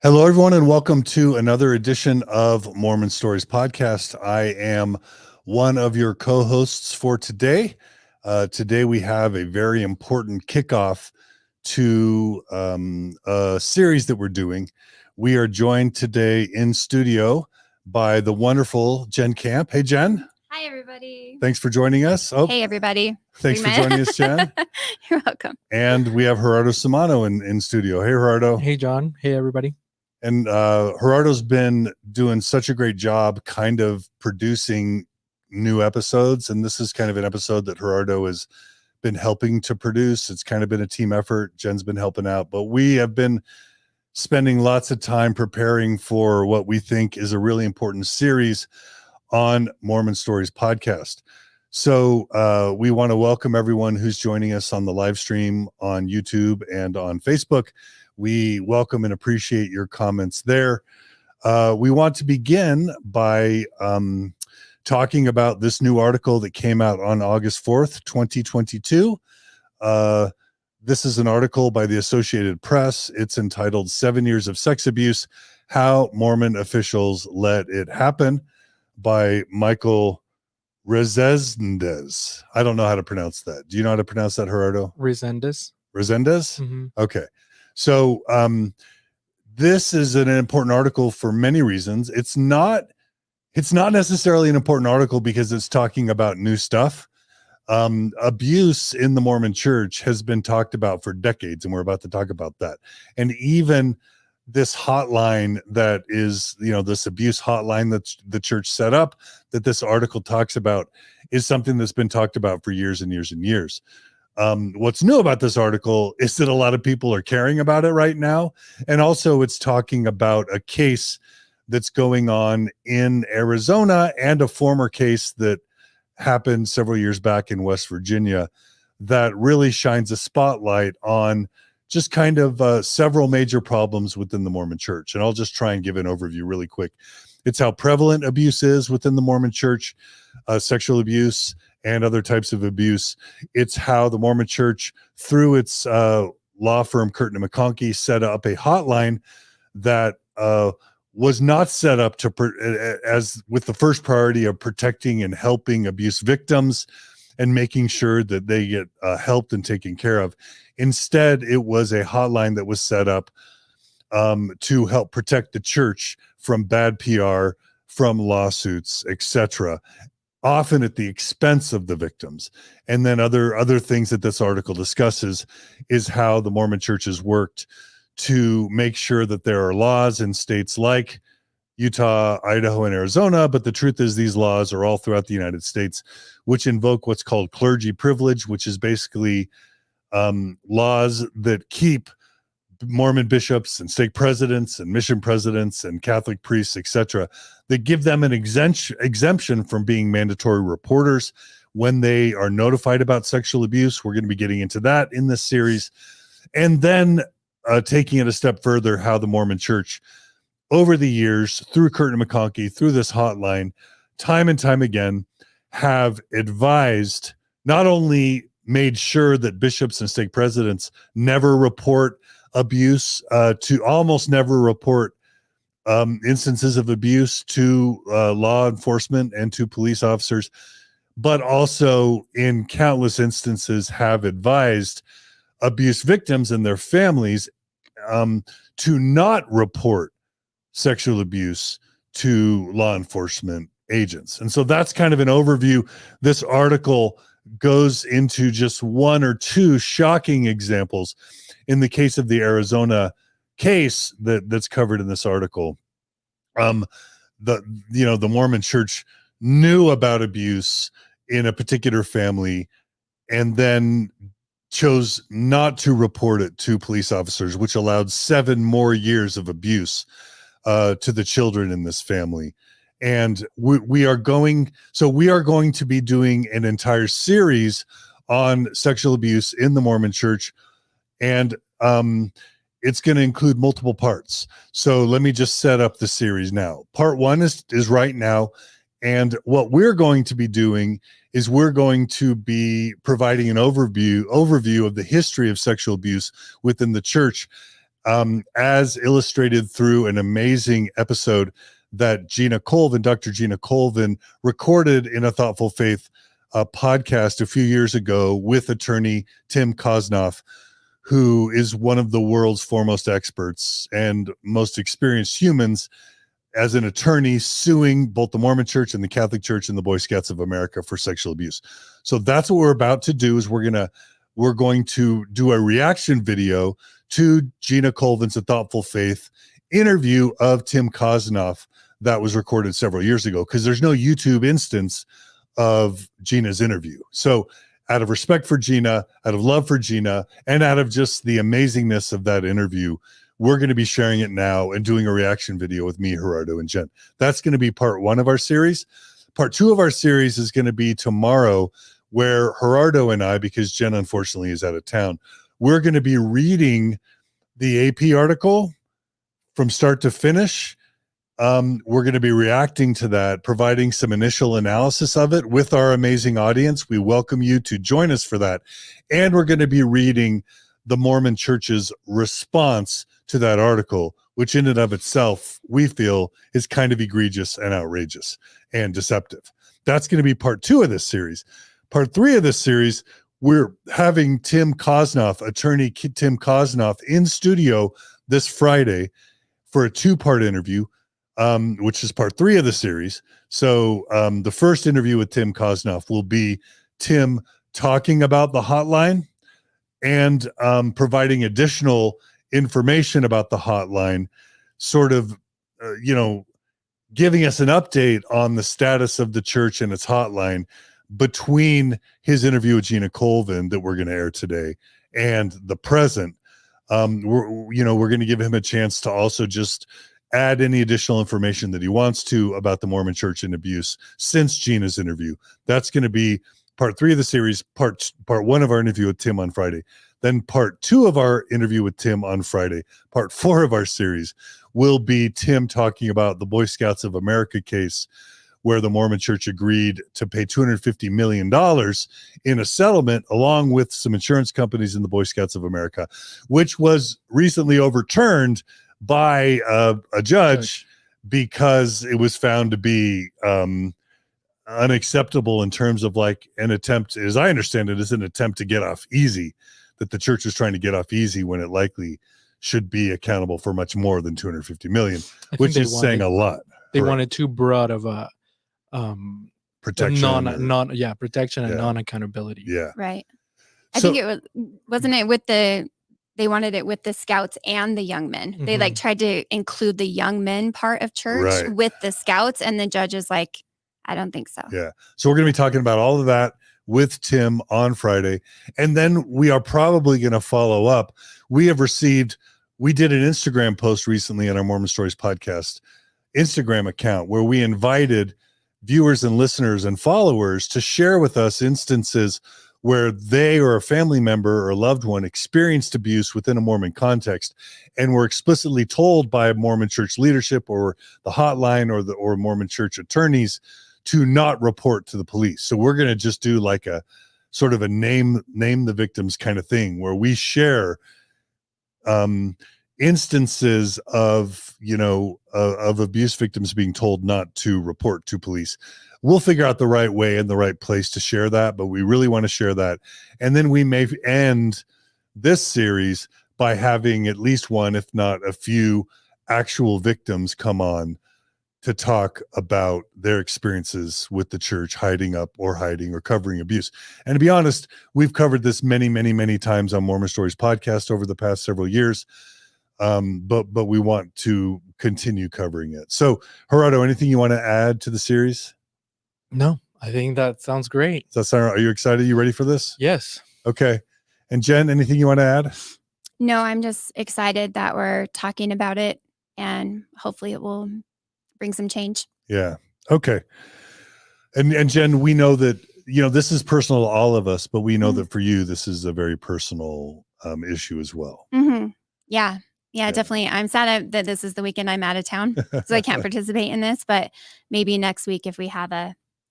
Hello, everyone, and welcome to another edition of Mormon Stories Podcast. I am one of your co-hosts for today. Today, we have a very important kickoff to a series that we're doing. We are joined today in studio by the wonderful Jenn Camp. Hey, Jenn. Hi, everybody. Thanks for joining us. Oh, hey, everybody. Thanks for joining us, Jenn. You're welcome. And we have Gerardo Samano in studio. Hey, Gerardo. Hey, John. Hey, everybody. And Gerardo's been doing such a great job kind of producing new episodes. And this is kind of an episode that Gerardo has been helping to produce. It's kind of been a team effort. Jen's been helping out. But we have been spending lots of time preparing for what we think is a really important series on Mormon Stories Podcast. So we want to welcome everyone who's joining us on the live stream on YouTube and on Facebook. We welcome and appreciate your comments there. We want to begin by talking about this new article that came out on August 4th, 2022. This is an article by the Associated Press. It's entitled 7 Years of Sex Abuse, How Mormon Officials Let It Happen by Michael Resendez. I don't know how to pronounce that. Do you know how to pronounce that, Gerardo? Resendez. Resendez? Mm-hmm. Okay. So this is an important article for many reasons. It's not necessarily an important article because it's talking about new stuff. Abuse in the Mormon Church has been talked about for decades, and we're about to talk about that. And even this hotline that is, this abuse hotline that the church set up, that this article talks about, is something that's been talked about for years and years and years. What's new about this article is that a lot of people are caring about it right now. And also it's talking about a case that's going on in Arizona and a former case that happened several years back in West Virginia that really shines a spotlight on just kind of several major problems within the Mormon Church. And I'll just try and give an overview really quick. It's how prevalent abuse is within the Mormon Church, sexual abuse, and other types of abuse. It's how the Mormon Church, through its law firm, Kirton McConkie, set up a hotline that was not set up to as with the first priority of protecting and helping abuse victims and making sure that they get helped and taken care of. Instead, it was a hotline that was set up to help protect the church from bad PR, from lawsuits, etc., often at the expense of the victims. And then other things that this article discusses is how the Mormon Church has worked to make sure that there are laws in states like Utah, Idaho, and Arizona, but the truth is these laws are all throughout the United States, which invoke what's called clergy privilege, which is basically laws that keep Mormon bishops and stake presidents and mission presidents and Catholic priests, etc., that give them an exemption from being mandatory reporters when they are notified about sexual abuse. We're going to be getting into that in this series. And then taking it a step further, how the Mormon Church, over the years, through Kirton McConkie, through this hotline, time and time again, have advised, not only made sure that bishops and stake presidents never report abuse, to almost never report instances of abuse to law enforcement and to police officers, but also in countless instances have advised abuse victims and their families to not report sexual abuse to law enforcement agents. And so that's kind of an overview. This article goes into just one or two shocking examples. In the case of the Arizona case that's covered in this article, the Mormon Church knew about abuse in a particular family and then chose not to report it to police officers, which allowed 7 more years of abuse to the children in this family. And we are going to be doing an entire series on sexual abuse in the Mormon Church, and it's going to include multiple parts. So let me just set up the series now. Part 1 is right now, and what we're going to be doing is we're going to be providing an overview of the history of sexual abuse within the church, as illustrated through an amazing episode that Dr. Gina Colvin recorded in a Thoughtful Faith podcast a few years ago with attorney Tim Kosnoff, who is one of the world's foremost experts and most experienced humans as an attorney suing both the Mormon Church and the Catholic Church and the Boy Scouts of America for sexual abuse. So that's what we're about to do, is we're going to do a reaction video to Gina Colvin's A Thoughtful Faith interview of Tim Kosnoff that was recorded several years ago, because there's no YouTube instance of Gina's interview. So out of respect for Gina, out of love for Gina, and out of just the amazingness of that interview, we're going to be sharing it now and doing a reaction video with me, Gerardo, and Jenn. That's going to be part one of our series. Part two of our series is going to be tomorrow, where Gerardo and I, because Jenn unfortunately is out of town, we're going to be reading the AP article from start to finish. We're going to be reacting to that, providing some initial analysis of it with our amazing audience. We welcome you to join us for that. And we're going to be reading the Mormon Church's response to that article, which in and of itself, we feel is kind of egregious and outrageous and deceptive. That's going to be part two of this series. Part three of this series, we're having Tim Kosnoff, attorney Tim Kosnoff, in studio this Friday for a two-part interview, which is part three of the series. So the first interview with Tim Kosnoff will be Tim talking about the hotline and providing additional information about the hotline, sort of, giving us an update on the status of the church and its hotline between his interview with Gina Colvin that we're going to air today and the present. We're going to give him a chance to also just add any additional information that he wants to about the Mormon Church and abuse since Gina's interview. That's going to be part three of the series, part one of our interview with Tim on Friday. Then part two of our interview with Tim on Friday. Part four of our series will be Tim talking about the Boy Scouts of America case, where the Mormon Church agreed to pay $250 million in a settlement along with some insurance companies in the Boy Scouts of America, which was recently overturned by a judge because it was found to be unacceptable in terms of like an attempt, as I understand it, is an attempt to get off easy, that the church was trying to get off easy when it likely should be accountable for much more than $250 million, which is saying a lot. They wanted too broad of a protection, protection and non-accountability. Yeah. Right. I think it wasn't it with they wanted it with the scouts and the young men. Mm-hmm. They tried to include the young men part of church with the scouts, and the judge is like, I don't think so. Yeah. So we're going to be talking about all of that with Tim on Friday. And then we are probably going to follow up. We did an Instagram post recently on our Mormon Stories podcast Instagram account, where we invited viewers and listeners and followers to share with us instances where they or a family member or a loved one experienced abuse within a Mormon context and were explicitly told by Mormon Church leadership or the hotline or Mormon Church attorneys to not report to the police. So we're going to just do like a sort of a name the victims kind of thing, where we share instances of abuse victims being told not to report to police. We'll figure out the right way and the right place to share that, but we really want to share that. And then we may end this series by having at least one, if not a few, actual victims come on to talk about their experiences with the church hiding or covering abuse. And to be honest, we've covered this many, many, many times on Mormon Stories podcast over the past several years. But we want to continue covering it. So, Gerardo, anything you want to add to the series? No, I think that sounds great. Does that sound, are you excited? You ready for this? Yes. Okay. And Jenn, anything you want to add? No, I'm just excited that we're talking about it, and hopefully it will bring some change. Yeah. Okay. And Jenn, we know that, this is personal to all of us, but we know that for you, this is a very personal issue as well. Mm-hmm. Yeah, definitely. I'm sad that this is the weekend I'm out of town, so I can't participate in this, but maybe next week, if we have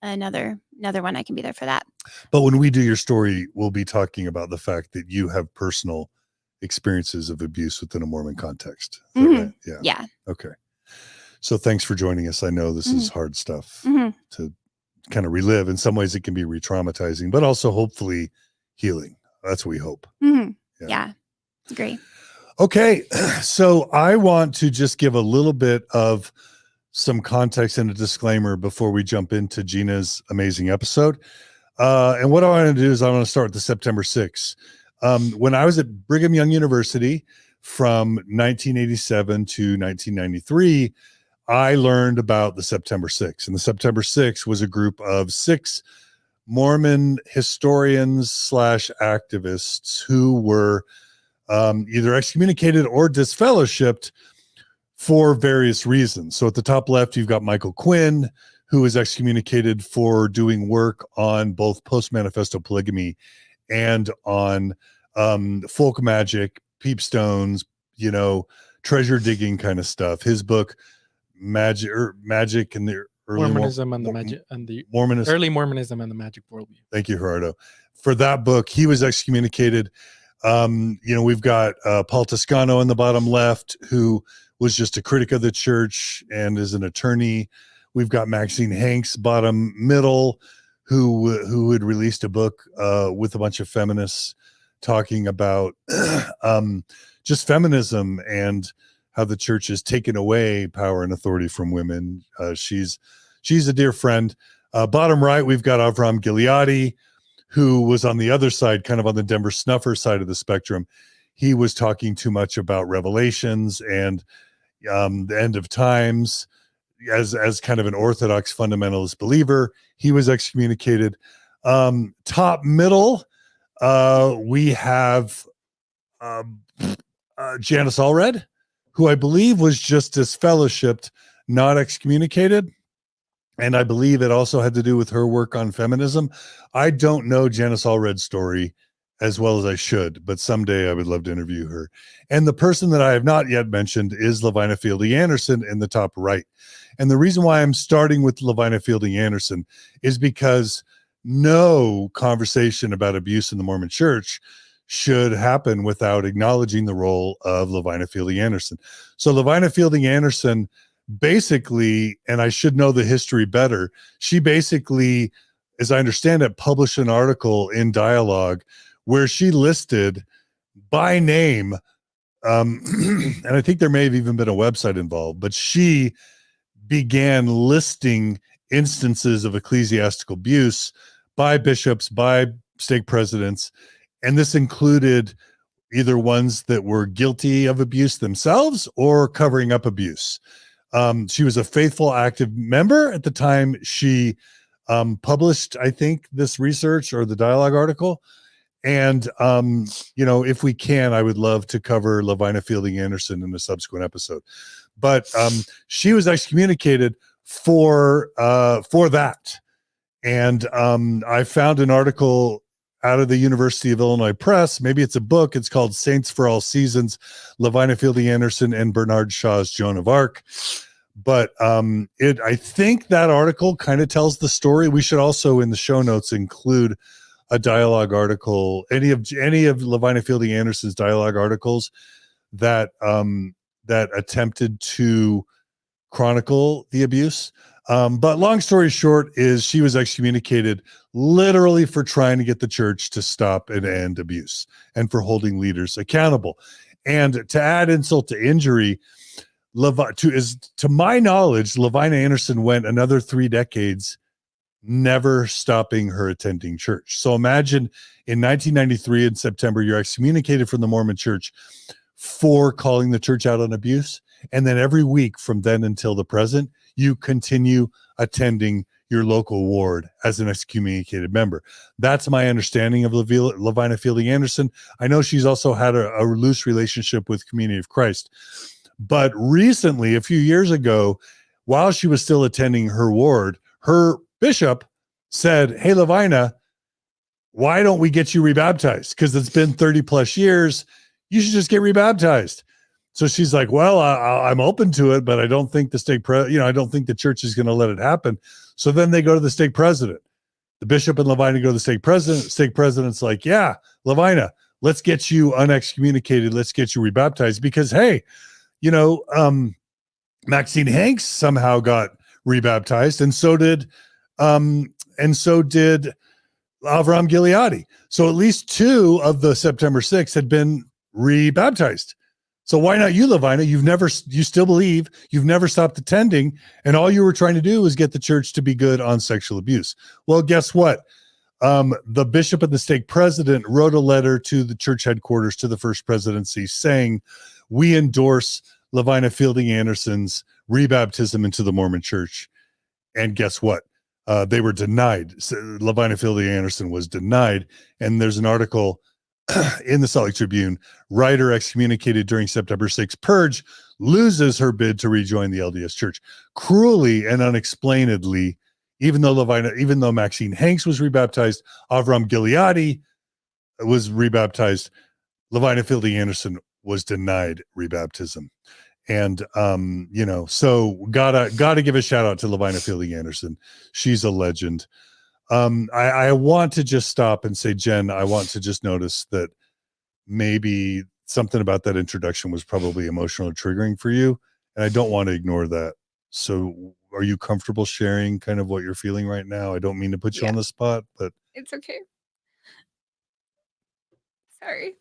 another one, I can be there for that. But when we do your story, we'll be talking about the fact that you have personal experiences of abuse within a Mormon context. Is that right? Yeah. Yeah. Okay. So thanks for joining us. I know this is hard stuff Mhm. to kind of relive. In some ways it can be re-traumatizing, but also hopefully healing. That's what we hope. Mhm. Yeah. Yeah. Great. Okay. So I want to just give a little bit of some context and a disclaimer before we jump into Gina's amazing episode. And what I want to do is I want to start with the September 6th. When I was at Brigham Young University from 1987 to 1993, I learned about the September 6th. And the September 6th was a group of 6 Mormon historians / activists who were either excommunicated or disfellowshipped for various reasons. So at the top left, you've got Michael Quinn, who was excommunicated for doing work on both post-manifesto polygamy and on folk magic, peepstones, treasure digging kind of stuff. His book, Magic and the Early Mormonism and the magic and the Mormonism. Early Mormonism and the Magic Worldview. Thank you, Gerardo. For that book, he was excommunicated. We've got Paul Toscano in the bottom left, who was just a critic of the church and is an attorney. We've got Maxine Hanks, bottom middle, who had released a book with a bunch of feminists talking about just feminism and how the church has taken away power and authority from women. She's a dear friend. Bottom right, we've got Avram Gileadi, who was on the other side, kind of on the Denver Snuffer side of the spectrum. He was talking too much about Revelations and the end of times as kind of an Orthodox fundamentalist believer. He was excommunicated. Top middle, we have Janice Allred, who I believe was just disfellowshipped, not excommunicated. And I believe it also had to do with her work on feminism. I don't know Janice Allred's story as well as I should, but someday I would love to interview her. And the person that I have not yet mentioned is Lavina Fielding Anderson in the top right. And the reason why I'm starting with Lavina Fielding Anderson is because no conversation about abuse in the Mormon Church should happen without acknowledging the role of Lavina Fielding Anderson. So Lavina Fielding Anderson basically, and I should know the history better, she basically, as I understand it, published an article in Dialogue where she listed by name, and I think there may have even been a website involved, but she began listing instances of ecclesiastical abuse by bishops, by stake presidents, and this included either ones that were guilty of abuse themselves or covering up abuse. She was a faithful, active member at the time she published, I think, this research or the Dialogue article. And, if we can, I would love to cover Lavina Fielding Anderson in a subsequent episode. But she was excommunicated for that. And I found an article out of the University of Illinois Press. Maybe it's a book. It's called Saints for All Seasons, Lavina Fielding Anderson and Bernard Shaw's Joan of Arc. But I think that article kind of tells the story. We should also in the show notes include a Dialogue article, any of Lavina Fielding Anderson's Dialogue articles that attempted to chronicle the abuse. But long story short is she was excommunicated literally for trying to get the church to stop and end abuse and for holding leaders accountable. And to add insult to injury, to my knowledge, Lavina Anderson went another 3 decades never stopping her attending church. So imagine in 1993 in September, you're excommunicated from the Mormon Church for calling the church out on abuse. And then every week from then until the present, you continue attending your local ward as an excommunicated member. That's my understanding of Lavina Fielding Anderson. I know she's also had a loose relationship with Community of Christ. But recently, a few years ago, while she was still attending her ward, her bishop said, "Hey, Lavina, why don't we get you rebaptized? Because it's been 30 plus years. You should just get rebaptized." So she's like, "Well, I'm open to it, but I don't think I don't think the church is going to let it happen." So then they go to the stake president. The bishop and Lavina go to the stake president. Stake president's like, "Yeah, Lavina, let's get you unexcommunicated. Let's get you rebaptized because, hey, Maxine Hanks somehow got rebaptized, and so did Avram Gileadi. So at least 2 of the September 6th had been rebaptized. So why not you, Lavina? You still believe, you've never stopped attending, and all you were trying to do was get the church to be good on sexual abuse. Well, guess what? The bishop and the stake president wrote a letter to the church headquarters, to the First Presidency, saying, we endorse Lavina Fielding Anderson's rebaptism into the Mormon Church. And guess what? They were denied. So Lavina Fielding Anderson was denied. And there's an article in the Salt Lake Tribune, writer excommunicated during September 6th purge loses her bid to rejoin the LDS Church. Cruelly and unexplainedly, even though Maxine Hanks was rebaptized, Avram Gileadi was rebaptized, Lavina Fielding Anderson was denied rebaptism. And so gotta give a shout out to Lavina Fielding Anderson. She's a legend. I want to just stop and say, Jen, I want to just notice that maybe something about that introduction was probably emotional or triggering for you, and I don't want to ignore that. So are you comfortable sharing kind of what you're feeling right now? I don't mean to put you on the spot, but it's okay. Sorry.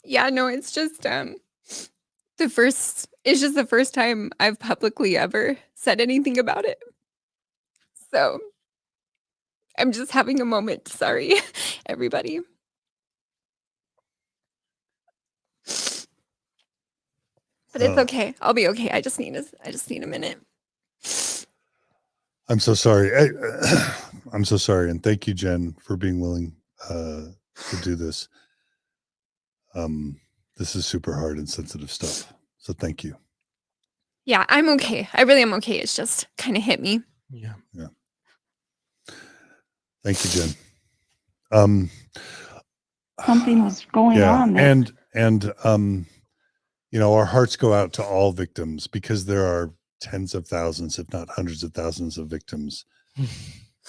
Yeah, no, it's just the first time I've publicly ever said anything about it. So I'm just having a moment. Sorry, everybody. But it's okay. I'll be okay. I just need a minute. I'm so sorry. I'm so sorry. And thank you, Jen, for being willing to do this. This is super hard and sensitive stuff. So thank you. Yeah, I'm okay. I really am okay. It's just kind of hit me. Yeah. Thank you, Jen. Something was going on there. And our hearts go out to all victims, because there are tens of thousands, if not hundreds of thousands of victims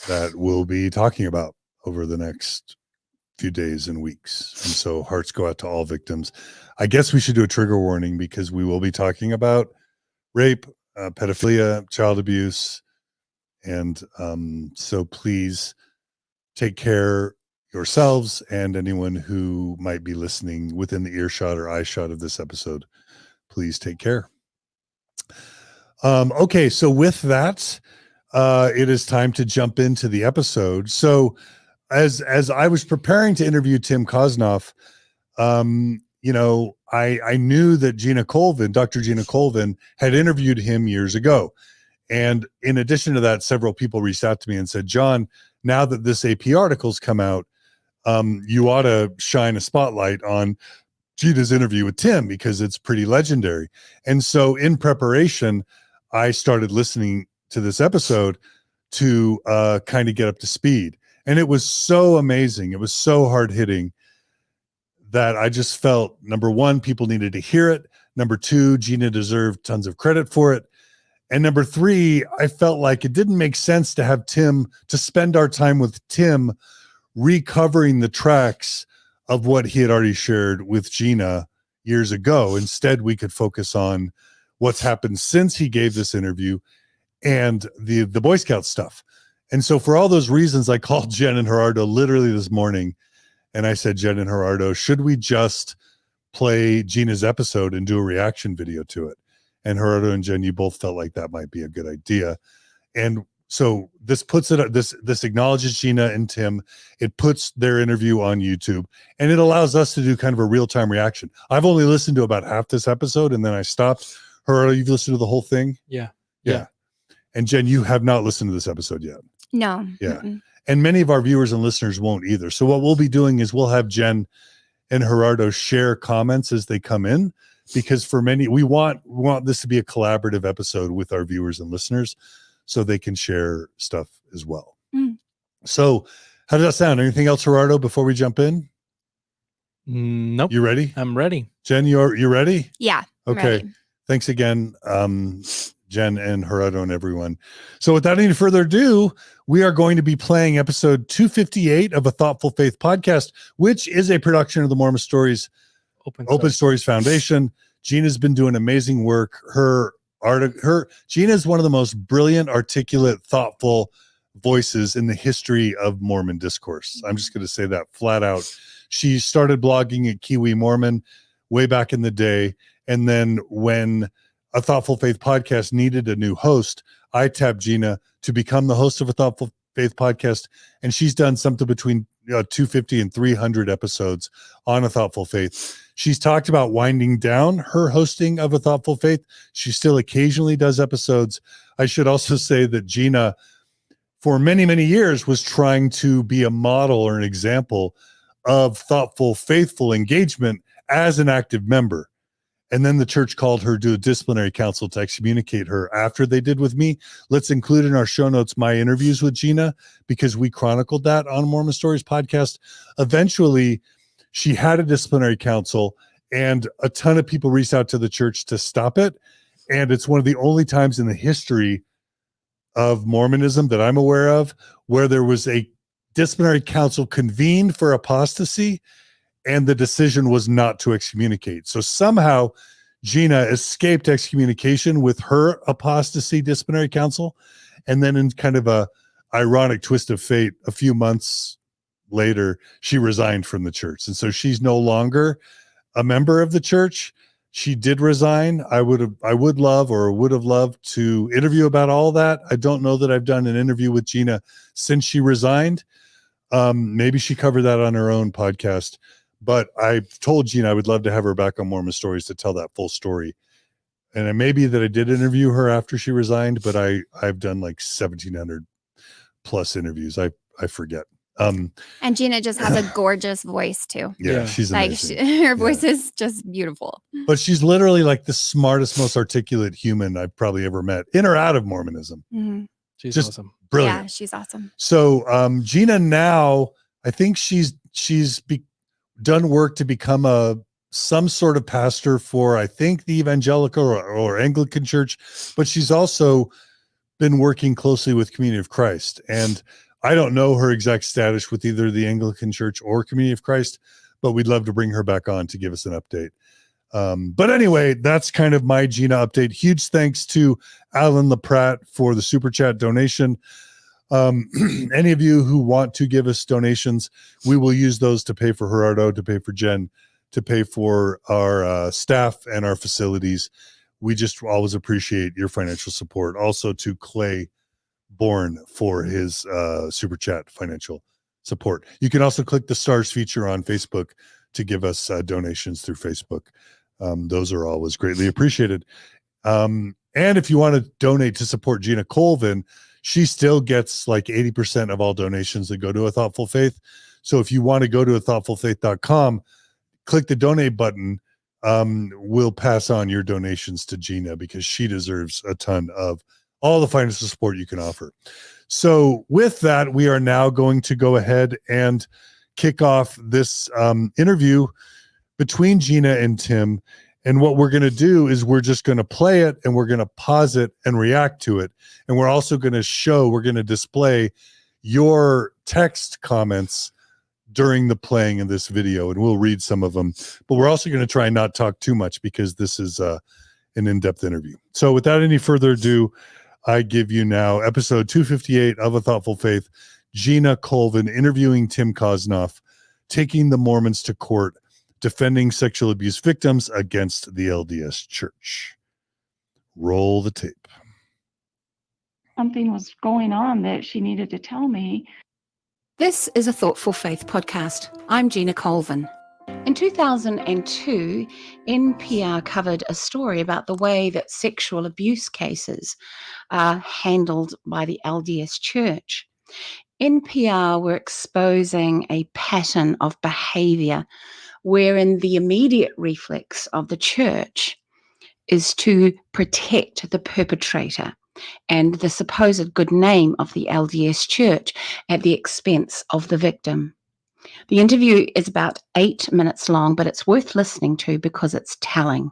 that we'll be talking about over the next few days and weeks. And so hearts go out to all victims. I guess we should do a trigger warning, because we will be talking about rape, pedophilia, child abuse. And so please take care yourselves and anyone who might be listening within the earshot or eyeshot of this episode. Please take care. Okay, so with that, it is time to jump into the episode. So as I was preparing to interview Tim Kosnoff, I knew that Dr. Gina Colvin had interviewed him years ago. And in addition to that, several people reached out to me and said, John, now that this AP article's come out, you ought to shine a spotlight on Gina's interview with Tim, because it's pretty legendary. And so in preparation, I started listening to this episode to kind of get up to speed. And it was so amazing. It was so hard hitting that I just felt, number one, people needed to hear it. Number two, Gina deserved tons of credit for it. And number three, I felt like it didn't make sense to spend our time with Tim recovering the tracks of what he had already shared with Gina years ago. Instead, we could focus on what's happened since he gave this interview and the Boy Scout stuff. And so for all those reasons, I called Jenn and Gerardo literally this morning, and I said, Jenn and Gerardo, should we just play Gina's episode and do a reaction video to it? And Gerardo and Jenn, you both felt like that might be a good idea. And so this acknowledges Gina and Tim. It puts their interview on YouTube, and it allows us to do kind of a real-time reaction. I've only listened to about half this episode, and then I stopped. Gerardo, you've listened to the whole thing? Yeah. And Jenn, you have not listened to this episode yet. No. Yeah. And many of our viewers and listeners won't either. So what we'll be doing is we'll have Jenn and Gerardo share comments as they come in, because for many, we want this to be a collaborative episode with our viewers and listeners, so they can share stuff as well. So how does that sound? Anything else, Gerardo, before we jump in? Nope. You ready? I'm ready. Jenn, you ready? Yeah. Okay. Ready. Thanks again. Jenn and Gerardo and everyone. So without any further ado, we are going to be playing episode 258 of A Thoughtful Faith podcast, which is a production of the Mormon Stories Open Stories Foundation. Gina's been doing amazing work. Gina is one of the most brilliant, articulate, thoughtful voices in the history of Mormon discourse. I'm just going to say that flat out. She started blogging at Kiwi Mormon way back in the day. And then when A Thoughtful Faith podcast needed a new host, I tapped Gina to become the host of A Thoughtful Faith podcast. And she's done something between 250 and 300 episodes on A Thoughtful Faith. She's talked about winding down her hosting of A Thoughtful Faith. She still occasionally does episodes. I should also say that Gina, for many, many years, was trying to be a model or an example of thoughtful, faithful engagement as an active member. And then the church called her to a disciplinary council to excommunicate her after they did with me. Let's include in our show notes my interviews with Gina, because we chronicled that on Mormon Stories podcast. Eventually, she had a disciplinary council, and a ton of people reached out to the church to stop it. And it's one of the only times in the history of Mormonism that I'm aware of where there was a disciplinary council convened for apostasy, and the decision was not to excommunicate. So somehow Gina escaped excommunication with her apostasy disciplinary council. And then in kind of a ironic twist of fate, a few months later, she resigned from the church. And so she's no longer a member of the church. She did resign. I would have loved to interview about all that. I don't know that I've done an interview with Gina since she resigned. Maybe she covered that on her own podcast, but I told Gina I would love to have her back on Mormon Stories to tell that full story. And it may be that I did interview her after she resigned, but I've done like 1,700 plus interviews. I forget. And Gina just has a gorgeous voice too. Yeah, she's amazing. Her voice is just beautiful. But she's literally like the smartest, most articulate human I've probably ever met, in or out of Mormonism. Mm-hmm. She's just awesome. Brilliant. Yeah, she's awesome. So Gina now, I think she's done work to become some sort of pastor for, I think, the Evangelical or Anglican Church, but she's also been working closely with Community of Christ. And I don't know her exact status with either the Anglican Church or Community of Christ, but we'd love to bring her back on to give us an update. But anyway, that's kind of my Gina update. Huge thanks to Alan LaPratt for the super chat donation. Any of you who want to give us donations, we will use those to pay for Gerardo, to pay for Jenn, to pay for our staff and our facilities. We just always appreciate your financial support. Also to Clay Bourne for his super chat financial support. You can also click the stars feature on Facebook to give us donations through Facebook. Those are always greatly appreciated. And if you want to donate to support Gina Colvin, she still gets like 80% of all donations that go to A Thoughtful Faith. So if you want to go to athoughtfulfaith.com, click the donate button. We'll pass on your donations to Gina because she deserves a ton of all the financial support you can offer. So with that, we are now going to go ahead and kick off this interview between Gina and Tim. And what we're going to do is we're just going to play it and we're going to pause it and react to it. And we're also going to display your text comments during the playing of this video, and we'll read some of them. But we're also going to try and not talk too much because this is an in-depth interview. So without any further ado, I give you now episode 258 of A Thoughtful Faith, Gina Colvin interviewing Tim Kosnoff, taking the Mormons to court, defending sexual abuse victims against the LDS Church. Roll the tape. Something was going on that she needed to tell me. This is a Thoughtful Faith podcast. I'm Gina Colvin. In 2002, NPR covered a story about the way that sexual abuse cases are handled by the LDS Church. NPR were exposing a pattern of behavior wherein the immediate reflex of the church is to protect the perpetrator and the supposed good name of the LDS Church at the expense of the victim. The interview is about 8 minutes long, but it's worth listening to because it's telling.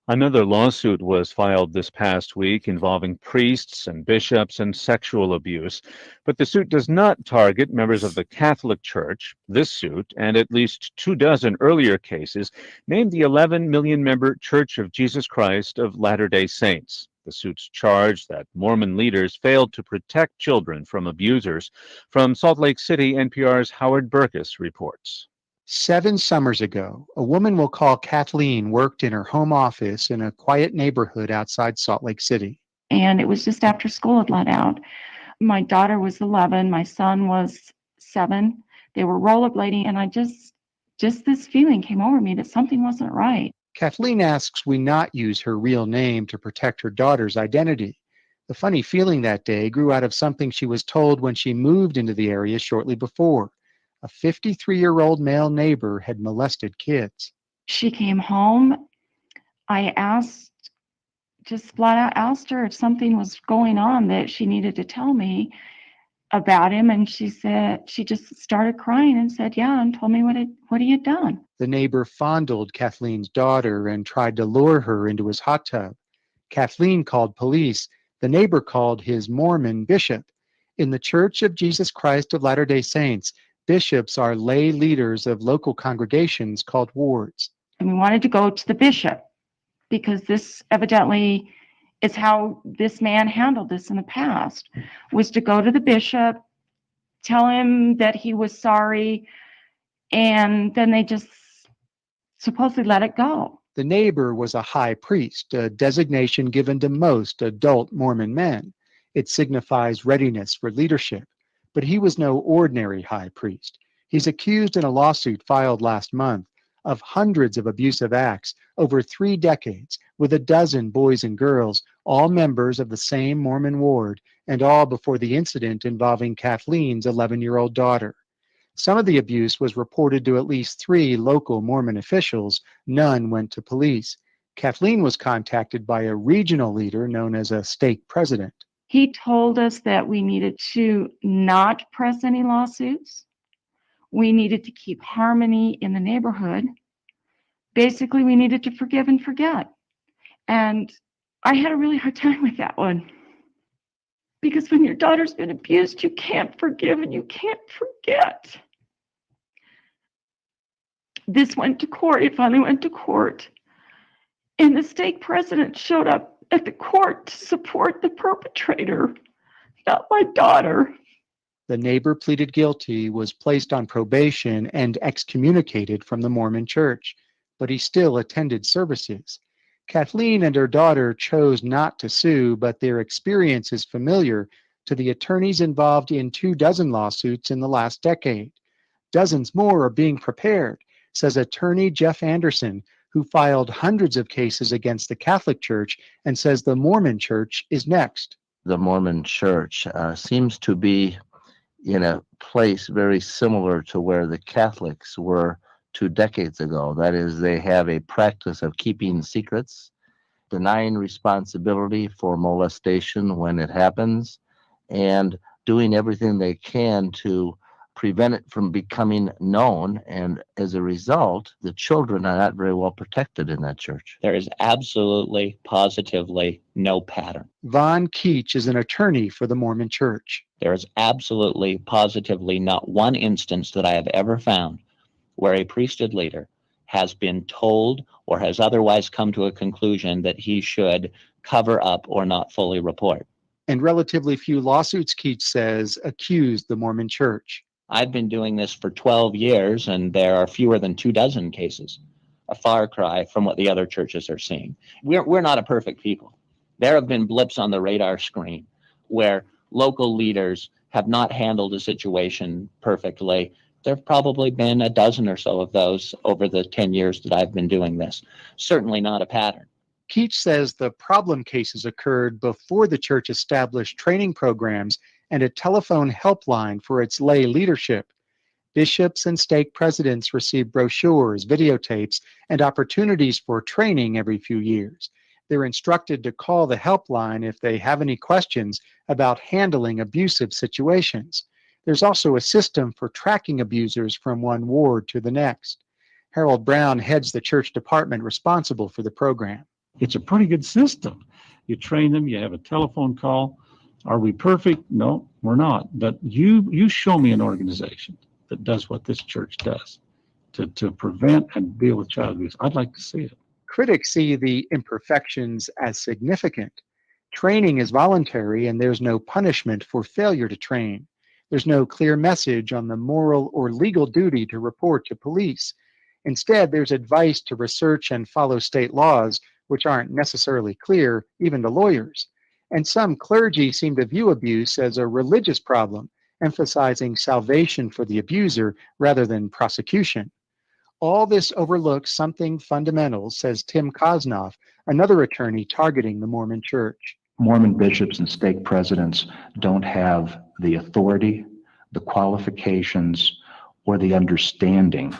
Another lawsuit was filed this past week involving priests and bishops and sexual abuse, but the suit does not target members of the Catholic Church. This suit, and at least 24 earlier cases, named the 11 million member Church of Jesus Christ of Latter-day Saints. The suits charge that Mormon leaders failed to protect children from abusers. From Salt Lake City, NPR's Howard Burkus reports. 7 summers ago, a woman we'll call Kathleen worked in her home office in a quiet neighborhood outside Salt Lake City. And it was just after school had let out. My daughter was 11, my son was 7. They were rollerblading, and I just this feeling came over me that something wasn't right. Kathleen asks we not use her real name to protect her daughter's identity. The funny feeling that day grew out of something she was told when she moved into the area shortly before. A 53-year-old male neighbor had molested kids. She came home. I just flat out asked her if something was going on that she needed to tell me about him. And she just started crying and said, yeah, and told me what he had done. The neighbor fondled Kathleen's daughter and tried to lure her into his hot tub. Kathleen called police. The neighbor called his Mormon bishop. In the Church of Jesus Christ of Latter-day Saints, bishops are lay leaders of local congregations called wards. And we wanted to go to the bishop because this evidently is how this man handled this in the past, was to go to the bishop, tell him that he was sorry, and then they just supposedly let it go. The neighbor was a high priest, a designation given to most adult Mormon men. It signifies readiness for leadership. But he was no ordinary high priest. He's accused in a lawsuit filed last month of hundreds of abusive acts over 3 decades with a dozen boys and girls, all members of the same Mormon ward, and all before the incident involving Kathleen's 11-year-old daughter. Some of the abuse was reported to at least 3 local Mormon officials. None went to police. Kathleen was contacted by a regional leader known as a stake president. He told us that we needed to not press any lawsuits. We needed to keep harmony in the neighborhood. Basically, we needed to forgive and forget. And I had a really hard time with that one. Because when your daughter's been abused, you can't forgive and you can't forget. This went to court. It finally went to court. And the stake president showed up at the court to support the perpetrator, not my daughter. The neighbor pleaded guilty, was placed on probation, and excommunicated from the Mormon Church, but he still attended services. Kathleen and her daughter chose not to sue, but their experience is familiar to the attorneys involved in 24 lawsuits in the last decade. Dozens more are being prepared, says attorney Jeff Anderson, who filed hundreds of cases against the Catholic Church and says the Mormon Church is next. The Mormon Church seems to be in a place very similar to where the Catholics were 2 decades ago. That is, they have a practice of keeping secrets, denying responsibility for molestation when it happens, and doing everything they can to prevent it from becoming known. And as a result, the children are not very well protected in that church. There is absolutely, positively no pattern. Von Keach is an attorney for the Mormon Church. There is absolutely, positively not one instance that I have ever found where a priesthood leader has been told or has otherwise come to a conclusion that he should cover up or not fully report. And relatively few lawsuits, Keach says, accuse the Mormon Church. I've been doing this for 12 years, and there are fewer than 24 cases. A far cry from what the other churches are seeing. We're not a perfect people. There have been blips on the radar screen where local leaders have not handled a situation perfectly. There have probably been a dozen or so of those over the 10 years that I've been doing this. Certainly not a pattern. Keach says the problem cases occurred before the church established training programs and a telephone helpline for its lay leadership. Bishops and stake presidents receive brochures, videotapes, and opportunities for training every few years. They're instructed to call the helpline if they have any questions about handling abusive situations. There's also a system for tracking abusers from one ward to the next. Harold Brown heads the church department responsible for the program. It's a pretty good system. You train them, you have a telephone call. Are we perfect? No, we're not. But you show me an organization that does what this church does to prevent and deal with child abuse. I'd like to see it. Critics see the imperfections as significant. Training is voluntary, and there's no punishment for failure to train. There's no clear message on the moral or legal duty to report to police. Instead, there's advice to research and follow state laws, which aren't necessarily clear, even to lawyers. And some clergy seem to view abuse as a religious problem, emphasizing salvation for the abuser rather than prosecution. All this overlooks something fundamental, says Tim Kosnoff, another attorney targeting the Mormon Church. Mormon bishops and stake presidents don't have the authority, the qualifications, or the understanding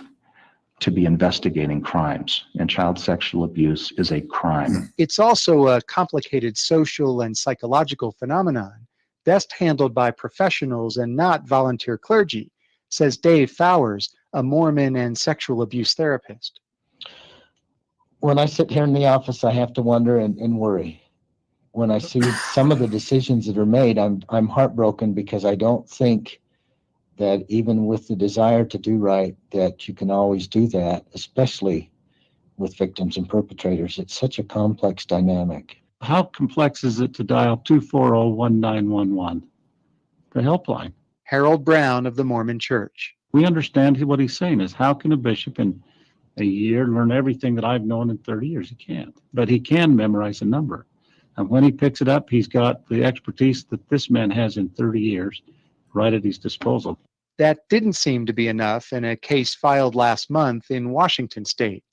to be investigating crimes, and child sexual abuse is a crime. It's also a complicated social and psychological phenomenon, best handled by professionals and not volunteer clergy, says Dave Fowers, a Mormon and sexual abuse therapist. When I sit here in the office, I have to wonder and worry. When I see some of the decisions that are made, I'm heartbroken, because I don't think that even with the desire to do right, that you can always do that, especially with victims and perpetrators. It's such a complex dynamic. How complex is it to dial 240-1911, the helpline? Harold Brown of the Mormon Church. We understand what he's saying is, how can a bishop in a year learn everything that I've known in 30 years? He can't, but he can memorize a number. And when he picks it up, he's got the expertise that this man has in 30 years right at his disposal. That didn't seem to be enough in a case filed last month in Washington state.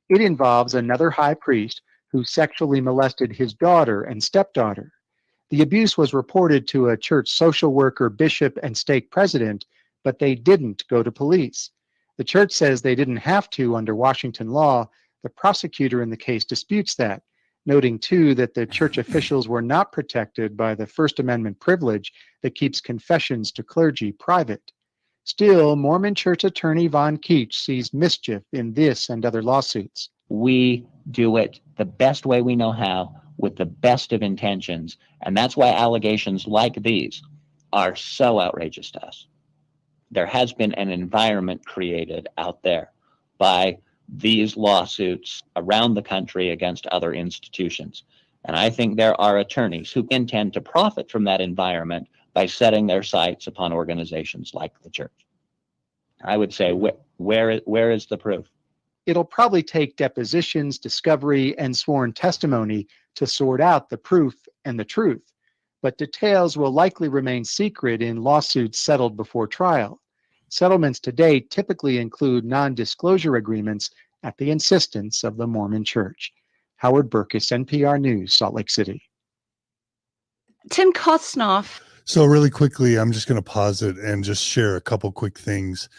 It involves another high priest who sexually molested his daughter and stepdaughter. The abuse was reported to a church social worker, bishop, and stake president, but they didn't go to police. The church says they didn't have to under Washington law. The prosecutor in the case disputes that, noting too that the church officials were not protected by the First Amendment privilege that keeps confessions to clergy private. Still, Mormon Church attorney Von Keach sees mischief in this and other lawsuits. We do it the best way we know how, with the best of intentions, and that's why allegations like these are so outrageous to us. There has been an environment created out there by these lawsuits around the country against other institutions. And I think there are attorneys who intend to profit from that environment by setting their sights upon organizations like the church. I would say, where is the proof? It'll probably take depositions, discovery, and sworn testimony to sort out the proof and the truth, but details will likely remain secret in lawsuits settled before trial. Settlements today typically include non-disclosure agreements at the insistence of the Mormon Church. Howard Burkus, NPR News, Salt Lake City. Tim Kosnoff. So really quickly, I'm just going to pause it and just share a couple quick things.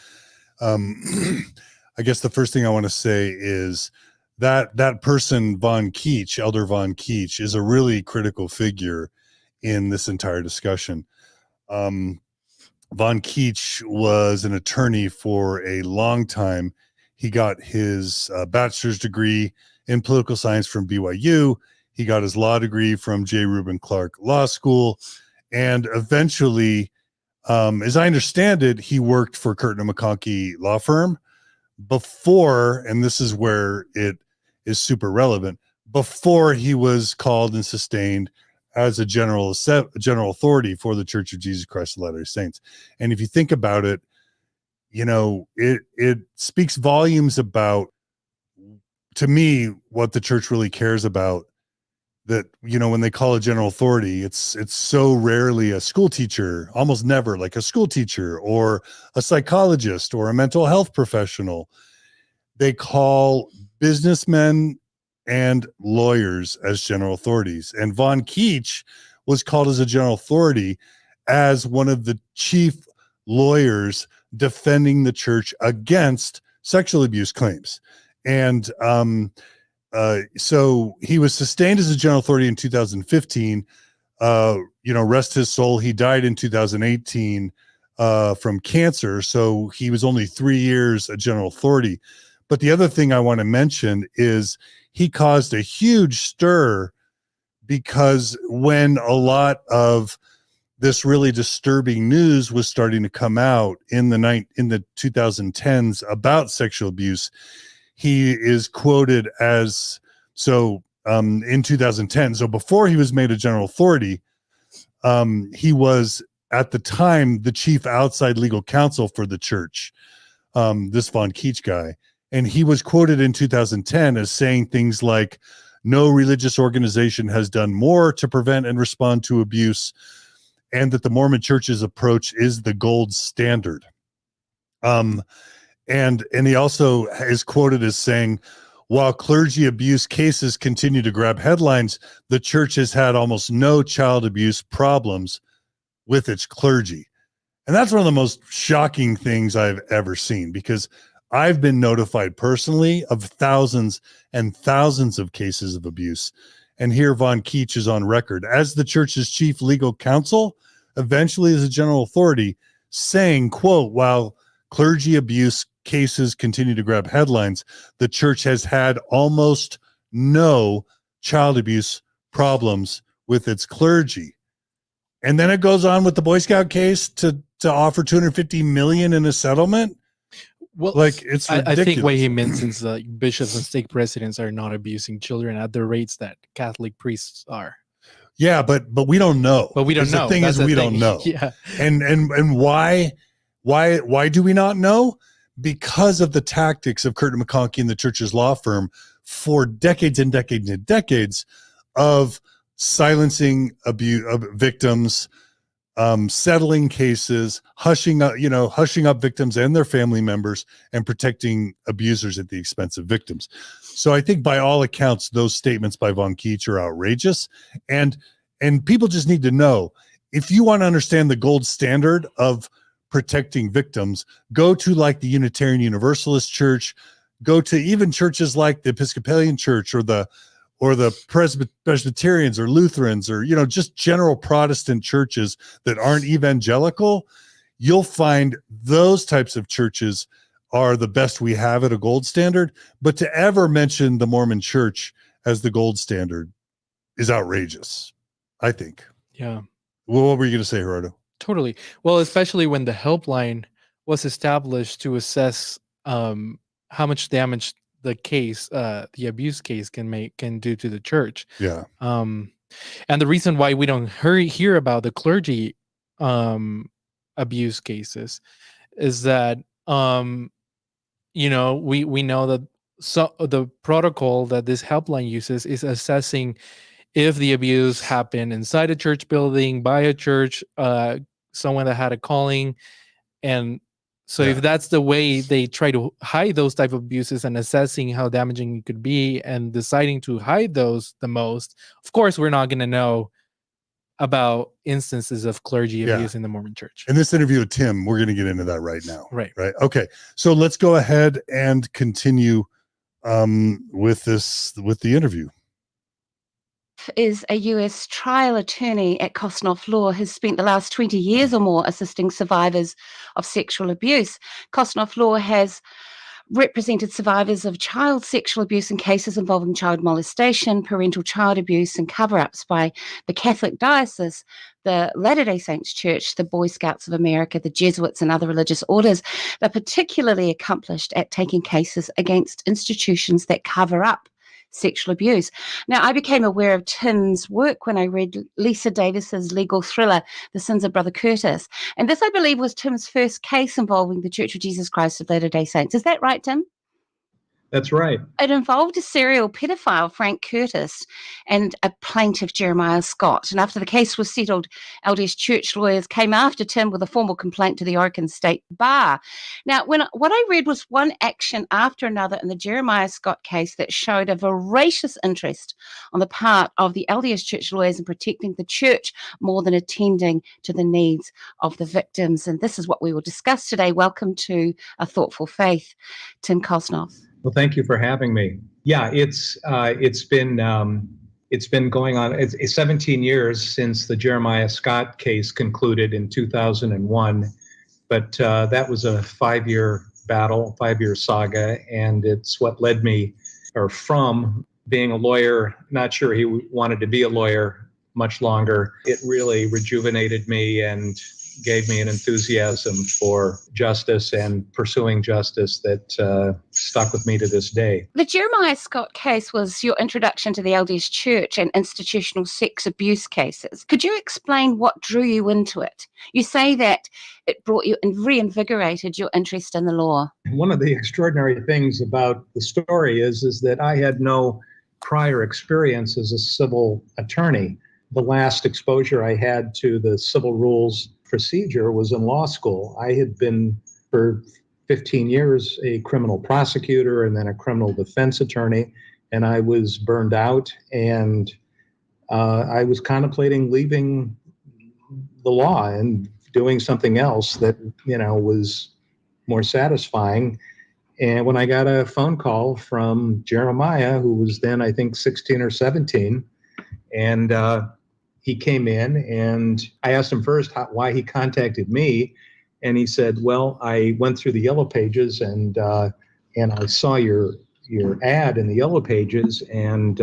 I guess the first thing I want to say is that person, Von Keach, Elder Von Keach, is a really critical figure in this entire discussion. Von Keach was an attorney for a long time. He got his bachelor's degree in political science from BYU. He got his law degree from J. Reuben Clark Law School. And eventually, as I understand it, he worked for Kirton McConkie law firm before, and this is where it is super relevant, before he was called and sustained as a general authority for the Church of Jesus Christ of Latter-day Saints. And if you think about it, you know, it speaks volumes about, to me, what the church really cares about. That, you know, when they call a general authority, it's so rarely a school teacher, almost never like a school teacher or a psychologist or a mental health professional. They call businessmen and lawyers as general authorities. And Von Keach was called as a general authority as one of the chief lawyers defending the church against sexual abuse claims. And so he was sustained as a general authority in 2015. Rest his soul. He died in 2018 from cancer. So he was only 3 years a general authority. But the other thing I want to mention is he caused a huge stir because when a lot of this really disturbing news was starting to come out in the 2010s about sexual abuse, he is quoted as, in 2010, so before he was made a general authority, he was at the time the chief outside legal counsel for the church, this Von Keach guy. And he was quoted in 2010 as saying things like, no religious organization has done more to prevent and respond to abuse, and that the Mormon Church's approach is the gold standard. And he also is quoted as saying, while clergy abuse cases continue to grab headlines, the church has had almost no child abuse problems with its clergy. And that's one of the most shocking things I've ever seen, because I've been notified personally of thousands and thousands of cases of abuse. And here Von Keach is on record as the church's chief legal counsel, eventually as a general authority, saying, quote, while clergy abuse cases continue to grab headlines, the church has had almost no child abuse problems with its clergy. And then it goes on with the Boy Scout case to offer $250 million in a settlement. Well, like, it's ridiculous. I think what he mentions bishops and stake presidents are not abusing children at the rates that Catholic priests are. Yeah, but we don't know. But we don't know. The thing is, we don't know. Yeah. And why do we not know? Because of the tactics of Kirton McConkie and the church's law firm for decades and decades and decades of silencing abuse of victims, settling cases, hushing up victims and their family members, and protecting abusers at the expense of victims. So I think by all accounts, those statements by Von Keach are outrageous. And people just need to know, if you want to understand the gold standard of protecting victims, go to like the Unitarian Universalist Church, go to even churches like the Episcopalian Church or the Presbyterians or Lutherans, or, just general Protestant churches that aren't evangelical. You'll find those types of churches are the best we have at a gold standard. But to ever mention the Mormon Church as the gold standard is outrageous, I think. Yeah. Well, what were you going to say, Gerardo? Totally. Well, especially when the helpline was established to assess how much damage the case, the abuse case can do to the church. Yeah. And the reason why we don't hear about the clergy abuse cases is that we know that the protocol that this helpline uses is assessing if the abuse happened inside a church building, by a church, someone that had a calling. And so if that's the way they try to hide those type of abuses and assessing how damaging it could be and deciding to hide those the most, of course, we're not going to know about instances of clergy abuse in the Mormon Church. In this interview with Tim, we're going to get into that right now. Right. Okay. So let's go ahead and continue with the interview. Is a U.S. trial attorney at Kosnoff Law, has spent the last 20 years or more assisting survivors of sexual abuse. Kosnoff Law has represented survivors of child sexual abuse in cases involving child molestation, parental child abuse, and cover-ups by the Catholic Diocese, the Latter-day Saints Church, the Boy Scouts of America, the Jesuits, and other religious orders. They're particularly accomplished at taking cases against institutions that cover up sexual abuse. Now, I became aware of Tim's work when I read Lisa Davis's legal thriller, The Sins of Brother Curtis. And this, I believe, was Tim's first case involving the Church of Jesus Christ of Latter-day Saints. Is that right, Tim? That's right. It involved a serial pedophile, Frank Curtis, and a plaintiff, Jeremiah Scott. And after the case was settled, LDS Church lawyers came after Tim with a formal complaint to the Oregon State Bar. Now, what I read was one action after another in the Jeremiah Scott case that showed a voracious interest on the part of the LDS Church lawyers in protecting the church more than attending to the needs of the victims. And this is what we will discuss today. Welcome to A Thoughtful Faith, Tim Kosnoff. Well, thank you for having me. Yeah, it's been going on. It's 17 years since the Jeremiah Scott case concluded in 2001, but that was a 5-year battle, 5-year saga, and it's what led me, or from being a lawyer, not sure he wanted to be a lawyer much longer. It really rejuvenated me and gave me an enthusiasm for justice and pursuing justice that stuck with me to this day. The Jeremiah Scott case was your introduction to the LDS Church and institutional sex abuse cases. Could you explain what drew you into it? You say that it brought you and reinvigorated your interest in the law. One of the extraordinary things about the story is that I had no prior experience as a civil attorney. The last exposure I had to the civil rules procedure was in law school. I had been for 15 years a criminal prosecutor and then a criminal defense attorney, and I was burned out, and I was contemplating leaving the law and doing something else that, was more satisfying. And when I got a phone call from Jeremiah, who was then, I think, 16 or 17, and he came in, and I asked him first why he contacted me. And he said, well, I went through the Yellow Pages and I saw your ad in the Yellow Pages, and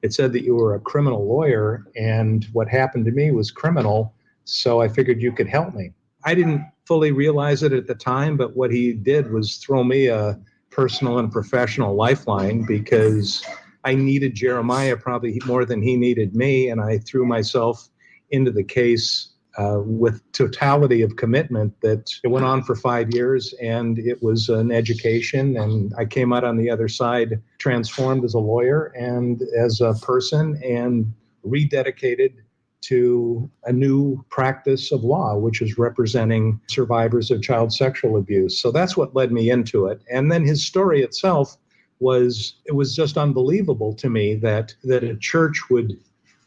it said that you were a criminal lawyer, and what happened to me was criminal, so I figured you could help me. I didn't fully realize it at the time, but what he did was throw me a personal and professional lifeline, because I needed Jeremiah probably more than he needed me, and I threw myself into the case with totality of commitment. That it went on for 5 years, and it was an education, and I came out on the other side transformed as a lawyer and as a person, and rededicated to a new practice of law, which is representing survivors of child sexual abuse. So that's what led me into it. And then his story itself was just unbelievable to me that a church would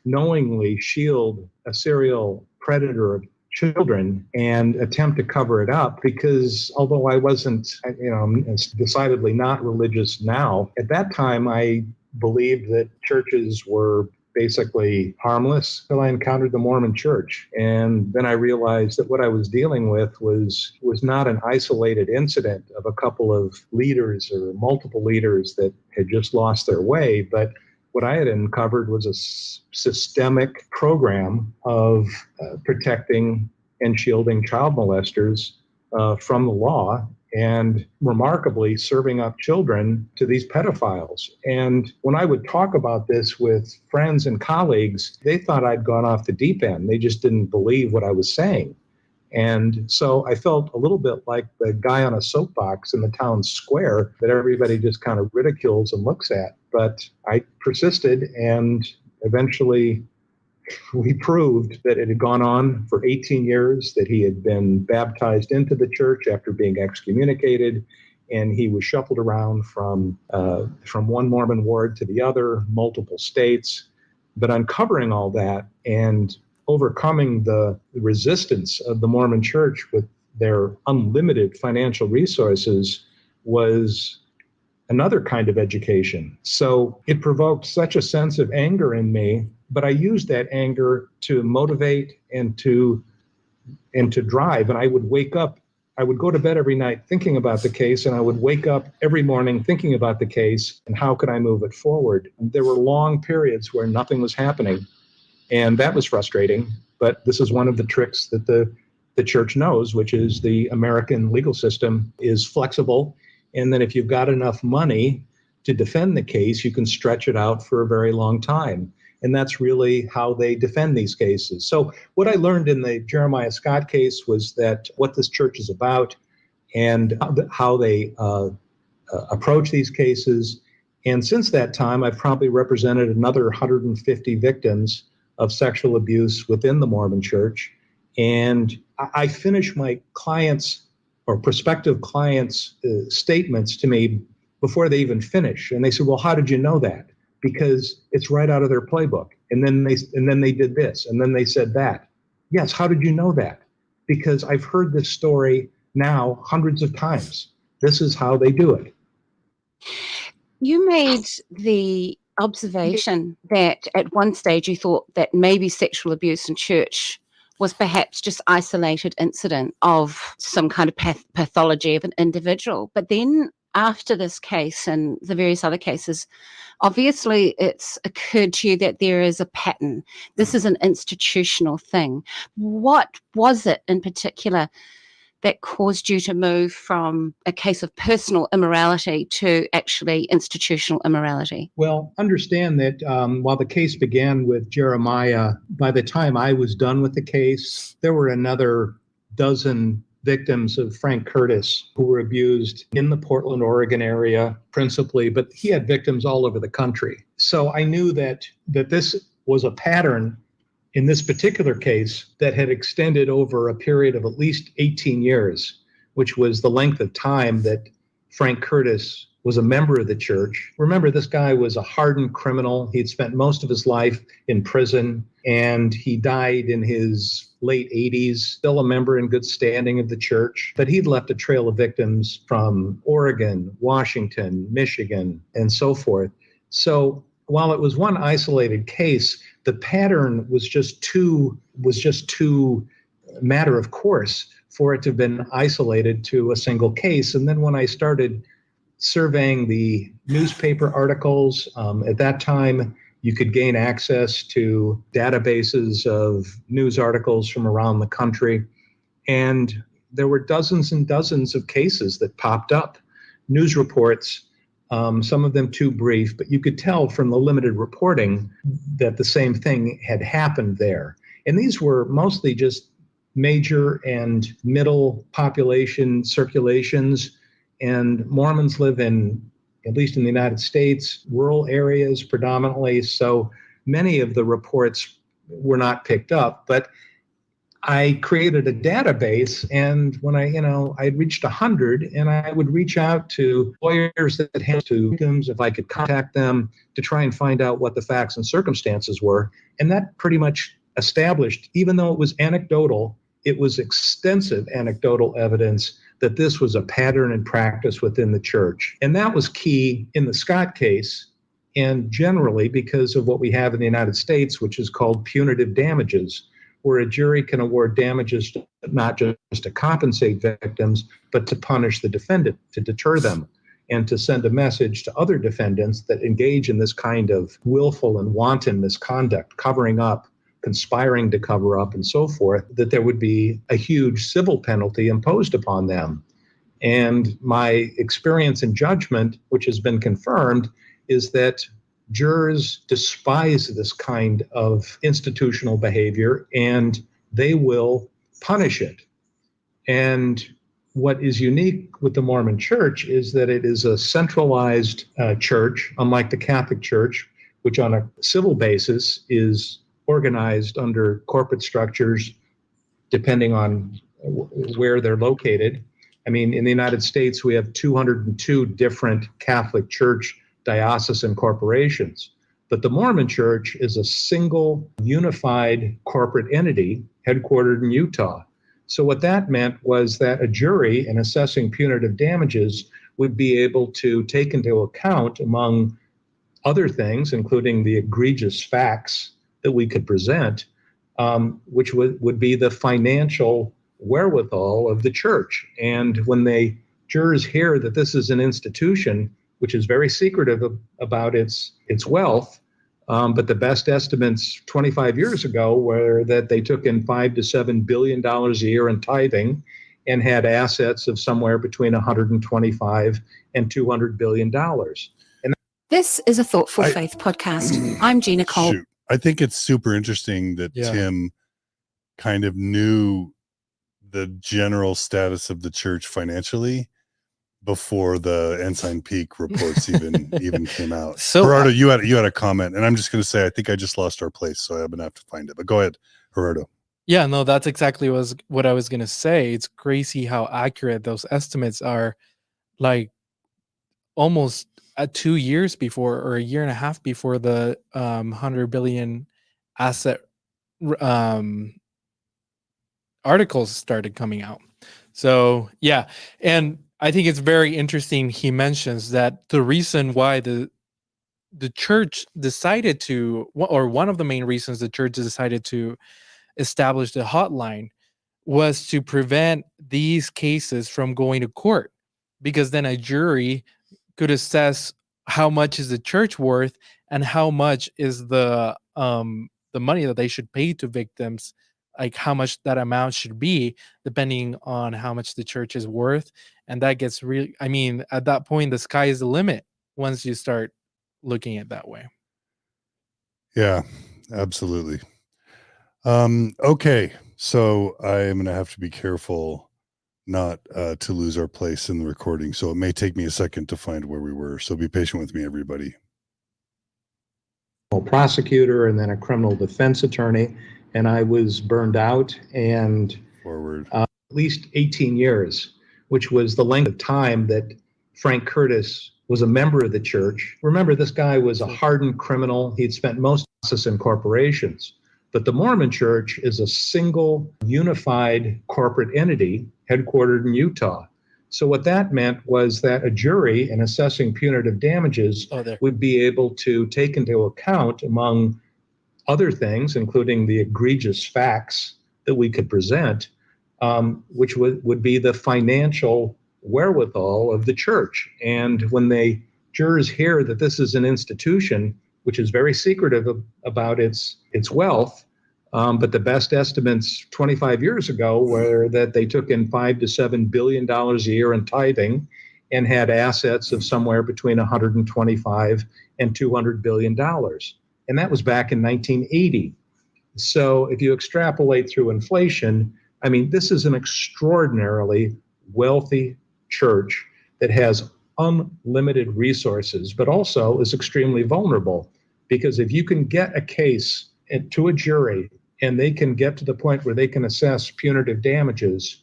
knowingly shield a serial predator of children and attempt to cover it up, because although I wasn't, I'm decidedly not religious now, at that time I believed that churches were basically harmless till I encountered the Mormon Church. And then I realized that what I was dealing with was not an isolated incident of a couple of leaders or multiple leaders that had just lost their way, but what I had uncovered was a systemic program of protecting and shielding child molesters from the law, and remarkably serving up children to these pedophiles. And when I would talk about this with friends and colleagues, they thought I'd gone off the deep end. They just didn't believe what I was saying. And so I felt a little bit like the guy on a soapbox in the town square that everybody just kind of ridicules and looks at. But I persisted, and eventually we proved that it had gone on for 18 years, that he had been baptized into the church after being excommunicated, and he was shuffled around from one Mormon ward to the other, multiple states. But uncovering all that and overcoming the resistance of the Mormon Church with their unlimited financial resources was another kind of education. So it provoked such a sense of anger in me, but I used that anger to motivate and to drive. And I would wake up, I would go to bed every night thinking about the case, and I would wake up every morning thinking about the case and how could I move it forward. And there were long periods where nothing was happening, and that was frustrating. But this is one of the tricks that the church knows, which is the American legal system is flexible. And then if you've got enough money to defend the case, you can stretch it out for a very long time. And that's really how they defend these cases. So what I learned in the Jeremiah Scott case was that what this church is about and how they approach these cases. And since that time, I've probably represented another 150 victims of sexual abuse within the Mormon Church. And I finish my clients' or prospective clients' statements to me before they even finish. And they said, well, how did you know that? Because it's right out of their playbook. And then they did this, and then they said that. Yes, how did you know that? Because I've heard this story now hundreds of times. This is how they do it. You made the observation that at one stage you thought that maybe sexual abuse in church was perhaps just isolated incident of some kind of pathology of an individual. But then after this case and the various other cases, obviously it's occurred to you that there is a pattern. This is an institutional thing. What was it in particular that caused you to move from a case of personal immorality to actually institutional immorality? Well, understand that while the case began with Jeremiah, by the time I was done with the case, there were another dozen victims of Frank Curtis who were abused in the Portland, Oregon area principally, but he had victims all over the country. So I knew that this was a pattern in this particular case that had extended over a period of at least 18 years, which was the length of time that Frank Curtis was a member of the church. Remember, this guy was a hardened criminal. He'd spent most of his life in prison, and he died in his late 80s, still a member in good standing of the church. But he'd left a trail of victims from Oregon, Washington, Michigan, and so forth. So while it was one isolated case, the pattern was just too matter of course for it to have been isolated to a single case. And then when I started surveying the newspaper articles, at that time you could gain access to databases of news articles from around the country. And there were dozens and dozens of cases that popped up, news reports, some of them too brief, but you could tell from the limited reporting that the same thing had happened there. And these were mostly just major and middle population circulations. And Mormons live in, at least in the United States, rural areas predominantly. So many of the reports were not picked up. But I created a database, and when I'd reached 100, and I would reach out to lawyers that had to victims if I could contact them to try and find out what the facts and circumstances were. And that pretty much established, even though it was anecdotal, it was extensive anecdotal evidence that this was a pattern and practice within the church. And that was key in the Scott case, and generally because of what we have in the United States, which is called punitive damages, where a jury can award damages not just to compensate victims, but to punish the defendant, to deter them, and to send a message to other defendants that engage in this kind of willful and wanton misconduct, covering up, conspiring to cover up, and so forth, that there would be a huge civil penalty imposed upon them. And my experience in judgment, which has been confirmed, is that jurors despise this kind of institutional behavior, and they will punish it. And what is unique with the Mormon Church is that it is a centralized church, unlike the Catholic Church, which on a civil basis is organized under corporate structures depending on where they're located. I mean, in the United States, we have 202 different Catholic Church diocesan corporations. But the Mormon Church is a single, unified corporate entity headquartered in Utah. So what that meant was that a jury, in assessing punitive damages, would be able to take into account, among other things, including the egregious facts that we could present, which would be the financial wherewithal of the church. And when jurors hear that this is an institution which is very secretive about its wealth, but the best estimates 25 years ago were that they took in $5 to $7 billion a year in tithing and had assets of somewhere between 125 and $200 billion. This is a Thoughtful Faith podcast. I'm Gina Colvin. Shoot. I think it's super interesting that Tim kind of knew the general status of the church financially before the Ensign Peak reports even came out. So Gerardo, you had a comment, and I'm just going to say I think I just lost our place, so I'm going to have to find it. But go ahead, Gerardo. Yeah, no, that's exactly what I was going to say. It's crazy how accurate those estimates are, like almost 2 years before, or a year and a half before the 100 billion asset articles started coming out. So yeah, and I think it's very interesting. He mentions that the reason why the church decided to, or one of the main reasons the church decided to establish the hotline, was to prevent these cases from going to court, because then a jury could assess how much is the church worth and how much is the money that they should pay to victims, like how much that amount should be depending on how much the church is worth. And that gets really, I mean, at that point, the sky is the limit once you start looking at that way. Yeah, absolutely. Okay, so I am going to have to be careful not to lose our place in the recording. So it may take me a second to find where we were. So be patient with me, everybody. Prosecutor and then a criminal defense attorney, and I was burned out and Forward. At least 18 years, which was the length of time that Frank Curtis was a member of the church. Remember, this guy was a hardened criminal. He'd spent most of his in corporations. But the Mormon Church is a single, unified corporate entity headquartered in Utah. So what that meant was that a jury, in assessing punitive damages, would be able to take into account, among other things, including the egregious facts that we could present, which would be the financial wherewithal of the church. And when jurors hear that this is an institution which is very secretive about its wealth, but the best estimates 25 years ago were that they took in $5 to $7 billion a year in tithing and had assets of somewhere between 125 and $200 billion. And that was back in 1980. So if you extrapolate through inflation, I mean, this is an extraordinarily wealthy church that has unlimited resources, but also is extremely vulnerable. Because if you can get a case to a jury and they can get to the point where they can assess punitive damages,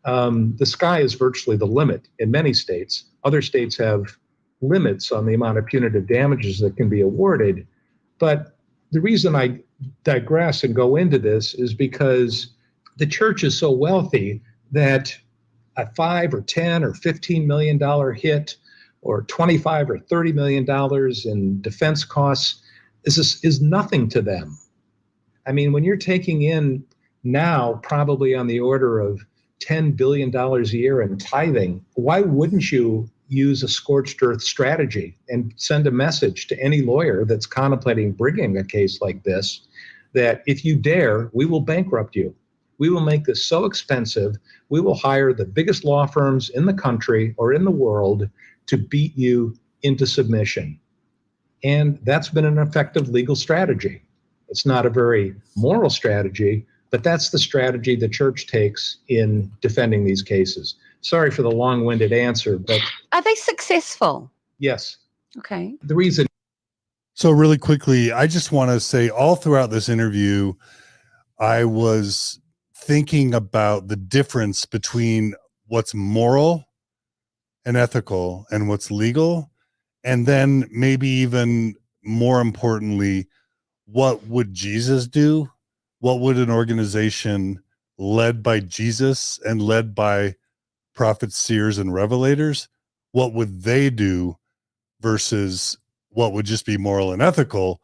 the sky is virtually the limit in many states. Other states have limits on the amount of punitive damages that can be awarded. But the reason I digress and go into this is because the church is so wealthy that a $5 or $10 or $15 million hit, or $25 or $30 million in defense costs is nothing to them. I mean, when you're taking in now probably on the order of $10 billion a year in tithing, why wouldn't you use a scorched earth strategy and send a message to any lawyer that's contemplating bringing a case like this, that if you dare, we will bankrupt you. We will make this so expensive, we will hire the biggest law firms in the country or in the world to beat you into submission. And that's been an effective legal strategy. It's not a very moral strategy, but that's the strategy the church takes in defending these cases. Sorry for the long-winded answer, but Are they successful? yes. Okay. The reason. So really quickly, I just want to say all throughout this interview, I was thinking about the difference between what's moral and ethical and what's legal. And then maybe even more importantly, what would Jesus do? What would an organization led by Jesus and led by prophets, seers, and revelators, what would they do versus what would just be moral and ethical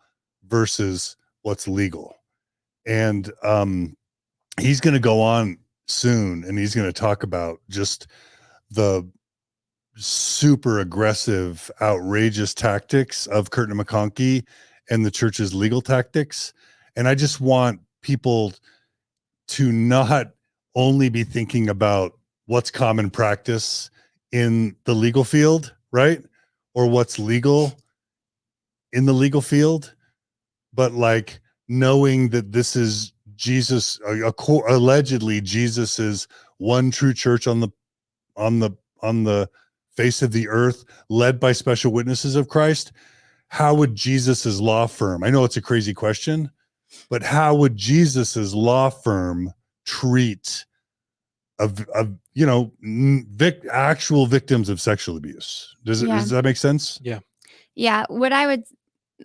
versus what's legal? And he's going to go on soon and he's going to talk about just the super aggressive, outrageous tactics of Kirton McConkie and the church's legal tactics. And I just want people to not only be thinking about what's common practice in the legal field, right? Or what's legal in the legal field, but like knowing that this is Jesus, allegedly Jesus is one true church on the face of the earth, led by special witnesses of Christ. How would Jesus's law firm, I know it's a crazy question, but how would Jesus's law firm treat actual victims of sexual abuse? Does that make sense? Yeah. Yeah.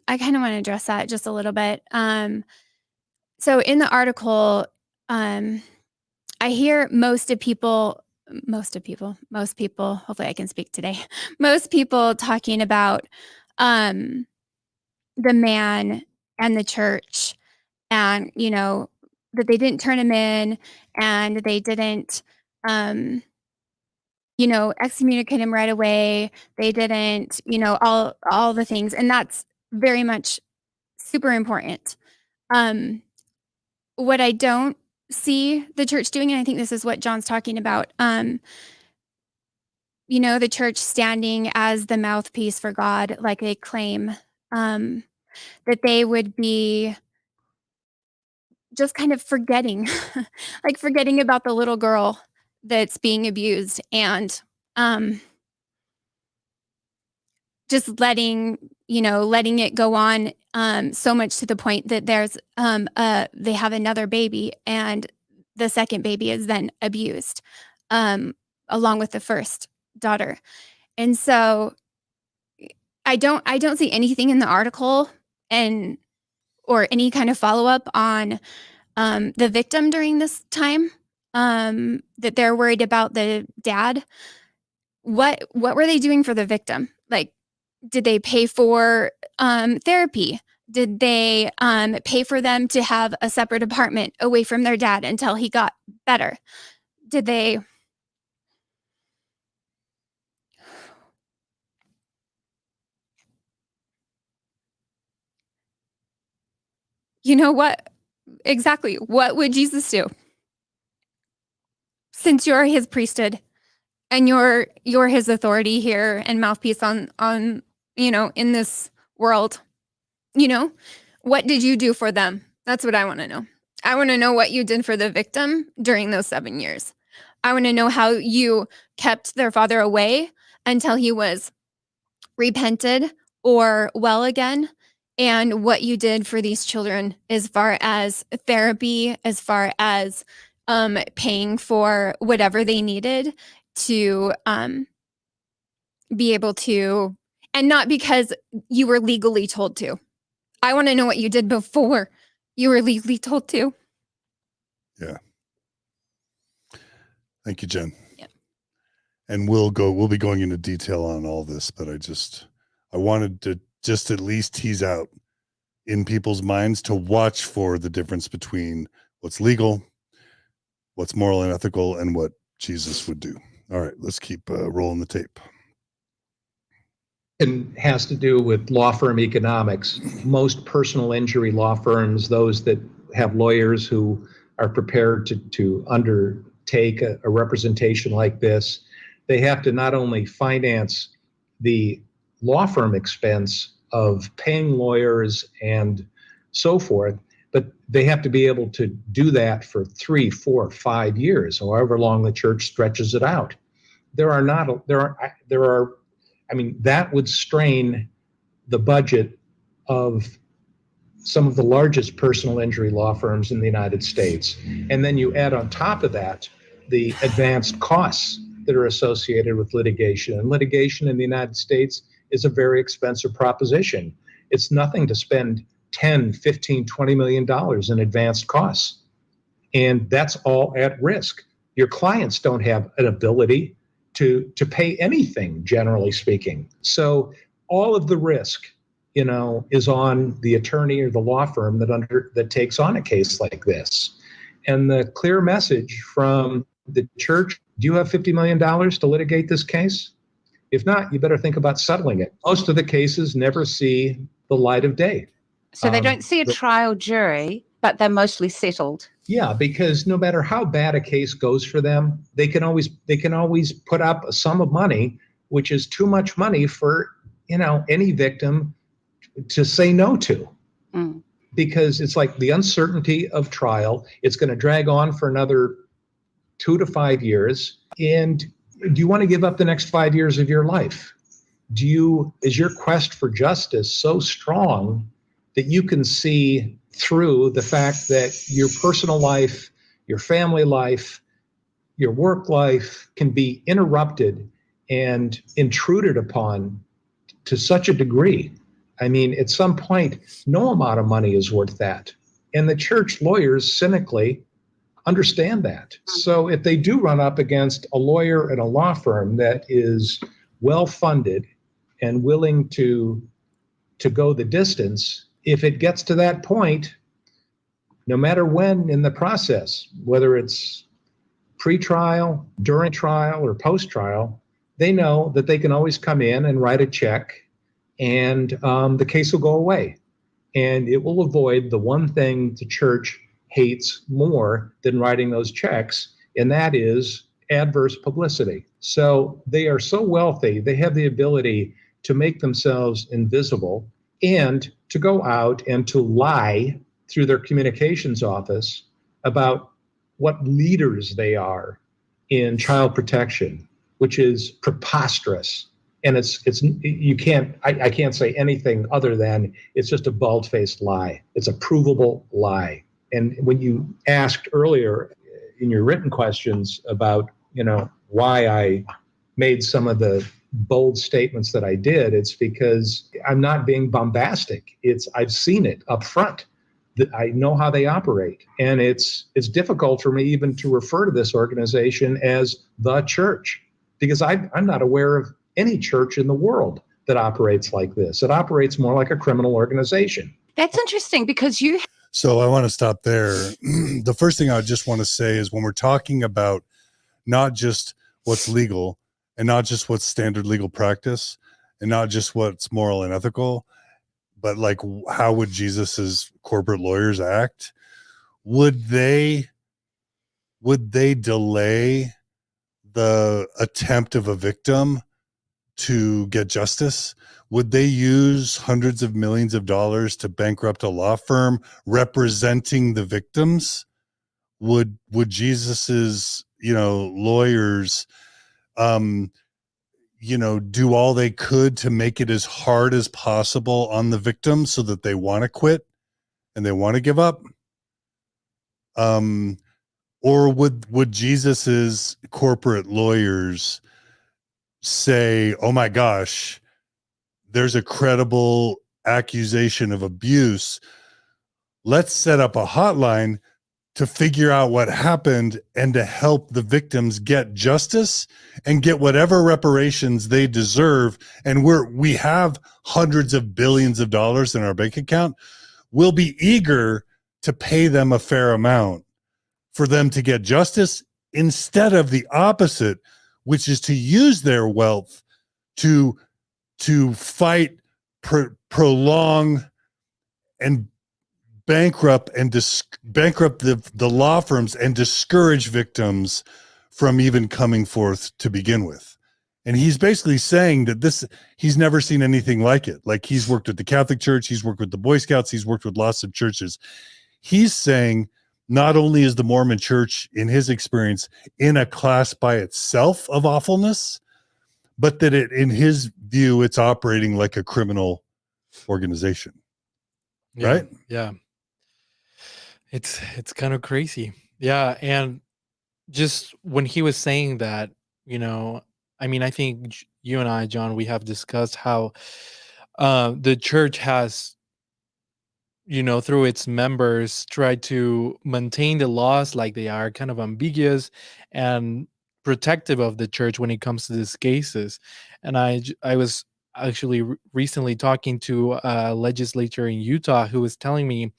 I kind of want to address that just a little bit. So in the article, I hear most people, hopefully I can speak today. Most people talking about the man and the church, and that they didn't turn him in, and they didn't excommunicate him right away. They didn't, all the things. And that's very much super important. What I don't see the church doing, and I think this is what John's talking about, the church standing as the mouthpiece for God, like they claim, that they would be just kind of forgetting, like forgetting about the little girl that's being abused and just letting it go on so much to the point that there's they have another baby and the second baby is then abused along with the first daughter. And so I don't see anything in the article or any kind of follow-up on the victim during this time, that they're worried about the dad. What were they doing for the victim? Like, did they pay for therapy? Did they pay for them to have a separate apartment away from their dad until he got better? Did they? You know what? Exactly. What would Jesus do? Since you're his priesthood and you're his authority here and mouthpiece on in this world, what did you do for them? That's what I want to know. I want to know what you did for the victim during those 7 years. I want to know how you kept their father away until he was repented or well again, and what you did for these children as far as therapy, as far as paying for whatever they needed to be able to, and not because you were legally told to. I want to know what you did before you were legally told to. Yeah. Thank you, Jen. Yeah. And we'll be going into detail on all this, but I wanted to just at least tease out in people's minds to watch for the difference between what's legal, what's moral and ethical, and what Jesus would do. All right, let's keep rolling the tape. It has to do with law firm economics. Most personal injury law firms, those that have lawyers who are prepared to undertake a representation like this, they have to not only finance the law firm expense of paying lawyers and so forth, but they have to be able to do that for 3, 4, 5 years, however long the church stretches it out. That would strain the budget of some of the largest personal injury law firms in the United States. And then you add on top of that the advanced costs that are associated with litigation. And litigation in the United States is a very expensive proposition. It's nothing to spend $10, $15, $20 million in advanced costs. And that's all at risk. Your clients don't have an ability to pay anything, generally speaking. So all of the risk, is on the attorney or the law firm that takes on a case like this. And the clear message from the church, do you have $50 million to litigate this case? If not, you better think about settling it. Most of the cases never see the light of day. So they don't see a trial jury, but they're mostly settled. Yeah, because no matter how bad a case goes for them, they can always put up a sum of money, which is too much money for any victim to say no to. Because it's like the uncertainty of trial. It's going to drag on for another 2 to 5 years. And do you want to give up the next 5 years of your life? Is your quest for justice so strong that you can see through the fact that your personal life, your family life, your work life can be interrupted and intruded upon to such a degree? I mean, at some point, no amount of money is worth that. And the church lawyers cynically understand that. So if they do run up against a lawyer at a law firm that is well-funded and willing to go the distance, if it gets to that point, no matter when in the process, whether it's pre-trial, during trial, or post-trial, they know that they can always come in and write a check, and the case will go away. And it will avoid the one thing the church hates more than writing those checks, and that is adverse publicity. So they are so wealthy, they have the ability to make themselves invisible and to go out and to lie through their communications office about what leaders they are in child protection, which is preposterous. And I can't say anything other than it's just a bald-faced lie. It's a provable lie. And when you asked earlier in your written questions about, why I made some of the bold statements that I did, it's because I'm not being bombastic. I've seen it up front. I know how they operate. And it's difficult for me even to refer to this organization as the church, because I'm not aware of any church in the world that operates like this. It operates more like a criminal organization. That's interesting because So I want to stop there. The first thing I just want to say is when we're talking about not just what's legal and not just what's standard legal practice and not just what's moral and ethical, but like how would Jesus's corporate lawyers act? Would they delay the attempt of a victim to get justice? Would they use hundreds of millions of dollars to bankrupt a law firm representing the victims? Would Jesus's, lawyers, do all they could to make it as hard as possible on the victims so that they want to quit and they want to give up? Or would Jesus's corporate lawyers say, oh my gosh, there's a credible accusation of abuse. Let's set up a hotline to figure out what happened and to help the victims get justice and get whatever reparations they deserve. And we have hundreds of billions of dollars in our bank account. We'll be eager to pay them a fair amount for them to get justice instead of the opposite, which is to use their wealth to fight, prolong, and bankrupt the law firms and discourage victims from even coming forth to begin with. And he's basically saying that he's never seen anything like it. Like, he's worked with the Catholic Church, he's worked with the Boy Scouts, he's worked with lots of churches. He's saying not only is the Mormon Church, in his experience, in a class by itself of awfulness, but that in his view, it's operating like a criminal organization. Yeah, right? Yeah. It's kind of crazy. Yeah. And just when he was saying that, I think you and I, John, we have discussed how the church has, through its members, tried to maintain the laws like they are, kind of ambiguous and protective of the church when it comes to these cases. And I was actually recently talking to a legislator in Utah who was telling me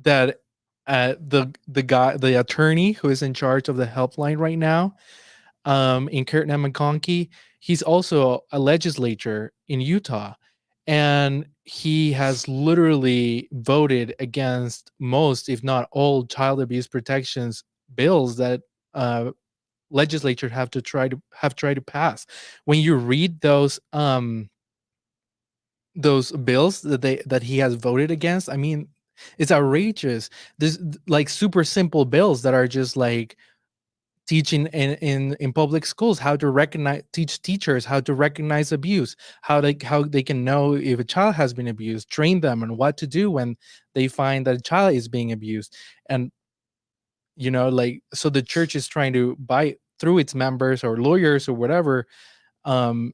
that the attorney who is in charge of the helpline right now, in Kirton McConkie, he's also a legislator in Utah, and he has literally voted against most, if not all, child abuse protections bills that legislatures have tried to pass. When you read those bills that he has voted against, it's outrageous. There's like super simple bills that are just like teaching in public schools how to teach teachers how to recognize abuse, how they can know if a child has been abused, train them on what to do when they find that a child is being abused. And so the church is trying to, through its members or lawyers or whatever,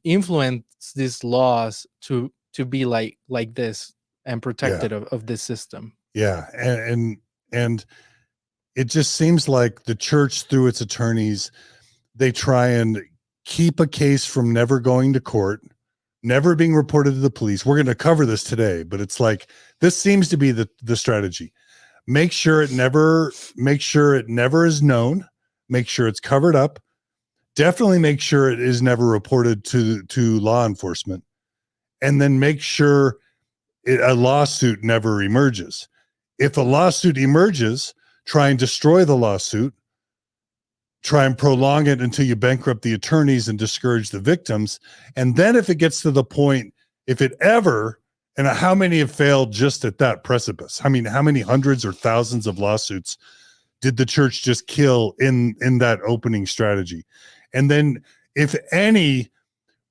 influence these laws to be like this and protected of this system. Yeah. And it just seems like the church, through its attorneys, they try and keep a case from never going to court, never being reported to the police. We're going to cover this today, but it's like, this seems to be the strategy. Make sure it never is known. make sure it's covered up. Definitely make sure it is never reported to law enforcement, and then make sure a lawsuit never emerges. If a lawsuit emerges, try and destroy the lawsuit, try and prolong it until you bankrupt the attorneys and discourage the victims. And then if it gets to the point, if it ever, and how many have failed just at that precipice? I mean, how many hundreds or thousands of lawsuits did the church just kill in that opening strategy? And then if any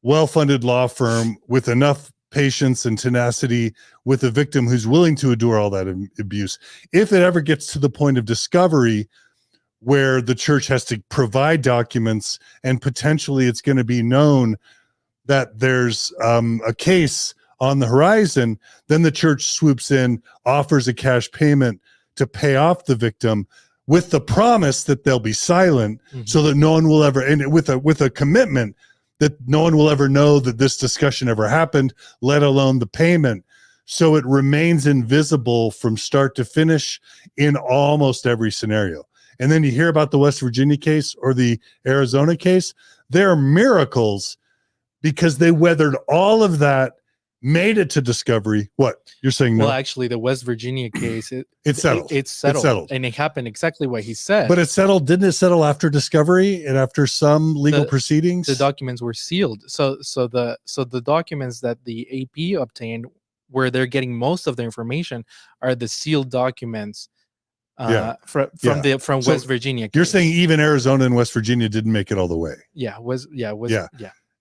well-funded law firm with enough patience and tenacity with a victim who's willing to endure all that abuse, if it ever gets to the point of discovery where the church has to provide documents and potentially it's going to be known that there's a case on the horizon, then the church swoops in, offers a cash payment to pay off the victim with the promise that they'll be silent, so that no one will ever, and with a commitment that no one will ever know that this discussion ever happened, let alone the payment. So it remains invisible from start to finish in almost every scenario. And then you hear about the West Virginia case or the Arizona case. They're miracles because they weathered all of that, made it to discovery. What you're saying? No? Well, actually, the West Virginia case, it's settled. It's settled. And it happened exactly what he said. But it settled. Didn't it settle after discovery and after some legal proceedings? The documents were sealed. So the documents that the AP obtained, where they're getting most of the information, are the sealed documents from West Virginia case. You're saying even Arizona and West Virginia didn't make it all the way.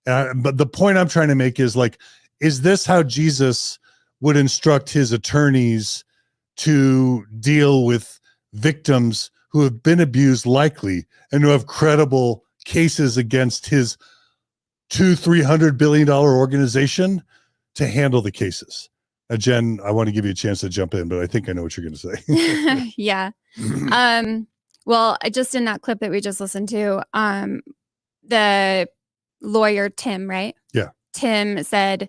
But the point I'm trying to make is, like, is this how Jesus would instruct his attorneys to deal with victims who have been abused, likely, and who have credible cases against his $200-300 billion organization to handle the cases? Now, Jen, I want to give you a chance to jump in, but I think I know what you're going to say. Yeah. Well, just in that clip that we just listened to, the lawyer, Tim, right? Yeah. Tim said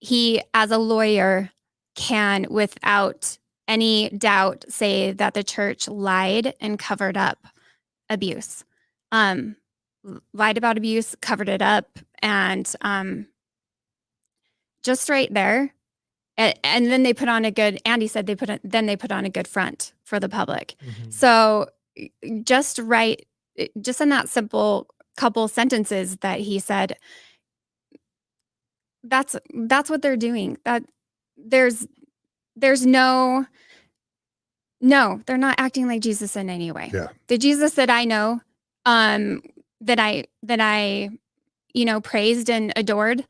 he, as a lawyer, can without any doubt say that the church lied and covered up abuse. Lied about abuse, covered it up, and just right there. And then they put on a good, Andy said they put on a good front for the public. Mm-hmm. So just in that simple couple sentences that he said, that's what they're doing. That there's no, they're not acting like Jesus in any way. Yeah. The Jesus that I know, that I praised and adored,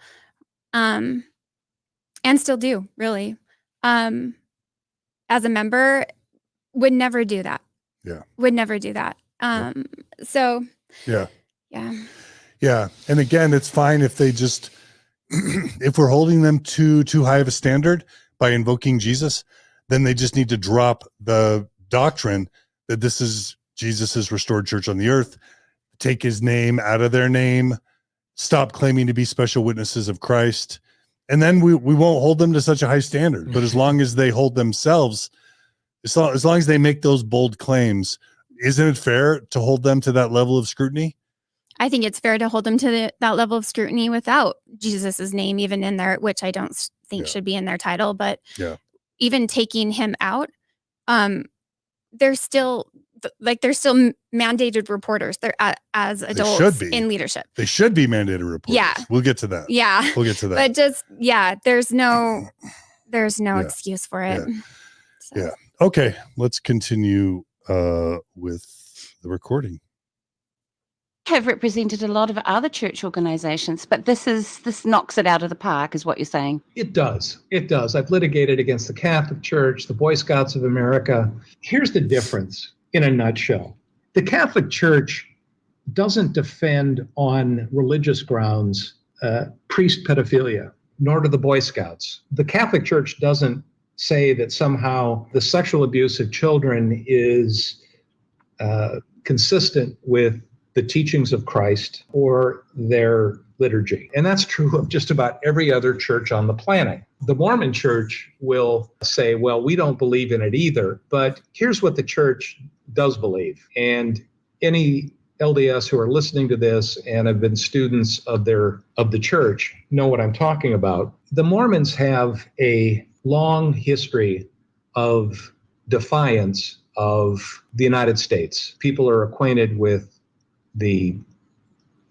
and still do, really, as a member, would never do that. Yeah. Would never do that. So. Yeah. Yeah. Yeah. And again, it's fine if they just, if we're holding them too high of a standard by invoking Jesus, then they just need to drop the doctrine that this is Jesus's restored church on the earth, take his name out of their name, stop claiming to be special witnesses of Christ. And then we won't hold them to such a high standard. But as long as they hold themselves, as long as they make those bold claims, isn't it fair to hold them to that level of scrutiny? I think it's fair to hold them to that level of scrutiny without Jesus's name even in there, which I don't think should be in their title. But even taking him out, they're still mandated reporters. They're as adults in leadership. They should be mandated reporters. Yeah, we'll get to that. Yeah, we'll get to that. But just there's no excuse for it. Yeah. Okay, let's continue with the recording. Have represented a lot of other church organizations, but this knocks it out of the park, is what you're saying. It does. I've litigated against the Catholic Church, the Boy Scouts of America. Here's the difference in a nutshell. The Catholic Church doesn't defend on religious grounds priest pedophilia, nor do the Boy Scouts. The Catholic Church doesn't say that somehow the sexual abuse of children is consistent with the teachings of Christ or their liturgy. And that's true of just about every other church on the planet. The Mormon Church will say, well, we don't believe in it either, but here's what the church does believe. And any LDS who are listening to this and have been students of the church know what I'm talking about. The Mormons have a long history of defiance of the United States. People are acquainted with the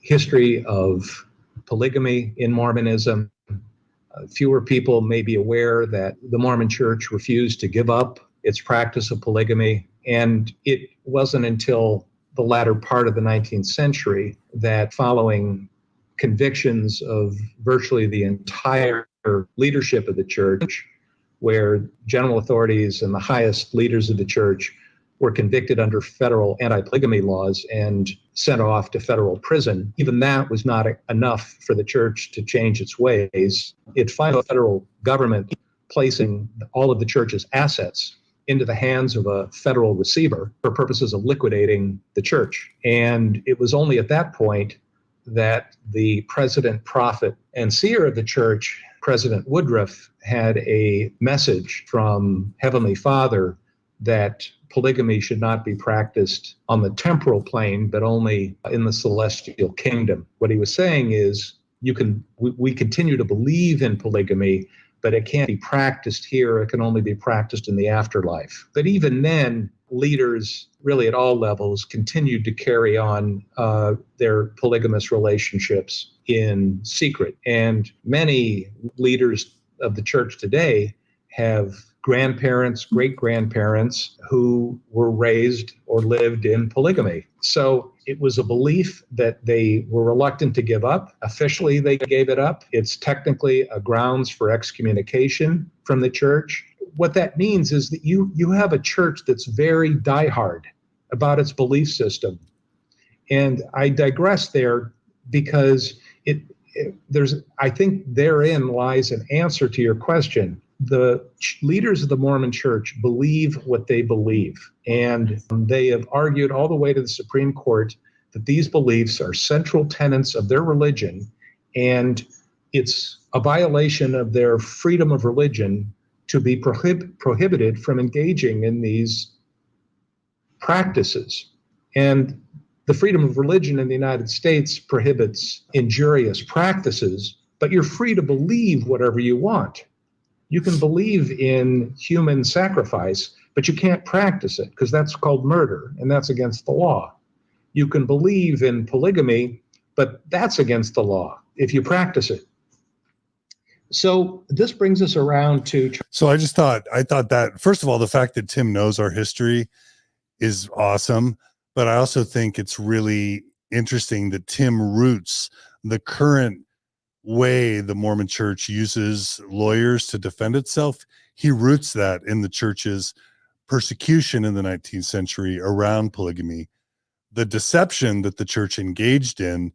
history of polygamy in Mormonism. Fewer people may be aware that the Mormon Church refused to give up its practice of polygamy. And it wasn't until the latter part of the 19th century that, following convictions of virtually the entire leadership of the church, where general authorities and the highest leaders of the church were convicted under federal anti-polygamy laws and sent off to federal prison. Even that was not enough for the church to change its ways. It finally, the federal government placing all of the church's assets into the hands of a federal receiver for purposes of liquidating the church. And it was only at that point that the president, prophet, and seer of the church, President Woodruff, had a message from Heavenly Father that polygamy should not be practiced on the temporal plane, but only in the celestial kingdom. What he was saying is, we continue to believe in polygamy, but it can't be practiced here. It can only be practiced in the afterlife. But even then, leaders, really at all levels, continued to carry on their polygamous relationships in secret. And many leaders of the church today have grandparents, great-grandparents who were raised or lived in polygamy. So it was a belief that they were reluctant to give up. Officially, they gave it up. It's technically a grounds for excommunication from the church. What that means is that you have a church that's very diehard about its belief system. And I digress there because I think therein lies an answer to your question. The leaders of the Mormon Church believe what they believe, and they have argued all the way to the Supreme Court that these beliefs are central tenets of their religion, and it's a violation of their freedom of religion to be prohibited from engaging in these practices. And the freedom of religion in the United States prohibits injurious practices, but you're free to believe whatever you want. You can believe in human sacrifice, but you can't practice it because that's called murder, and that's against the law. You can believe in polygamy, but that's against the law if you practice it. So this brings us around to... So I thought that, first of all, the fact that Tim knows our history is awesome, but I also think it's really interesting that Tim roots the current way the Mormon Church uses lawyers to defend itself. He roots that in the church's persecution in the 19th century around polygamy, the deception that the church engaged in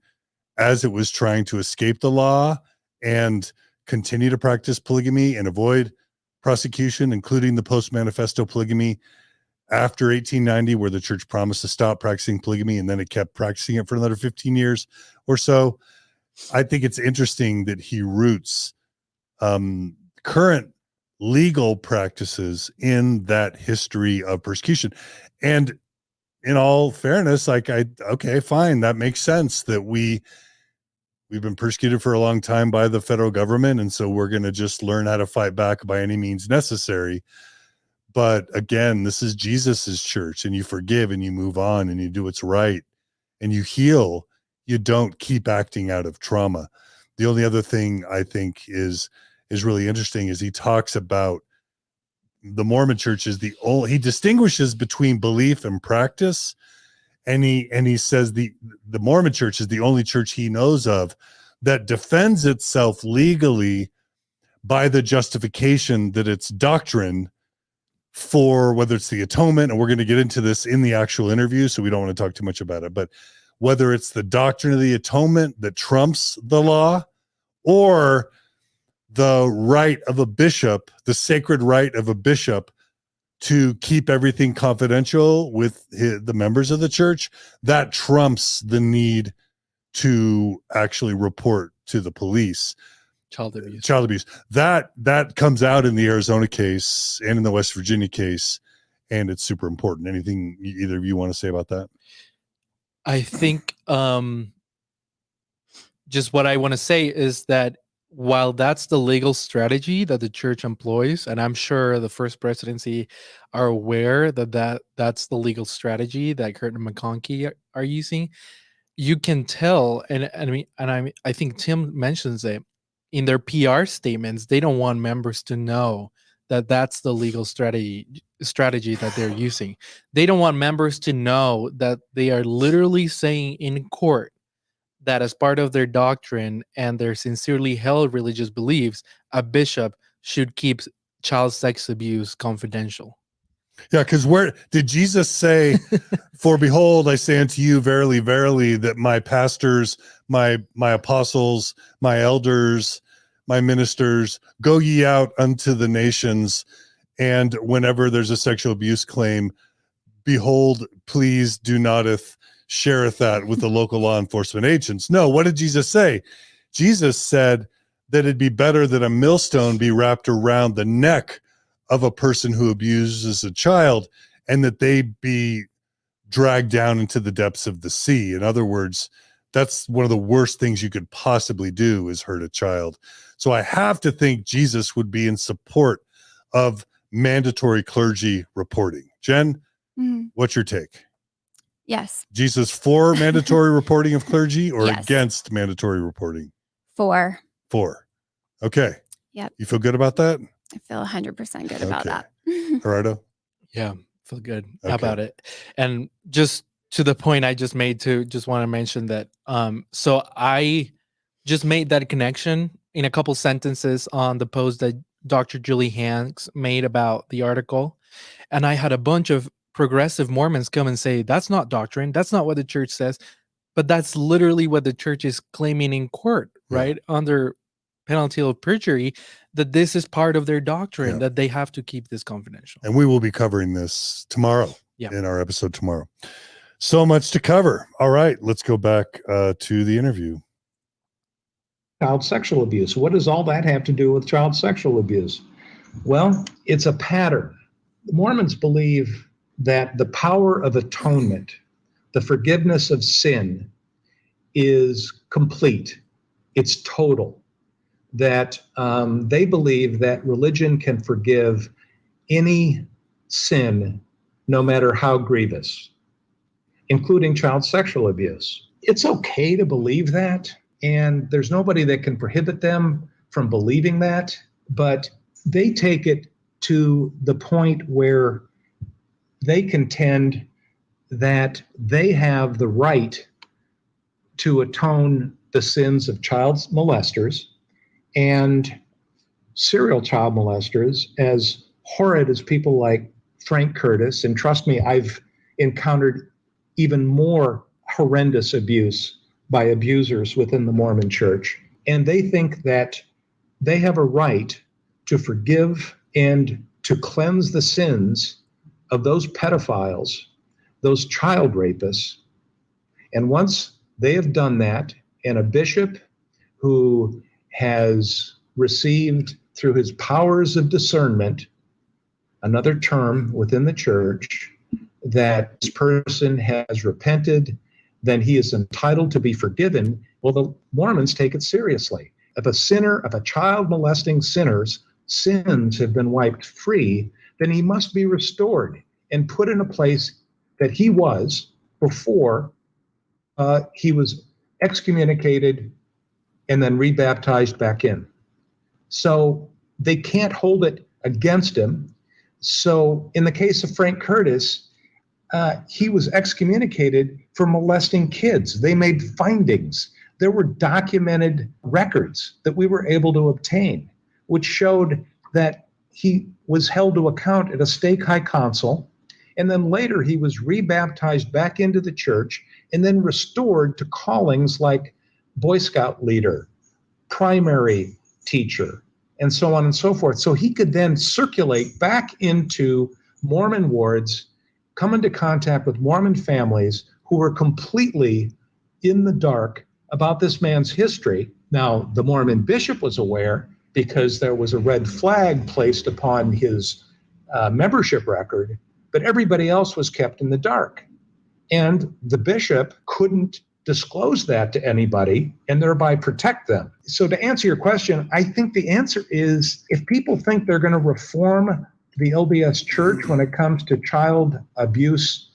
as it was trying to escape the law and continue to practice polygamy and avoid prosecution, including the post-manifesto polygamy after 1890, where the church promised to stop practicing polygamy, and then it kept practicing it for another 15 years or so. I think it's interesting that he roots current legal practices in that history of persecution. And in all fairness, okay, fine, that makes sense that we've been persecuted for a long time by the federal government, and so we're going to just learn how to fight back by any means necessary. But again, this is Jesus's church, and you forgive and you move on and you do what's right and you heal. You don't keep acting out of trauma. The only other thing I think is really interesting is he talks about the Mormon Church is he distinguishes between belief and practice. And he says the Mormon Church is the only church he knows of that defends itself legally by the justification that its doctrine, for whether it's the atonement, and we're going to get into this in the actual interview, so we don't want to talk too much about it, but whether it's the doctrine of the atonement that trumps the law, or the right of a bishop, the sacred right of a bishop to keep everything confidential with the members of the church, that trumps the need to actually report to the police. Child abuse. That comes out in the Arizona case and in the West Virginia case, and it's super important. Anything either of you want to say about that? I think just what I want to say is that while that's the legal strategy that the church employs, and I'm sure the First Presidency are aware that that's the legal strategy that Kirton McConkie are using, you can tell, I think Tim mentions it in their PR statements. They don't want members to know that that's the legal strategy that they're using. They don't want members to know that they are literally saying in court that as part of their doctrine and their sincerely held religious beliefs, a bishop should keep child sex abuse confidential. Yeah, because where did Jesus say, "For behold, I say unto you, verily, verily, that my pastors, my apostles, my elders, my ministers, go ye out unto the nations, and whenever there's a sexual abuse claim, behold, please do noteth, shareth that with the local law enforcement agents." No, what did Jesus say? Jesus said that it'd be better that a millstone be wrapped around the neck of a person who abuses a child and that they be dragged down into the depths of the sea. In other words, that's one of the worst things you could possibly do, is hurt a child. So I have to think Jesus would be in support of mandatory clergy reporting. Jen, what's your take? Yes. Jesus for mandatory reporting of clergy or Yes. against mandatory reporting? For. Okay. Yep. You feel good about that? I feel 100% good about that. Gerardo? Yeah, feel good Okay. about it. And just to the point I just made, to just want to mention that so I just made that connection in a couple sentences on the post that Dr. Julie Hanks made about the article, and I had a bunch of progressive Mormons come and say, that's not doctrine, that's not what the church says, but that's literally what the church is claiming in court, right? Under penalty of perjury, that this is part of their doctrine, that they have to keep this confidential. And we will be covering this tomorrow in our episode tomorrow. So much to cover. All right, let's go back to the interview. Child sexual abuse. What does all that have to do with child sexual abuse? Well, it's a pattern. The Mormons believe that the power of atonement, the forgiveness of sin, is complete. It's total. That they believe that religion can forgive any sin, no matter how grievous, including child sexual abuse. It's okay to believe that, and there's nobody that can prohibit them from believing that, but they take it to the point where they contend that they have the right to atone the sins of child molesters and serial child molesters, as horrid as people like Frank Curtis. And trust me, I've encountered even more horrendous abuse by abusers within the Mormon Church. And they think that they have a right to forgive and to cleanse the sins of those pedophiles, those child rapists. And once they have done that, and a bishop who has received through his powers of discernment, another term within the church, that this person has repented, then he is entitled to be forgiven. Well, the Mormons take it seriously. If a sinner, if a child molesting sinner's sins have been wiped free, then he must be restored and put in a place that he was before he was excommunicated and then rebaptized back in. So they can't hold it against him. So in the case of Frank Curtis, he was excommunicated for molesting kids. They made findings. There were documented records that we were able to obtain, which showed that he was held to account at a stake high council, and then later he was rebaptized back into the church and then restored to callings like Boy Scout leader, primary teacher, and so on and so forth. So he could then circulate back into Mormon wards, come into contact with Mormon families who were completely in the dark about this man's history. Now, the Mormon bishop was aware because there was a red flag placed upon his membership record, but everybody else was kept in the dark. And the bishop couldn't disclose that to anybody and thereby protect them. So to answer your question, I think the answer is if people think they're going to reform the LDS Church when it comes to child abuse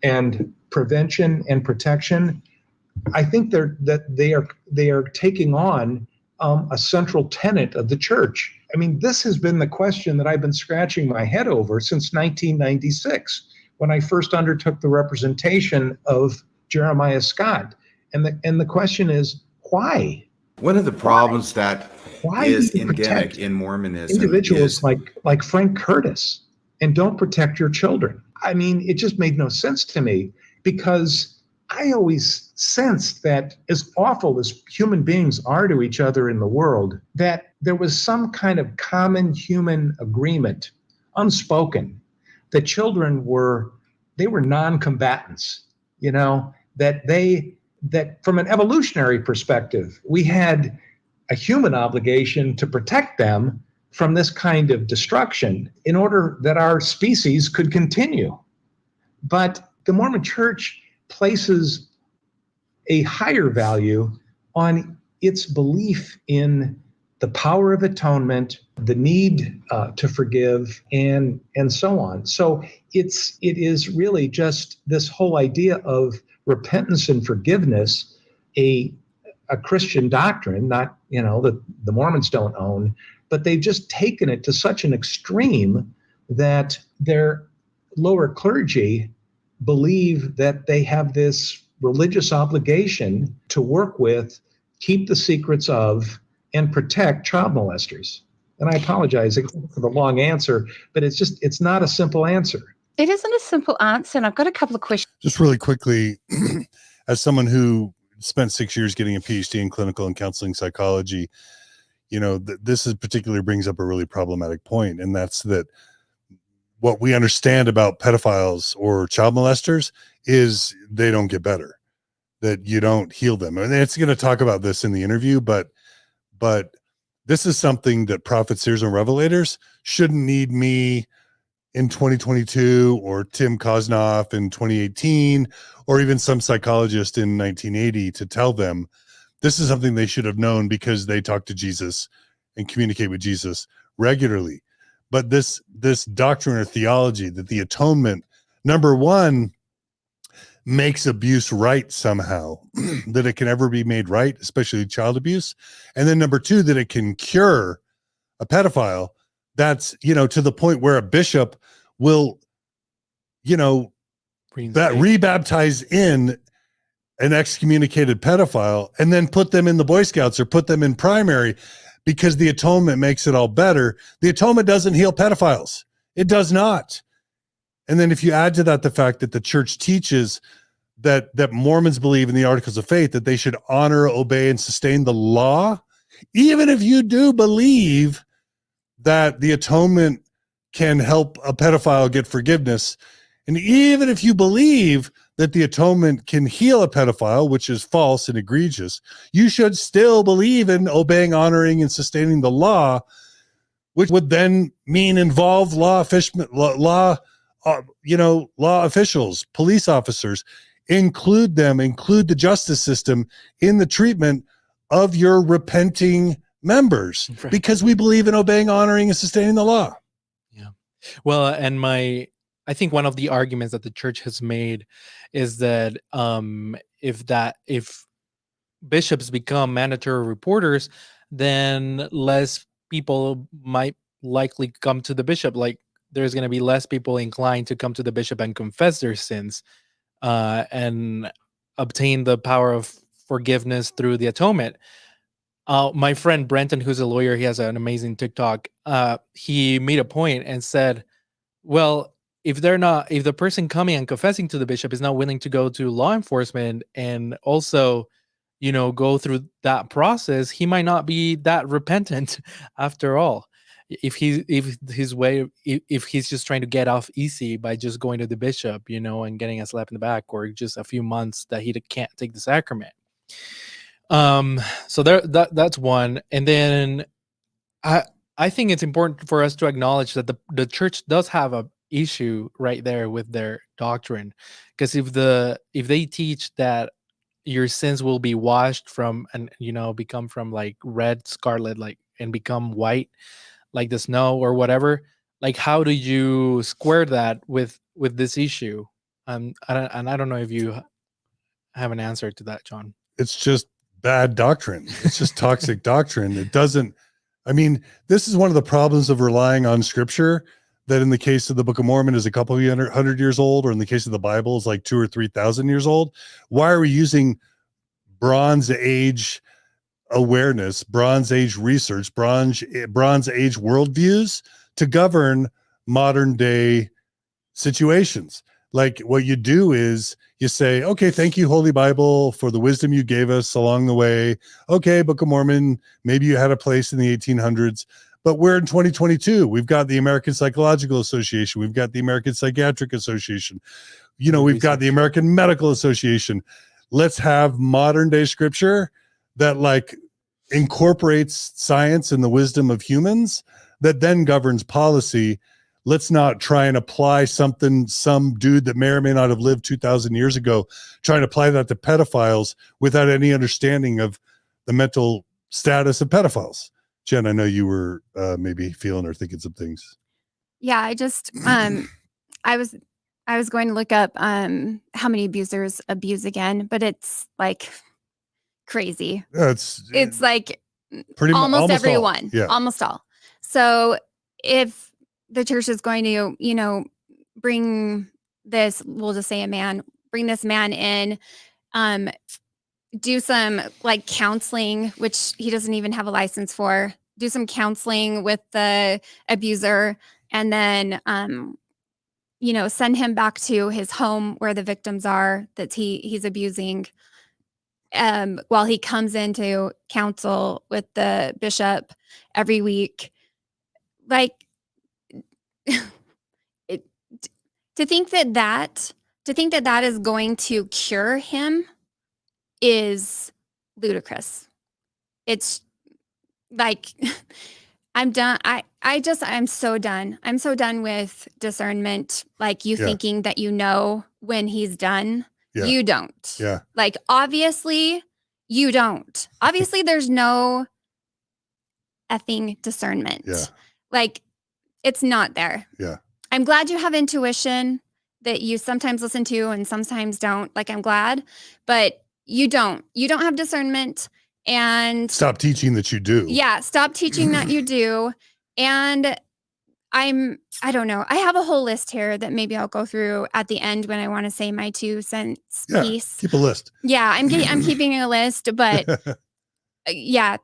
and prevention and protection, I think they are taking on a central tenet of the church. I mean, this has been the question that I've been scratching my head over since 1996, when I first undertook the representation of Jeremiah Scott. And the question is, why? One of the problems that Why is do you endemic protect in Mormonism individuals is like Frank Curtis and don't protect your children? I mean, it just made no sense to me, because I always sensed that, as awful as human beings are to each other in the world, that there was some kind of common human agreement, unspoken, that children were non-combatants, that from an evolutionary perspective, we had a human obligation to protect them from this kind of destruction in order that our species could continue. But the Mormon Church places a higher value on its belief in the power of atonement, the need to forgive, and so on. So it is really just this whole idea of repentance and forgiveness, a Christian doctrine, not that the Mormons don't own, but they've just taken it to such an extreme that their lower clergy believe that they have this religious obligation to work with, keep the secrets of, and protect child molesters. And I apologize for the long answer, but it's not a simple answer. It isn't a simple answer, and I've got a couple of questions. Just really quickly, as someone who spent 6 years getting a PhD in clinical and counseling psychology, this is particularly brings up a really problematic point, and that's that what we understand about pedophiles or child molesters is they don't get better, that you don't heal them. And it's going to talk about this in the interview, but this is something that prophets, seers, and revelators shouldn't need me in 2022 or Tim Kosnoff in 2018 or even some psychologist in 1980 to tell them. This is something they should have known because they talk to Jesus and communicate with Jesus regularly. But this doctrine or theology that the atonement, number one, makes abuse right somehow, that it can ever be made right, especially child abuse. And then number two, that it can cure a pedophile. That's, to the point where a bishop will, rebaptize in an excommunicated pedophile and then put them in the Boy Scouts or put them in primary because the atonement makes it all better. The atonement doesn't heal pedophiles. It does not. And then if you add to that the fact that the church teaches that Mormons believe in the Articles of Faith that they should honor, obey, and sustain the law, even if you do believe that the atonement can help a pedophile get forgiveness, and even if you believe that the atonement can heal a pedophile, which is false and egregious, you should still believe in obeying, honoring, and sustaining the law, which would then mean involve law officials, police officers, include the justice system in the treatment of your repenting members, right? Because we believe in obeying, honoring, and sustaining the law. Yeah. Well, and I think one of the arguments that the church has made is that if bishops become mandatory reporters, then less people might likely come to the bishop. Like there's going to be less people inclined to come to the bishop and confess their sins and obtain the power of forgiveness through the atonement. My friend Brenton, who's a lawyer, he has an amazing TikTok. He made a point and said, well, if the person coming and confessing to the bishop is not willing to go to law enforcement and also, go through that process, he might not be that repentant after all. If he's just trying to get off easy by just going to the bishop, and getting a slap in the back, or just a few months that he can't take the sacrament. So that's one. And then I think it's important for us to acknowledge that the church does have issue right there with their doctrine, because if they teach that your sins will be washed from, and become from like red scarlet, like, and become white like the snow or whatever, like how do you square that with this issue? And I don't know if you have an answer to that, John. It's just bad doctrine. It's just toxic doctrine. It doesn't, I mean, this is one of the problems of relying on scripture, that in the case of the Book of Mormon is a couple of hundred years old, or in the case of the Bible is like 2,000 or 3,000 years old. Why are we using Bronze Age awareness, Bronze Age research, Bronze Age worldviews to govern modern day situations? Like, what you do is you say, okay, thank you, Holy Bible, for the wisdom you gave us along the way. Okay, Book of Mormon, maybe you had a place in the 1800s, but we're in 2022. We've got the American Psychological Association. We've got the American Psychiatric Association. We've got the American Medical Association. Let's have modern day scripture that like incorporates science and the wisdom of humans that then governs policy. Let's not try and apply something, some dude that may or may not have lived 2,000 years ago, trying to apply that to pedophiles without any understanding of the mental status of pedophiles. Jen, I know you were maybe feeling or thinking some things. Yeah, I just I was going to look up how many abusers abuse again, but it's like crazy. Yeah, it's like pretty almost all. everyone, Yeah. almost all. So if the church is going to, bring this, we'll just say bring this man in, do some like counseling, which he doesn't even have a license for, do some counseling with the abuser, and then, send him back to his home where the victims are that he's abusing, while he comes into counsel with the bishop every week. Like, to think that is going to cure him is ludicrous. It's like, I'm done. I'm so done. I'm so done with discernment. Like, you thinking that when he's done. Yeah. You don't. Yeah. Like, obviously you don't. Obviously there's no effing discernment. Yeah. Like, it's not there. Yeah. I'm glad you have intuition that you sometimes listen to and sometimes don't. Like, I'm glad, but you don't have discernment. And stop teaching that you do. Yeah. Stop teaching that you do. And I don't know. I have a whole list here that maybe I'll go through at the end when I want to say my 2 cents piece. Keep a list. Yeah. I'm keeping a list, but yeah,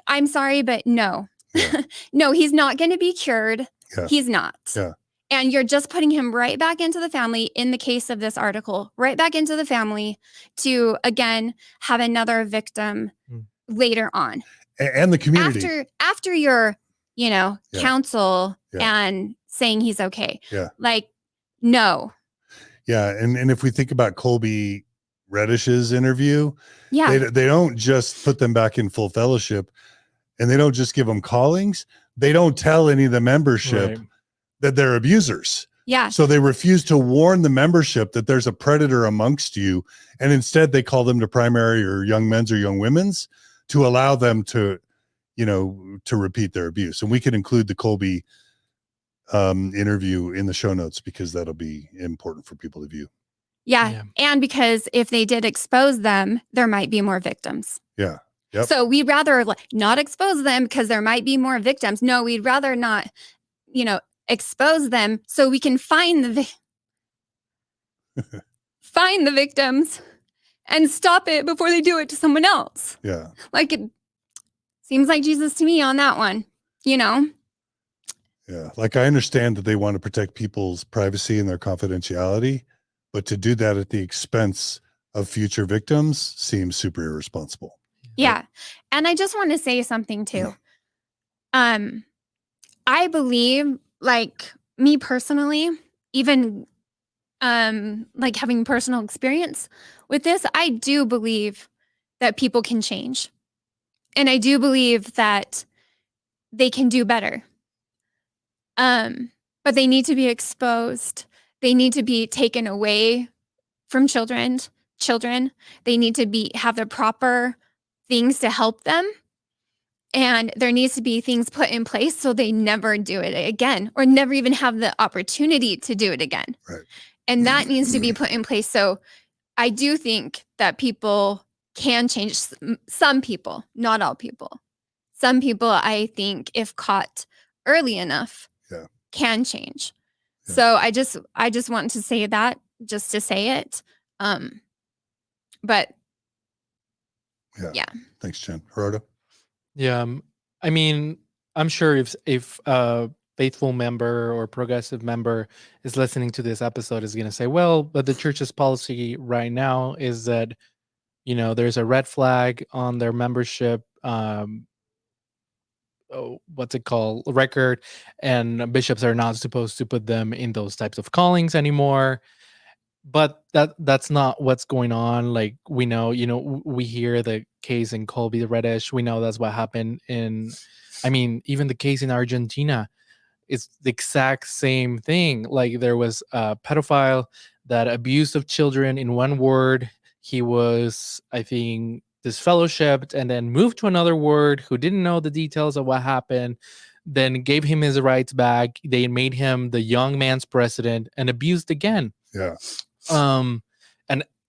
I'm sorry, but no. Yeah. No, he's not going to be cured. Yeah. He's not. Yeah. And you're just putting him right back into the family, in the case of this article, right back into the family to, again, have another victim later on. And the community. After your, counsel and saying he's okay. Yeah. Like, no. Yeah. And if we think about Colby Reddish's interview, they don't just put them back in full fellowship, and they don't just give them callings. They don't tell any of the membership that they're abusers. Yeah. So they refuse to warn the membership that there's a predator amongst you. And instead they call them to primary or young men's or young women's to allow them to, to repeat their abuse. And we can include the Colby interview in the show notes, because that'll be important for people to view. Yeah. And because if they did expose them, there might be more victims. Yeah. Yep. So we'd rather not expose them because there might be more victims. No, we'd rather not, expose them so we can find the victims and stop it before they do it to someone else. Yeah. Like, it seems like Jesus to me on that one, Yeah. Like, I understand that they want to protect people's privacy and their confidentiality, but to do that at the expense of future victims seems super irresponsible. Yeah. And I just want to say something too. I believe, like, me personally, even like having personal experience with this, I do believe that people can change. And I do believe that they can do better. But but they need to be exposed. They need to be taken away from children. They need to have the proper things to help them. And there needs to be things put in place so they never do it again, or never even have the opportunity to do it again. Right. And that needs to be put in place. So I do think that people can change. Some people, not all people. Some people, I think, if caught early enough, can change. Yeah. So I just want to say that, just to say it. But yeah. Thanks, Jenn. Gerardo? Yeah, I mean, I'm sure if a faithful member or progressive member is listening to this episode is going to say, well, but the church's policy right now is that, there's a red flag on their membership, what's it called, record, and bishops are not supposed to put them in those types of callings anymore. But that's not what's going on. Like, we know, we hear the case in Colby Reddish. We know that's what happened even the case in Argentina. It's the exact same thing. Like, there was a pedophile that abused of children. In one word, he was, I think, disfellowshipped and then moved to another ward who didn't know the details of what happened, then gave him his rights back. They made him the young man's president and abused again. Yeah. And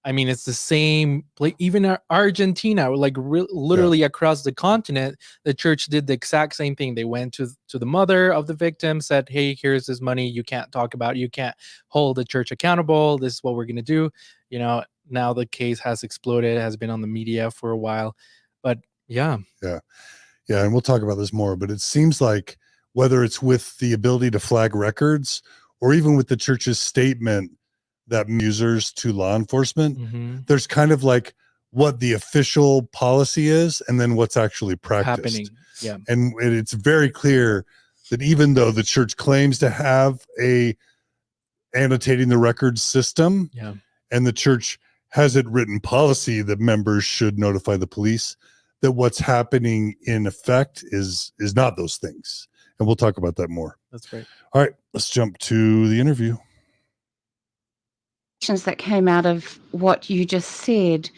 I mean, it's the same, like, even Argentina, like literally across the continent, the church did the exact same thing. They went to the mother of the victim, said, hey, here's this money. You can't talk about it. You can't hold the church accountable. This is what we're going to do. Now the case has exploded, has been on the media for a while, but yeah. And we'll talk about this more, but it seems like whether it's with the ability to flag records or even with the church's statement that users to law enforcement, there's kind of like what the official policy is and then what's actually practiced. Happening. Yeah. And it's very clear that even though the church claims to have a annotating the records system, and the church has it written policy that members should notify the police, that what's happening in effect is not those things. And we'll talk about that more. That's right. All right, let's jump to the interview. That came out of what you just said.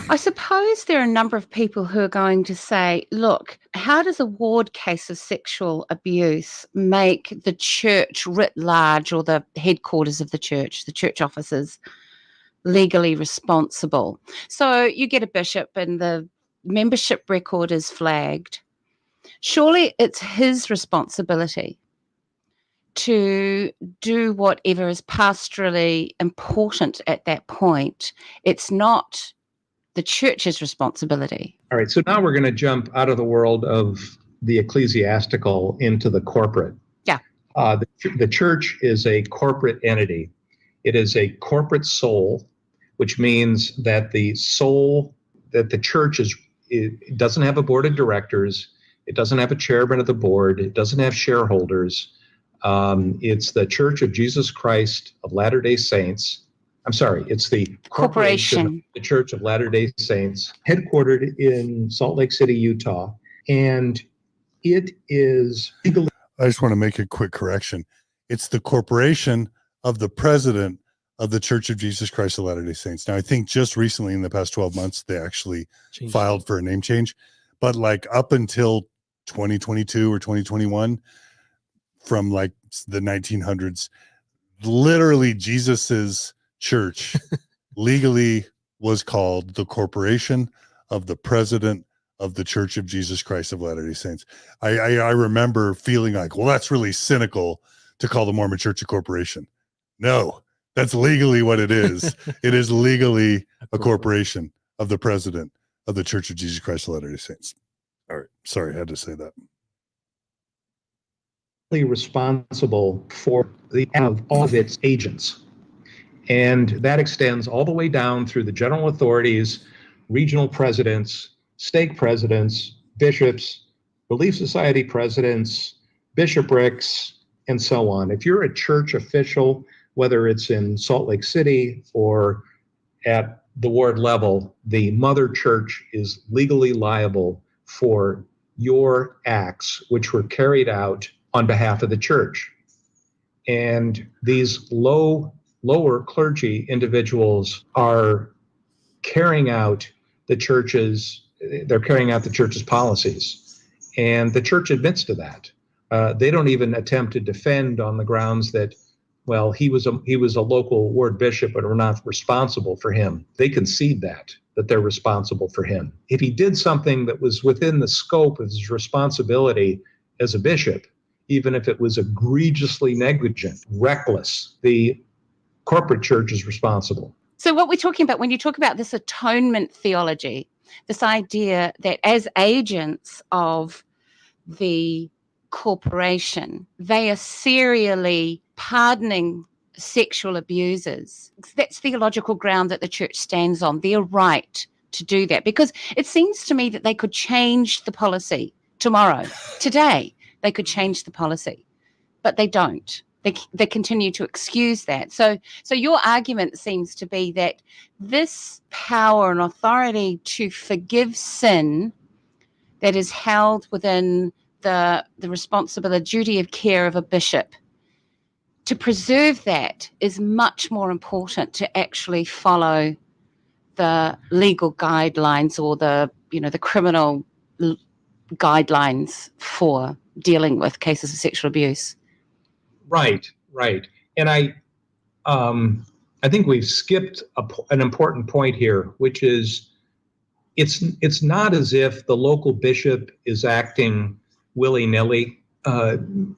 I suppose there are a number of people who are going to say, look, how does a ward case of sexual abuse make the church writ large, or the headquarters of the church offices, legally responsible? So you get a bishop and the membership record is flagged. Surely it's his responsibility to do whatever is pastorally important at that point. It's not the church's responsibility. All right, so now we're going to jump out of the world of the ecclesiastical into the corporate. Yeah. The church is a corporate entity. It is a corporate soul, which means that the church it doesn't have a board of directors. It doesn't have a chairman of the board. It doesn't have shareholders. It's the Church of Jesus Christ of Latter-day Saints. I'm sorry, it's the corporation, the Church of Latter-day Saints, headquartered in Salt Lake City, Utah. And it is legally. I just want to make a quick correction. It's the corporation of the president of the Church of Jesus Christ of Latter-day Saints. Now, I think just recently in the past 12 months, they actually filed for a name change. But like up until 2022 or 2021, from like the 1900s, literally Jesus's church legally was called the corporation of the president of the Church of Jesus Christ of Latter-day Saints. I remember feeling like, well, that's really cynical to call the Mormon Church a corporation. No, that's legally what it is. It is legally a corporation of the president of the Church of Jesus Christ of Latter-day Saints. All right. Sorry, I had to say that. Responsible for all of its agents. And that extends all the way down through the general authorities, regional presidents, stake presidents, bishops, Relief Society presidents, bishoprics, and so on. If you're a church official, whether it's in Salt Lake City or at the ward level, the mother church is legally liable for your acts, which were carried out on behalf of the church. And these lower clergy individuals are carrying out the church's policies. And the church admits to that. They don't even attempt to defend on the grounds that, well, he was a local ward bishop, but we're not responsible for him. They concede that they're responsible for him. If he did something that was within the scope of his responsibility as a bishop, even if it was egregiously negligent, reckless, the corporate church is responsible. So what we're talking about, when you talk about this atonement theology, this idea that as agents of the corporation, they are serially pardoning sexual abusers. That's theological ground that the church stands on, their right to do that. Because it seems to me that they could change the policy tomorrow, today, they could change the policy, but they don't. They continue to excuse that. So your argument seems to be that this power and authority to forgive sin that is held within the responsibility, duty of care of a bishop, to preserve that is much more important to actually follow the legal guidelines or the criminal guidelines for dealing with cases of sexual abuse. Right. And I think we've skipped an important point here, which is it's not as if the local bishop is acting willy-nilly.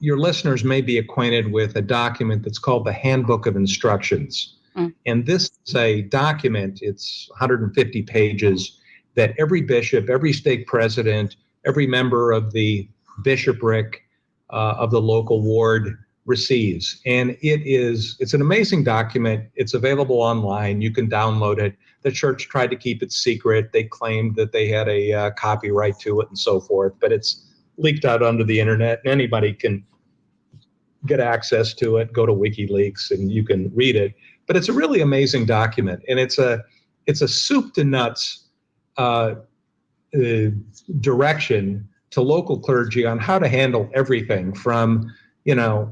Your listeners may be acquainted with a document that's called the Handbook of Instructions. And this is a document, it's 150 pages, that every bishop, every stake president, every member of the bishopric of the local ward receives. And it's an amazing document. It's available online. You can download it. The church tried to keep it secret. They claimed that they had a copyright to it and so forth, but it's leaked out onto the internet, and anybody can get access to it. Go to WikiLeaks and you can read it. But it's a really amazing document, and it's a soup to nuts direction to local clergy on how to handle everything from,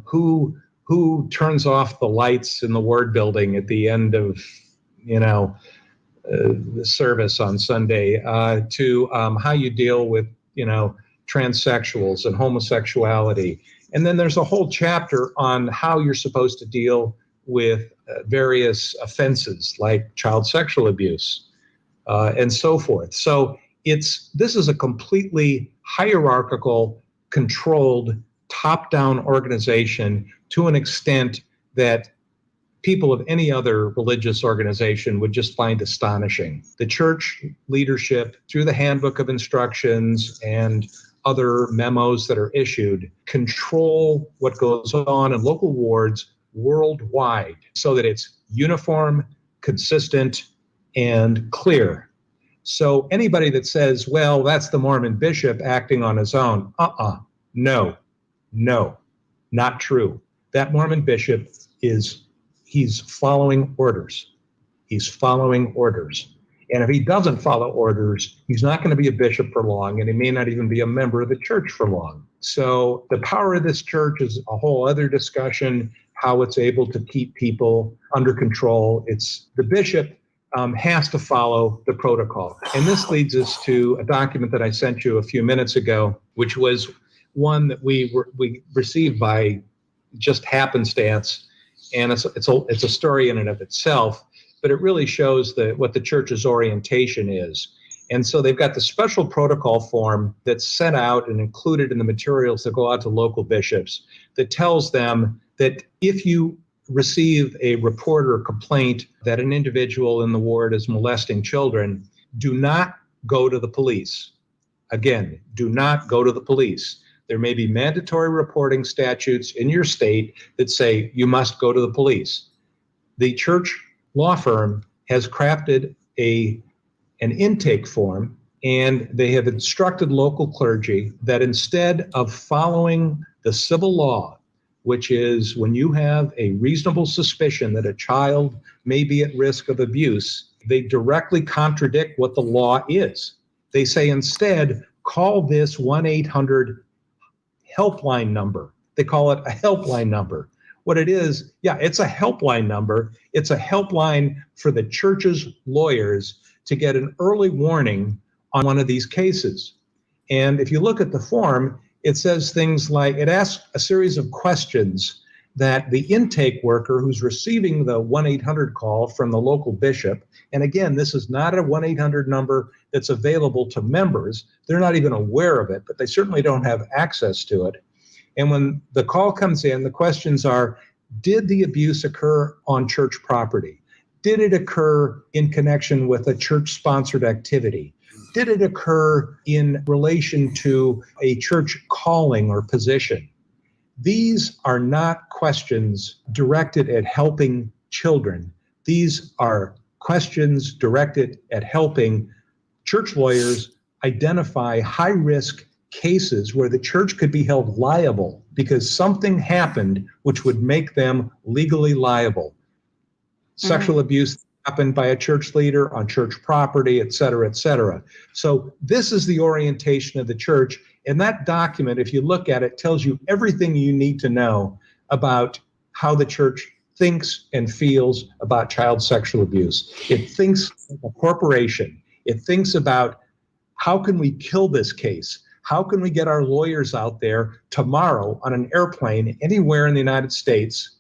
who turns off the lights in the ward building at the end of, the service on Sunday, to how you deal with, transsexuals and homosexuality. And then there's a whole chapter on how you're supposed to deal with various offenses like child sexual abuse and so forth. So this is a completely hierarchical, controlled, top-down organization to an extent that people of any other religious organization would just find astonishing. The church leadership, through the Handbook of Instructions and other memos that are issued, control what goes on in local wards worldwide so that it's uniform, consistent, and clear. So anybody that says, well, that's the Mormon bishop acting on his own, no, not true. That Mormon bishop he's following orders. He's following orders. And if he doesn't follow orders, he's not going to be a bishop for long, and he may not even be a member of the church for long. So the power of this church is a whole other discussion, how it's able to keep people under control. The bishop has to follow the protocol. And this leads us to a document that I sent you a few minutes ago, which was one that we received by just happenstance. And it's a story in and of itself, but it really shows what the church's orientation is. And so they've got the special protocol form that's sent out and included in the materials that go out to local bishops that tells them that if you receive a report or complaint that an individual in the ward is molesting children, do not go to the police. Again, do not go to the police. There may be mandatory reporting statutes in your state that say you must go to the police. The church law firm has crafted an intake form, and they have instructed local clergy that instead of following the civil law, which is when you have a reasonable suspicion that a child may be at risk of abuse, they directly contradict what the law is. They say instead, call this 1-800 helpline number. They call it a helpline number. What it is, yeah, it's a helpline number. It's a helpline for the church's lawyers to get an early warning on one of these cases. And if you look at the form, it says things like, it asks a series of questions that the intake worker who's receiving the 1-800 call from the local bishop, and again, this is not a 1-800 number that's available to members. They're not even aware of it, but they certainly don't have access to it. And when the call comes in, the questions are, did the abuse occur on church property? Did it occur in connection with a church-sponsored activity? Did it occur in relation to a church calling or position? These are not questions directed at helping children. These are questions directed at helping church lawyers identify high-risk cases where the church could be held liable because something happened which would make them legally liable. Sexual abuse happened by a church leader on church property, et cetera, et cetera. So this is the orientation of the church. And that document, if you look at it, tells you everything you need to know about how the church thinks and feels about child sexual abuse. It thinks like a corporation. It thinks about, how can we kill this case? How can we get our lawyers out there tomorrow on an airplane anywhere in the United States,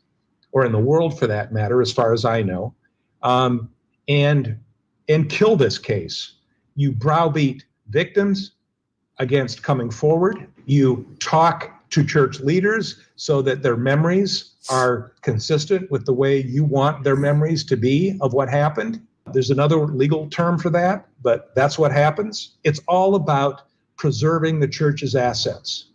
or in the world for that matter, as far as I know, and kill this case? You browbeat victims against coming forward. You talk to church leaders so that their memories are consistent with the way you want their memories to be of what happened. There's another legal term for that, but that's what happens. It's all about preserving the church's assets.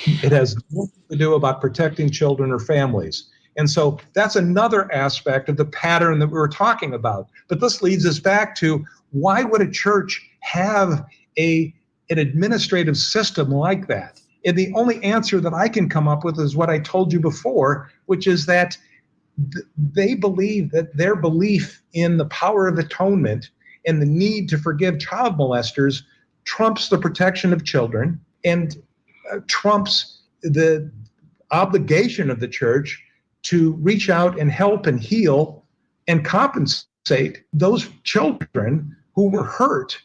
It has nothing to do about protecting children or families. And so that's another aspect of the pattern that we were talking about. But this leads us back to, why would a church have an administrative system like that? And the only answer that I can come up with is what I told you before, which is that they believe that their belief in the power of atonement and the need to forgive child molesters trumps the protection of children and trumps the obligation of the church to reach out and help and heal and compensate those children who were hurt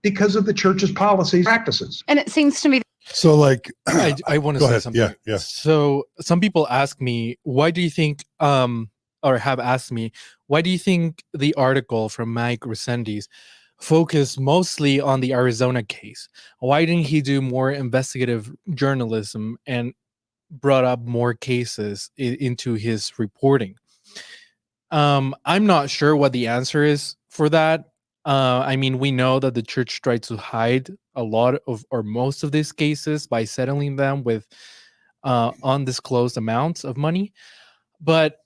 because of the church's policies and practices. And it seems to me So like, I want to go say ahead. something. Yeah. So some people ask me, why do you think, or have asked me, why do you think the article from Mike Resendiz focused mostly on the Arizona case? Why didn't he do more investigative journalism and brought up more cases into his reporting? I'm not sure what the answer is for that. I mean, we know that the church tried to hide a lot of, or most of these cases, by settling them with undisclosed amounts of money. But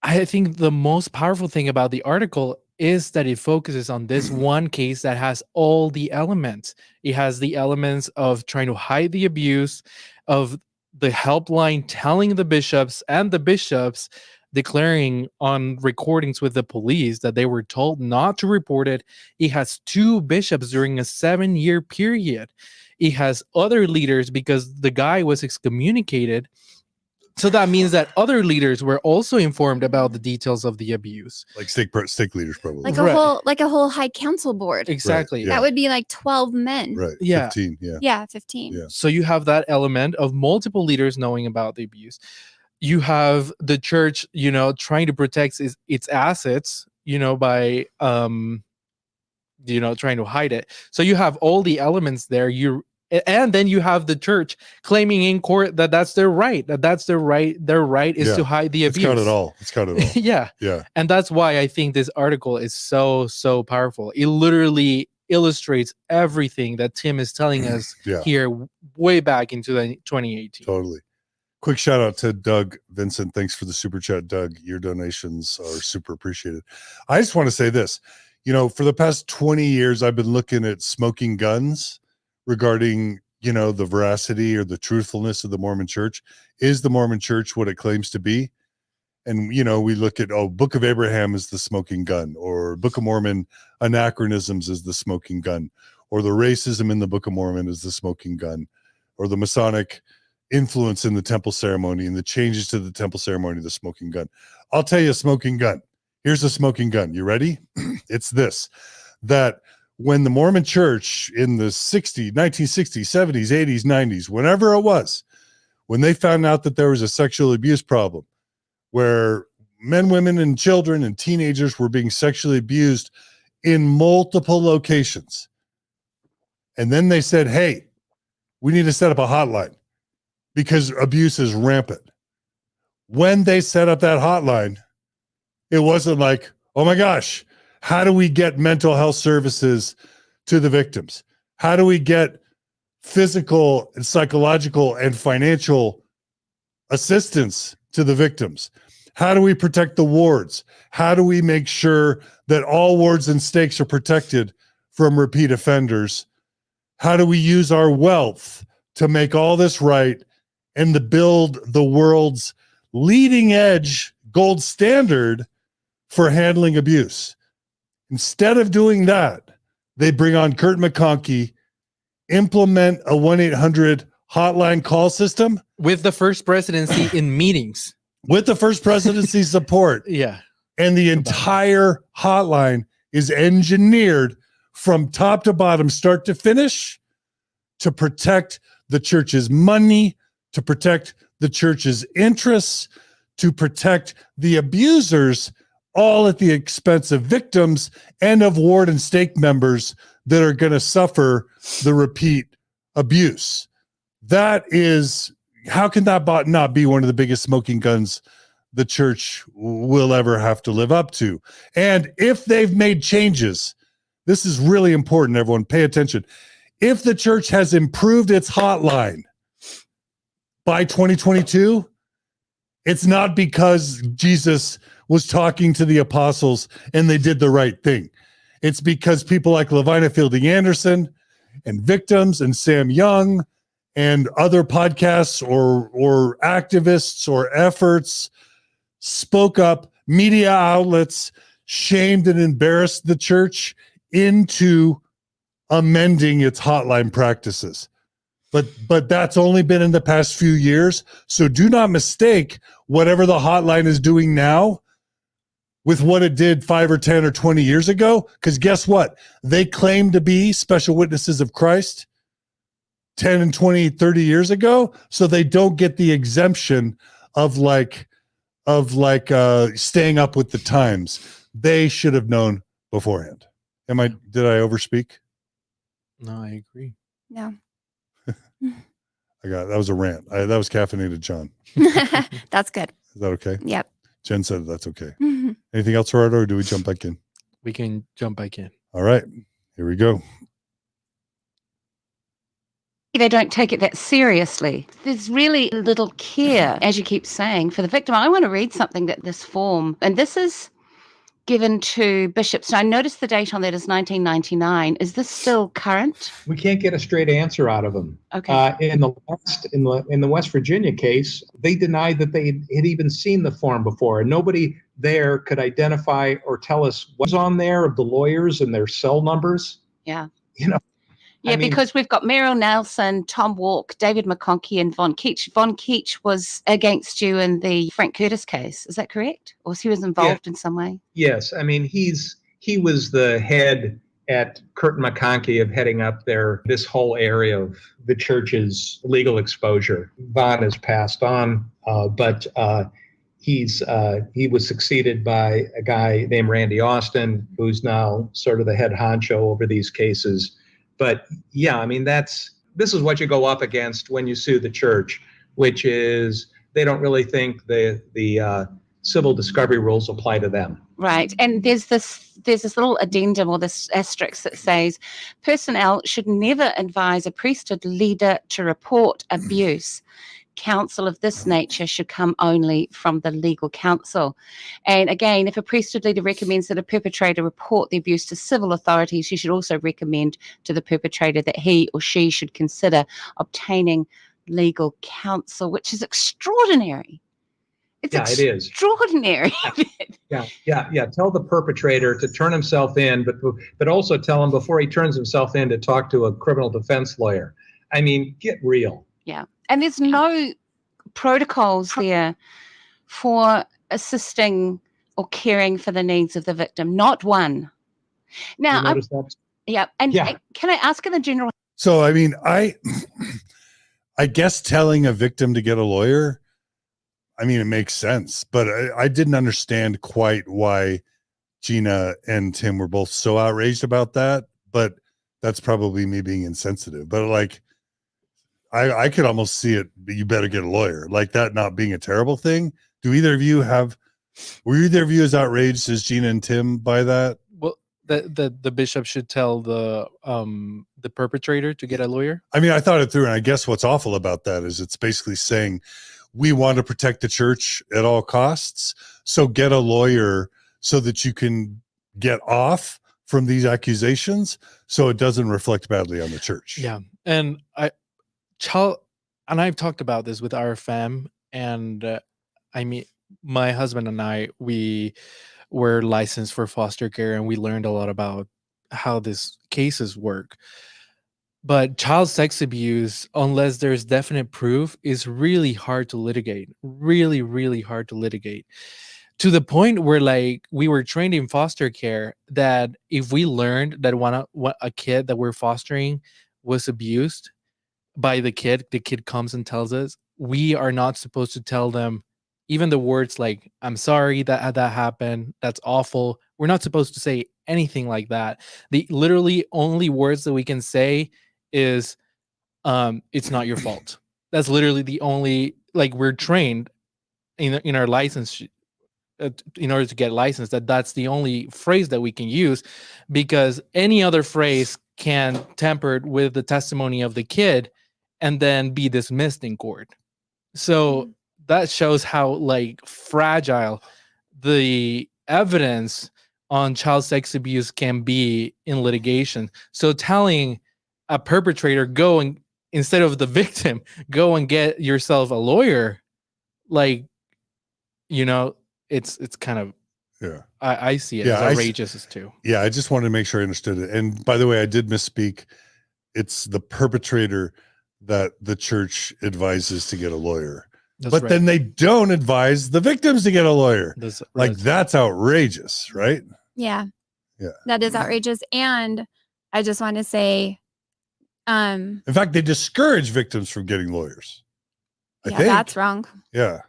I think the most powerful thing about the article is that it focuses on this one case that has all the elements. It has the elements of trying to hide the abuse, of the helpline telling the bishops, and the bishops declaring on recordings with the police that they were told not to report it. It has 2 bishops during a 7-year period. It has other leaders because the guy was excommunicated. So that means that other leaders were also informed about the details of the abuse. Like stake leaders, probably. Like a whole high council board. Exactly. Right, yeah. That would be like 12 men. Right. Yeah. 15. Yeah. Yeah, 15. Yeah. So you have that element of multiple leaders knowing about the abuse. You have the church, trying to protect its assets, by, trying to hide it. So you have all the elements there. And then you have the church claiming in court that that's their right. Their right is to hide the abuse. It's got it all. Yeah. Yeah. And that's why I think this article is so, so powerful. It literally illustrates everything that Tim is telling us here way back into 2018. Totally. Quick shout out to Doug Vincent. Thanks for the super chat, Doug. Your donations are super appreciated. I just want to say this, for the past 20 years, I've been looking at smoking guns regarding, the veracity or the truthfulness of the Mormon Church. Is the Mormon Church what it claims to be? And, we look at, Book of Abraham is the smoking gun, or Book of Mormon anachronisms is the smoking gun, or the racism in the Book of Mormon is the smoking gun, or the Masonic, influence in the temple ceremony and the changes to the temple ceremony, the smoking gun. I'll tell you a smoking gun. Here's a smoking gun. You ready? It's this, that when the Mormon Church in the 1960s, 70s, 80s, 90s, whenever it was, when they found out that there was a sexual abuse problem where men, women, and children and teenagers were being sexually abused in multiple locations. And then they said, hey, we need to set up a hotline because abuse is rampant. When they set up that hotline, it wasn't like, oh my gosh, how do we get mental health services to the victims? How do we get physical and psychological and financial assistance to the victims? How do we protect the wards? How do we make sure that all wards and stakes are protected from repeat offenders? How do we use our wealth to make all this right and to build the world's leading edge gold standard for handling abuse? Instead of doing that, they bring on Kirton McConkie, implement a 1-800 hotline call system. With the first presidency in meetings. With the first presidency support. Yeah. And the entire hotline is engineered from top to bottom, start to finish, to protect the church's money, to protect the church's interests, to protect the abusers, all at the expense of victims and of ward and stake members that are going to suffer the repeat abuse. That is, how can that not be one of the biggest smoking guns the church will ever have to live up to? And if they've made changes, this is really important, everyone, pay attention. If the church has improved its hotline by 2022, it's not because Jesus was talking to the apostles and they did the right thing. It's because people like Lavina Fielding Anderson and Victims and Sam Young and other podcasts or activists or efforts spoke up, media outlets shamed and embarrassed the church into amending its hotline practices. But that's only been in the past few years. So do not mistake whatever the hotline is doing now with what it did 5 or 10 or 20 years ago. Because guess what? They claim to be special witnesses of Christ 10 and 20, 30 years ago. So they don't get the exemption of staying up with the times. They should have known beforehand. Did I overspeak? No, I agree. No. That was a rant. That was caffeinated John. That's good. Is that okay? Yep. Jen said that's okay. Mhm. Anything else, Gerardo, or do we jump back in? We can jump back in. All right. Here we go. They don't take it that seriously. There's really little care, as you keep saying, for the victim. I want to read something that this form, and this is given to bishops. Now, I noticed the date on that is 1999. Is this still current? We can't get a straight answer out of them. Okay. In the West Virginia case, they denied that they had even seen the form before, and nobody there could identify or tell us what's on there of the lawyers and their cell numbers. Yeah. Yeah, because we've got Meryl Nelson, Tom Walk, David McConkie, and Von Keach. Von Keach was against you in the Frank Curtis case. Is that correct? Or he was involved in some way? Yes. He was the head at Kirton McConkie of heading up this whole area of the church's legal exposure. Von has passed on, but he was succeeded by a guy named Randy Austin, who's now sort of the head honcho over these cases. But yeah, this is what you go up against when you sue the church, which is they don't really think the civil discovery rules apply to them. Right. And there's this little addendum or this asterisk that says personnel should never advise a priesthood leader to report abuse. Counsel of this nature should come only from the legal counsel. And again, if a priesthood leader recommends that a perpetrator report the abuse to civil authorities, you should also recommend to the perpetrator that he or she should consider obtaining legal counsel, which is extraordinary. It is extraordinary. Yeah. Tell the perpetrator to turn himself in, but also tell him before he turns himself in to talk to a criminal defense lawyer. Get real. Yeah. And there's no protocols there for assisting or caring for the needs of the victim. Not one. Now, You notice that? yeah. And Yeah. can I ask in the general? So, I mean, I guess telling a victim to get a lawyer, I mean, it makes sense, but I didn't understand quite why Gina and Tim were both so outraged about that, but that's probably me being insensitive. But like, I could almost see it, but you better get a lawyer, like that not being a terrible thing. Were either of you as outraged as Gina and Tim by that? Well, the bishop should tell the perpetrator to get a lawyer. I mean, I thought it through, and I guess what's awful about that is it's basically saying we want to protect the church at all costs, so get a lawyer so that you can get off from these accusations, so it doesn't reflect badly on the church. Yeah, and I've talked about this with our fam, and I mean, my husband and I, we were licensed for foster care, and we learned a lot about how these cases work. But child sex abuse, unless there's definite proof, is really hard to litigate. Really, really hard to litigate. To the point where, like, we were trained in foster care that if we learned that a kid that we're fostering was abused by the kid comes and tells us, we are not supposed to tell them even the words like, I'm sorry that happened, that's awful. We're not supposed to say anything like that. The literally only words that we can say is, it's not your fault. That's literally the only, like, we're trained in our license, in order to get licensed, that's the only phrase that we can use, because any other phrase can tamper with the testimony of the kid and then be dismissed in court. So that shows how, like, fragile the evidence on child sex abuse can be in litigation. So telling a perpetrator, instead of the victim, go and get yourself a lawyer, like, it's kind of, Yeah. I see it as outrageous as too. Yeah, I just wanted to make sure I understood it. And by the way, I did misspeak. It's the perpetrator that the church advises to get a lawyer. But then they don't advise the victims to get a lawyer. That's outrageous, right? Yeah. Yeah. That is outrageous. And I just want to say, in fact, they discourage victims from getting lawyers. I think that's wrong. Yeah.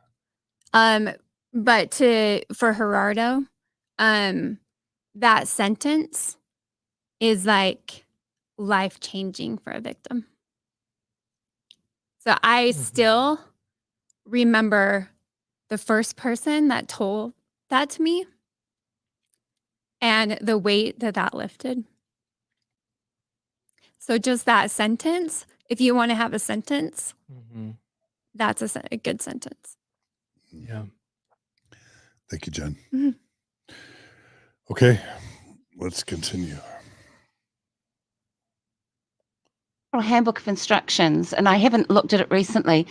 But for Gerardo, that sentence is like life-changing for a victim. So I still remember the first person that told that to me and the weight that lifted. So just that sentence, if you want to have a sentence, that's a good sentence. Yeah. Thank you, Jen. Okay, let's continue. Handbook of Instructions, and I haven't looked at it recently,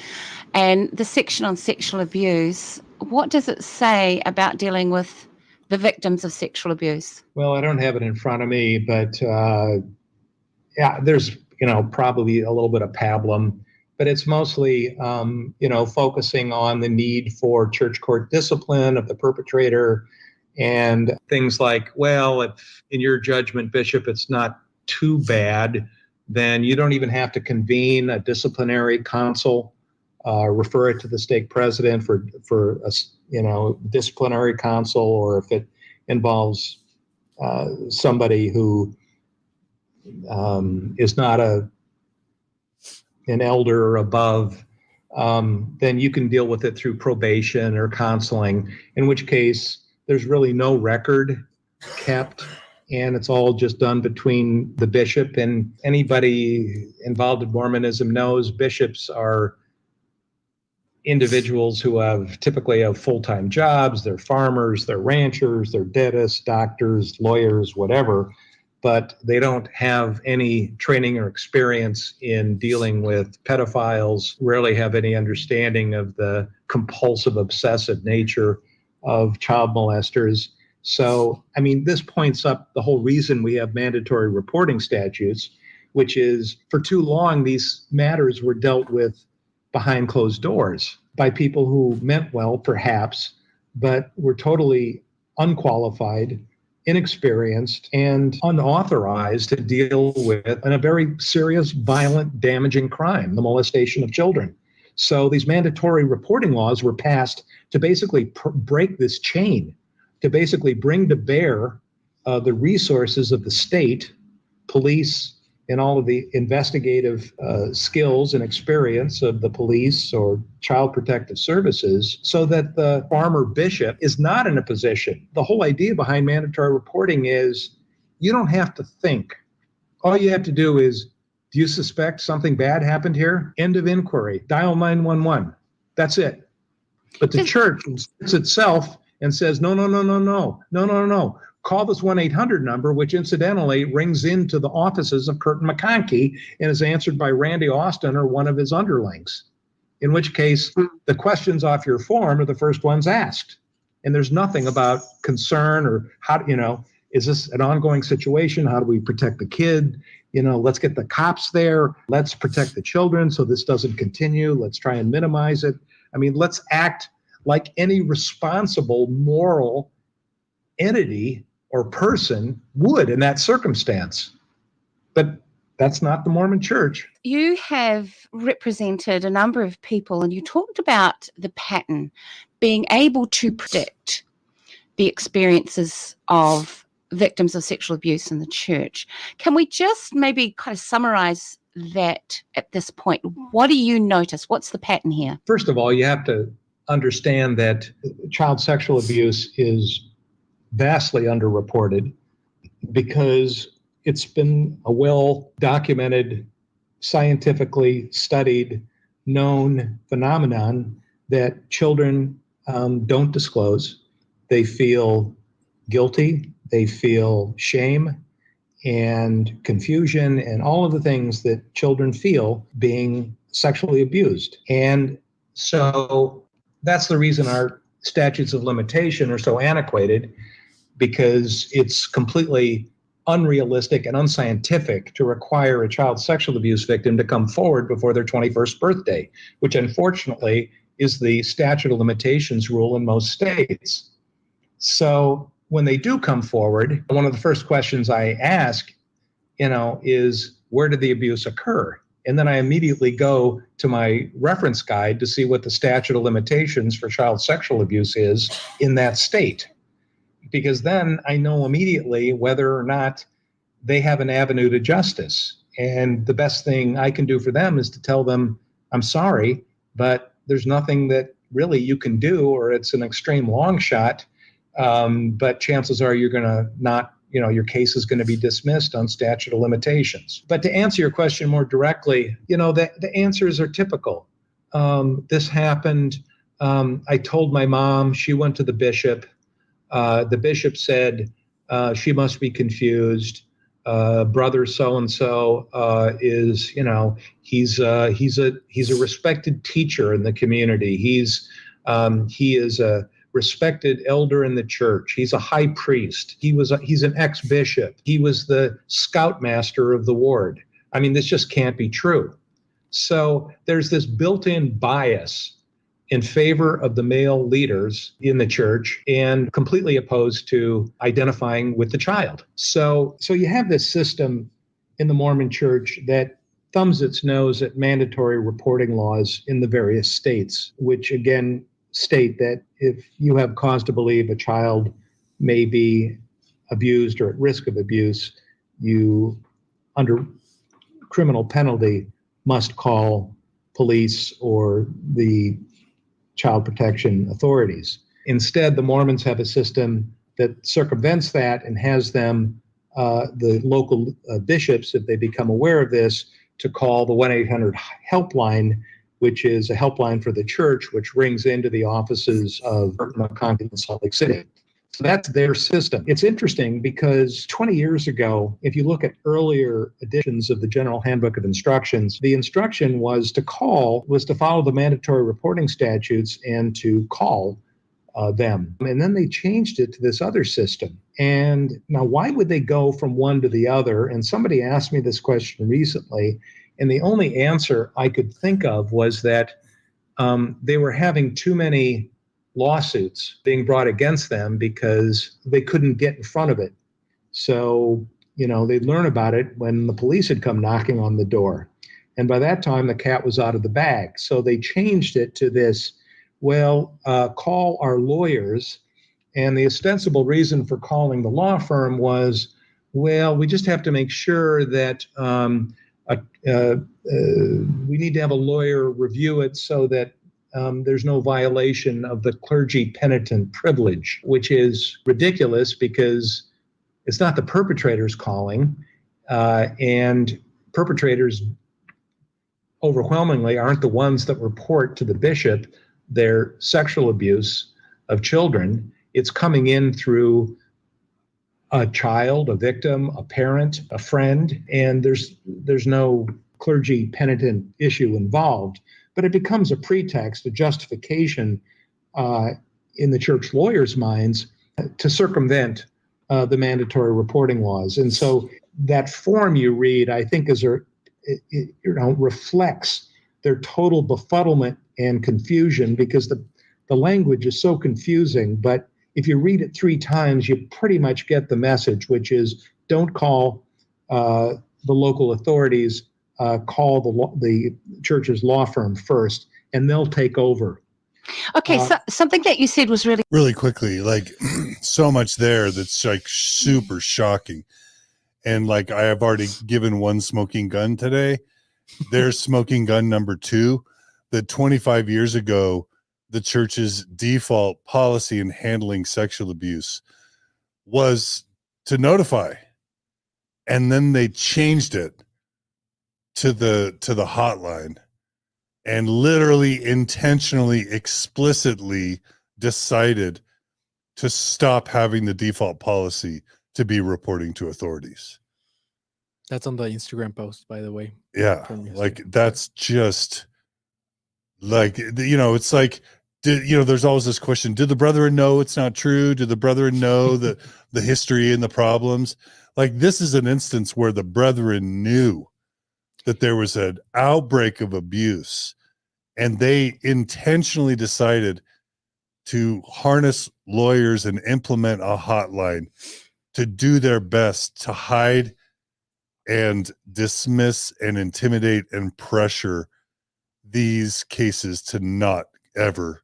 and the section on sexual abuse, what does it say about dealing with the victims of sexual abuse? Well, I don't have it in front of me, but yeah, there's probably a little bit of pablum, but it's mostly focusing on the need for church court discipline of the perpetrator, and things like, well, if in your judgment, Bishop, it's not too bad, then you don't even have to convene a disciplinary council, refer it to the stake president for a disciplinary council, or if it involves somebody who is not an elder or above, then you can deal with it through probation or counseling, in which case there's really no record kept, and it's all just done between the bishop. And anybody involved in Mormonism knows bishops are individuals who typically have full-time jobs. They're farmers, they're ranchers, they're dentists, doctors, lawyers, whatever, but they don't have any training or experience in dealing with pedophiles, rarely have any understanding of the compulsive, obsessive nature of child molesters. So, I mean, this points up the whole reason we have mandatory reporting statutes, which is, for too long, these matters were dealt with behind closed doors by people who meant well, perhaps, but were totally unqualified, inexperienced, and unauthorized to deal with a very serious, violent, damaging crime, the molestation of children. So these mandatory reporting laws were passed to basically break this chain, to basically bring to bear the resources of the state, police, and all of the investigative skills and experience of the police or child protective services, so that the farmer bishop is not in a position. The whole idea behind mandatory reporting is you don't have to think. All you have to do is, do you suspect something bad happened here? End of inquiry. Dial 911. That's it. But the church sits itself and says, no. Call this 1-800 number, which incidentally rings into the offices of Kirton McConkie and is answered by Randy Austin or one of his underlings, in which case the questions off your form are the first ones asked. And there's nothing about concern or how, is this an ongoing situation? How do we protect the kid? Let's get the cops there. Let's protect the children so this doesn't continue. Let's try and minimize it. I mean, let's act like any responsible moral entity or person would in that circumstance. But that's not the Mormon Church. You have represented a number of people, and you talked about the pattern, being able to predict the experiences of victims of sexual abuse in the church. Can we just maybe kind of summarize that at this point? What do you notice? What's the pattern here? First of all, you have to understand that child sexual abuse is vastly underreported because it's been a well-documented, scientifically studied, known phenomenon that children don't disclose. They feel guilty, they feel shame and confusion and all of the things that children feel being sexually abused. And so that's the reason our statutes of limitation are so antiquated, because it's completely unrealistic and unscientific to require a child sexual abuse victim to come forward before their 21st birthday, which unfortunately is the statute of limitations rule in most states. So when they do come forward, one of the first questions I ask, is where did the abuse occur? And then I immediately go to my reference guide to see what the statute of limitations for child sexual abuse is in that state. Because then I know immediately whether or not they have an avenue to justice. And the best thing I can do for them is to tell them, I'm sorry, but there's nothing that really you can do, or it's an extreme long shot. But chances are you're going to not, your case is going to be dismissed on statute of limitations. But to answer your question more directly, the answers are typical. This happened. I told my mom, she went to the bishop. The bishop said she must be confused. Brother so-and-so is, he's a respected teacher in the community. He is a respected elder in the church. He's a high priest. He's an ex-bishop. He was the scoutmaster of the ward. I mean, this just can't be true. So there's this built-in bias in favor of the male leaders in the church and completely opposed to identifying with the child. So you have this system in the Mormon Church that thumbs its nose at mandatory reporting laws in the various states, which again state that if you have cause to believe a child may be abused or at risk of abuse, you, under criminal penalty, must call police or the child protection authorities. Instead, the Mormons have a system that circumvents that and has them, the local bishops, if they become aware of this, to call the 1-800 helpline, which is a helpline for the church, which rings into the offices of Kirton McConkie in Salt Lake City. So that's their system. It's interesting because 20 years ago, if you look at earlier editions of the General Handbook of Instructions, the instruction was to follow the mandatory reporting statutes and to call them. And then they changed it to this other system. And now why would they go from one to the other? And somebody asked me this question recently, And the only answer I could think of was that they were having too many lawsuits being brought against them because they couldn't get in front of it. So, they'd learn about it when the police had come knocking on the door. And by that time, the cat was out of the bag. So they changed it to this, call our lawyers. And the ostensible reason for calling the law firm was, we just have to make sure that we need to have a lawyer review it so that there's no violation of the clergy penitent privilege, which is ridiculous because it's not the perpetrators calling, and perpetrators overwhelmingly aren't the ones that report to the bishop their sexual abuse of children. It's coming in through a child, a victim, a parent, a friend, and there's no clergy penitent issue involved. But it becomes a pretext, a justification in the church lawyers' minds to circumvent the mandatory reporting laws. And so that form you read, I think, reflects their total befuddlement and confusion, because the language is so confusing. But if you read it 3 times, you pretty much get the message, which is don't call the local authorities, call the church's law firm first, and they'll take over. Okay, so something that you said was really quickly, like so much there that's like super shocking. And like I have already given one smoking gun today. There's smoking gun number 2, that 25 years ago, the church's default policy in handling sexual abuse was to notify. And then they changed it to the hotline, and literally intentionally, explicitly decided to stop having the default policy to be reporting to authorities. That's on the Instagram post, by the way. Yeah. Like that's just like, it's like, there's always this question. Did the brethren know it's not true? Did the brethren know the history and the problems? Like this is an instance where the brethren knew that there was an outbreak of abuse, and they intentionally decided to harness lawyers and implement a hotline to do their best to hide and dismiss and intimidate and pressure these cases to not ever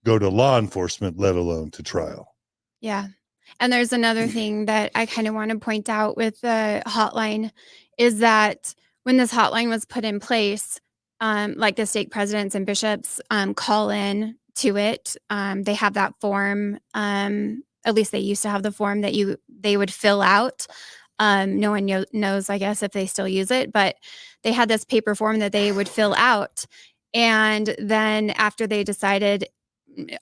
go to law enforcement, let alone to trial. Yeah. And there's another thing that I kind of want to point out with the hotline is that when this hotline was put in place, like the stake presidents and bishops call in to it. They have that form. At least they used to have the form that they would fill out. No one knows, I guess, if they still use it, but they had this paper form that they would fill out. And then after they decided,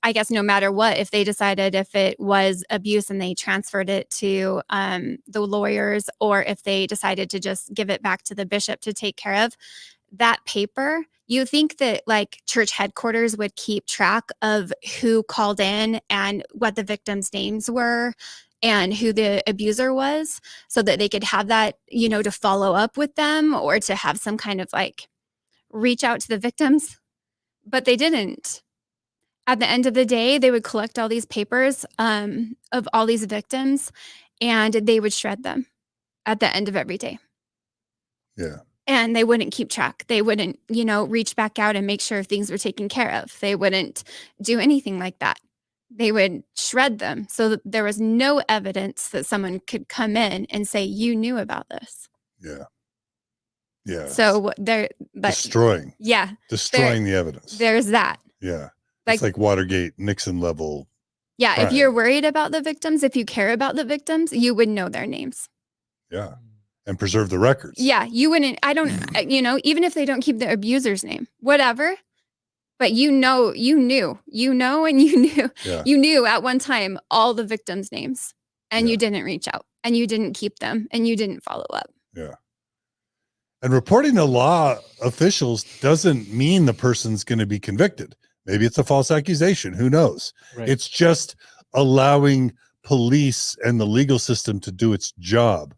I guess no matter what, if they decided if it was abuse and they transferred it to the lawyers, or if they decided to just give it back to the bishop to take care of, that paper, you think that like church headquarters would keep track of who called in and what the victims' names were and who the abuser was, so that they could have that, to follow up with them or to have some kind of like reach out to the victims. But they didn't. At the end of the day, they would collect all these papers of all these victims, and they would shred them at the end of every day. Yeah. And they wouldn't keep track. They wouldn't, reach back out and make sure things were taken care of. They wouldn't do anything like that. They would shred them so that there was no evidence that someone could come in and say, you knew about this. Yeah. Yeah. So they're destroying. Yeah. Destroying the evidence. There's that. Yeah. It's like Watergate, Nixon level. Yeah. crime. If you're worried about the victims, if you care about the victims, you would know their names. Yeah. And preserve the records. Yeah. You wouldn't, even if they don't keep the abuser's name, whatever. But you knew, and you knew, Yeah. you knew at one time all the victims' names, and you didn't reach out, and you didn't keep them, and you didn't follow up. Yeah. And reporting to law officials doesn't mean the person's going to be convicted. Maybe it's a false accusation. Who knows? Right. It's just allowing police and the legal system to do its job.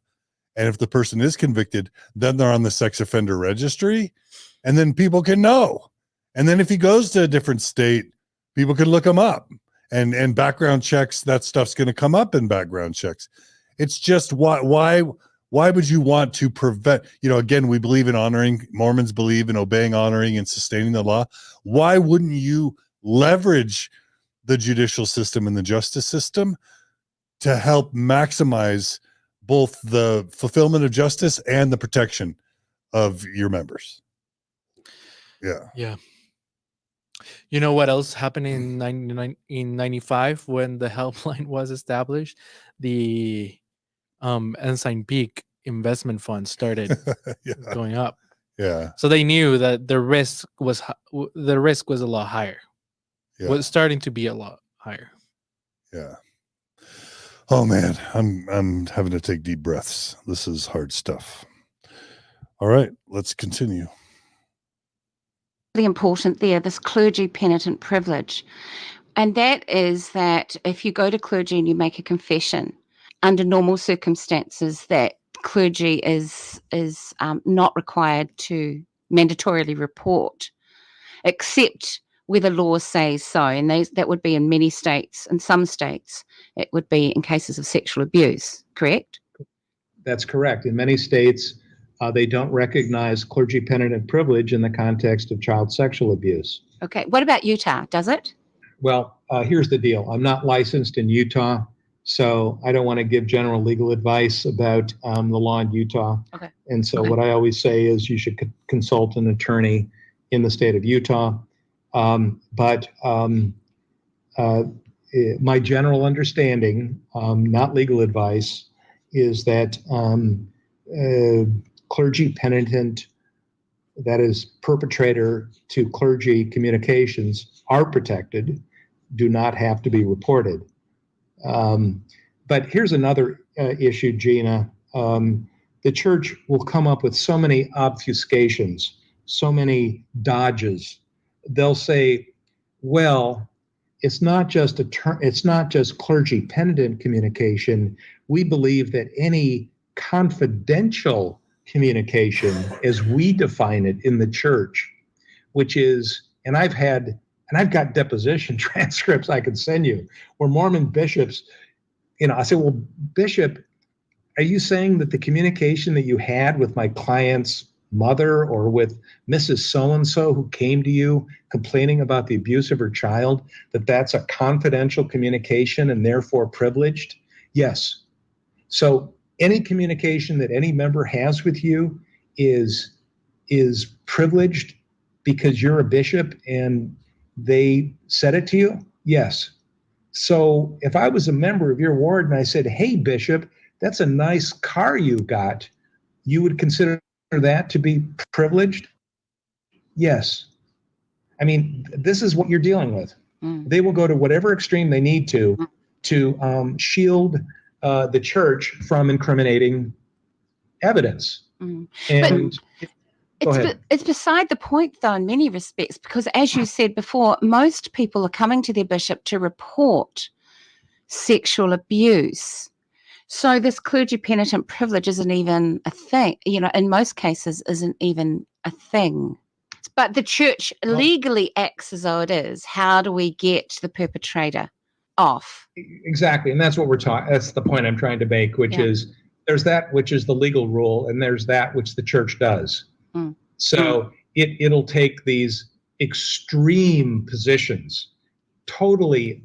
And if the person is convicted, then they're on the sex offender registry, and then people can know. And then if he goes to a different state, people can look him up, and background checks, that stuff's going to come up in background checks. It's just why would you want to prevent, again, we believe in honoring, Mormons believe in obeying, honoring, and sustaining the law. Why wouldn't you leverage the judicial system and the justice system to help maximize both the fulfillment of justice and the protection of your members? Yeah. You know what else happened in 95 when the helpline was established? The Ensign Peak investment fund started going up. Yeah. So they knew that the risk was a lot higher. Yeah. Was starting to be a lot higher. Yeah. Oh man, I'm having to take deep breaths. This is hard stuff. All right, let's continue. Really important there, this clergy penitent privilege. And that is that if you go to clergy and you make a confession, under normal circumstances, that clergy is not required to mandatorily report, except where the law says so. And that would be in many states. In some states, it would be in cases of sexual abuse, correct? That's correct. In many states, they don't recognize clergy penitent privilege in the context of child sexual abuse. Okay. What about Utah? Does it? Well, here's the deal. I'm not licensed in Utah, so I don't want to give general legal advice about the law in Utah. Okay. And so what I always say is you should consult an attorney in the state of Utah. But my general understanding, not legal advice, is that clergy penitent, that is perpetrator to clergy communications, are protected, do not have to be reported. But here's another issue, Gina. The church will come up with so many obfuscations, so many dodges. They'll say, well, it's not just clergy penitent communication. We believe that any confidential communication, as we define it in the church, which is, and I've got deposition transcripts I could send you, where Mormon bishops, I say, well, Bishop, are you saying that the communication that you had with my client's mother or with Mrs. So-and-so who came to you complaining about the abuse of her child, that's a confidential communication and therefore privileged? Yes. So any communication that any member has with you is privileged because you're a bishop and they said it to you? Yes. So if I was a member of your ward and I said, hey, Bishop, that's a nice car you got, you would consider that to be privileged? Yes. I mean, this is what you're dealing with. They will go to whatever extreme they need to shield the church from incriminating evidence. And it's beside the point, though, in many respects, because as you said before, most people are coming to their bishop to report sexual abuse. So this clergy penitent privilege isn't even a thing, in most cases isn't even a thing. But the church legally acts as though it is. How do we get the perpetrator off? Exactly. And that's what we're talking. That's the point I'm trying to make, which is there's that which is the legal rule and there's that which the church does. So it'll take these extreme positions, totally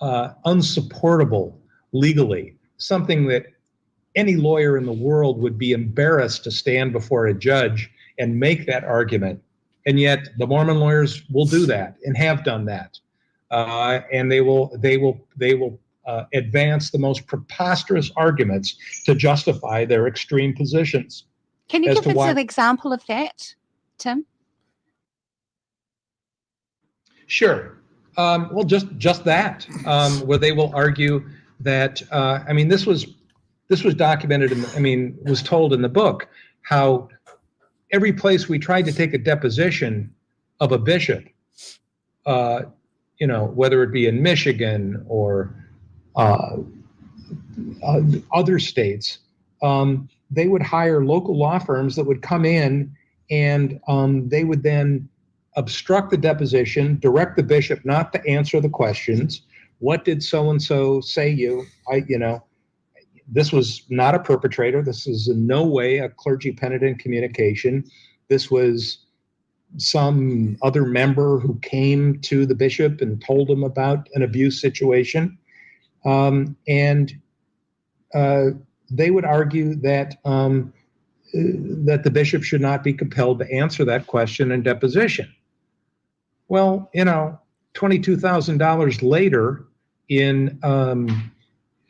unsupportable legally, something that any lawyer in the world would be embarrassed to stand before a judge and make that argument. And yet the Mormon lawyers will do that and have done that. And they will advance the most preposterous arguments to justify their extreme positions. Can you give us an example of that, Tim? Sure. Well, just that, where they will argue that, this was documented was told in the book, how every place we tried to take a deposition of a bishop, whether it be in Michigan or other states, they would hire local law firms that would come in, and they would then obstruct the deposition, direct the bishop not to answer the questions. What did so-and-so say this was not a perpetrator. This is in no way a clergy penitent communication. This was some other member who came to the bishop and told him about an abuse situation. And they would argue that that the bishop should not be compelled to answer that question in deposition. Well, $22,000 later in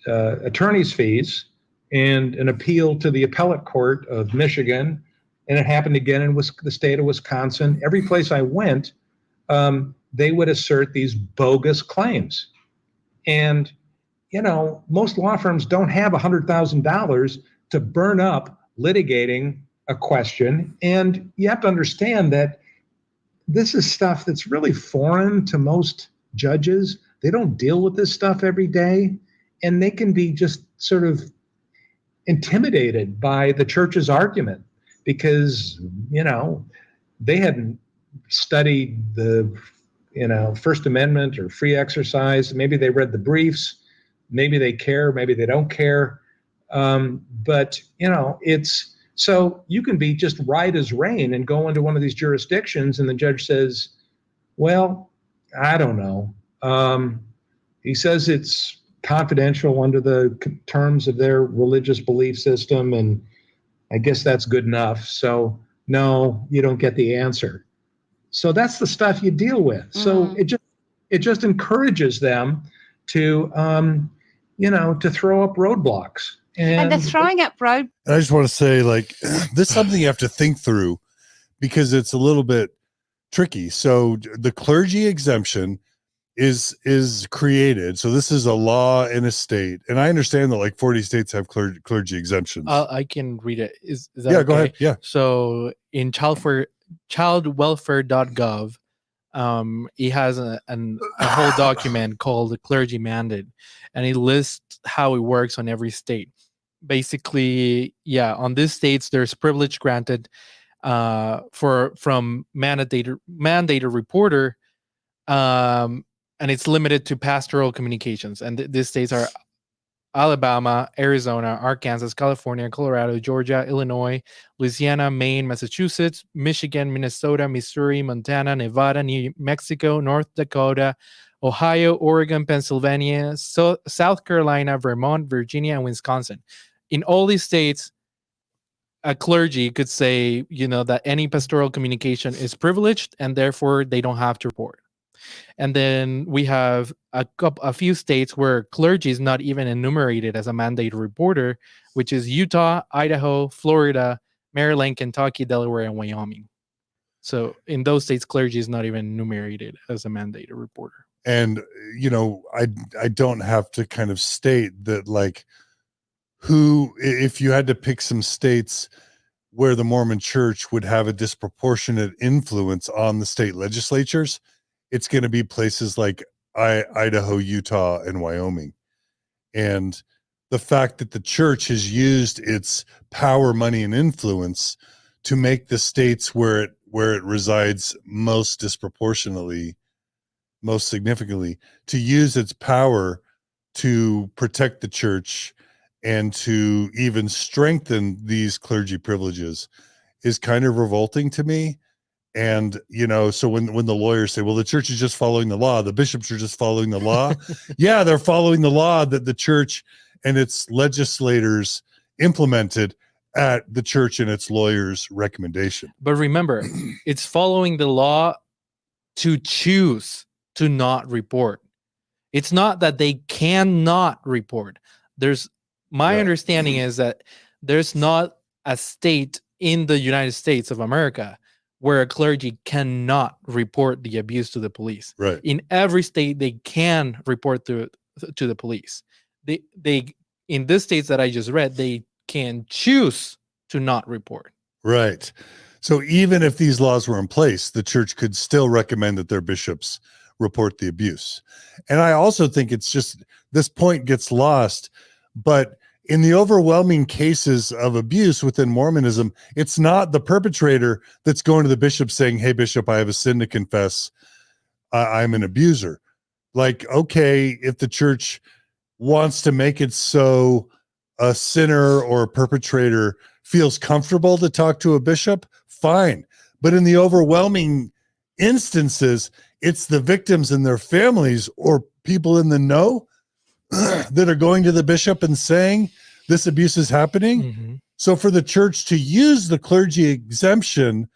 attorney's fees and an appeal to the appellate court of Michigan, and it happened again in the state of Wisconsin. Every place I went, they would assert these bogus claims. And, most law firms don't have $100,000 to burn up litigating a question. And you have to understand that this is stuff that's really foreign to most judges. They don't deal with this stuff every day, and they can be just sort of intimidated by the church's argument because, they hadn't studied the, First Amendment or free exercise. Maybe they read the briefs. Maybe they care. Maybe they don't care. But it's so you can be just right as rain and go into one of these jurisdictions, and the judge says, well, I don't know. He says it's confidential under the terms of their religious belief system, and I guess that's good enough. So no, you don't get the answer. So that's the stuff you deal with. So it just encourages them to to throw up roadblocks. And they're throwing up road. I just want to say, this is something you have to think through because it's a little bit tricky. So the clergy exemption is created. So this is a law in a state, and I understand that 40 states have clergy exemptions. I can read it. Is that yeah? Okay? Go ahead. Yeah. So in childwelfare.gov, he has a whole document called the clergy mandate, and he lists how it works on every state. Basically, on these states, there's privilege granted from mandated reporter, and it's limited to pastoral communications. And these states are Alabama, Arizona, Arkansas, California, Colorado, Georgia, Illinois, Louisiana, Maine, Massachusetts, Michigan, Minnesota, Missouri, Montana, Nevada, New Mexico, North Dakota, Ohio, Oregon, Pennsylvania, South Carolina, Vermont, Virginia, and Wisconsin. In all these states, a clergy could say, that any pastoral communication is privileged and therefore they don't have to report. And then we have a few states where clergy is not even enumerated as a mandated reporter, which is Utah, Idaho, Florida, Maryland, Kentucky, Delaware, and Wyoming. So in those states, clergy is not even enumerated as a mandated reporter. And, I don't have to kind of state that if you had to pick some states where the Mormon Church would have a disproportionate influence on the state legislatures, it's going to be places like Idaho, Utah, and Wyoming. And the fact that the church has used its power, money, and influence to make the states where it resides most disproportionately, most significantly, to use its power to protect the church and to even strengthen these clergy privileges is kind of revolting to me. And, so when the lawyers say, well, the church is just following the law, the bishops are just following the law. Yeah, they're following the law that the church and its legislators implemented at the church and its lawyers' recommendation. But remember, it's following the law to choose to not report. It's not that they cannot report. My understanding is that there's not a state in the United States of America where a clergy cannot report the abuse to the police. Right. In every state, they can report to the police. They in the states that I just read, they can choose to not report. Right. So even if these laws were in place, the church could still recommend that their bishops report the abuse. And I also think it's just, this point gets lost, but in the overwhelming cases of abuse within Mormonism, it's not the perpetrator that's going to the bishop saying, "Hey, bishop, I have a sin to confess. I'm an abuser." Like, okay, if the church wants to make it so a sinner or a perpetrator feels comfortable to talk to a bishop, fine. But in the overwhelming instances, it's the victims and their families or people in the know that are going to the bishop and saying this abuse is happening. Mm-hmm. So for the church to use the clergy exemption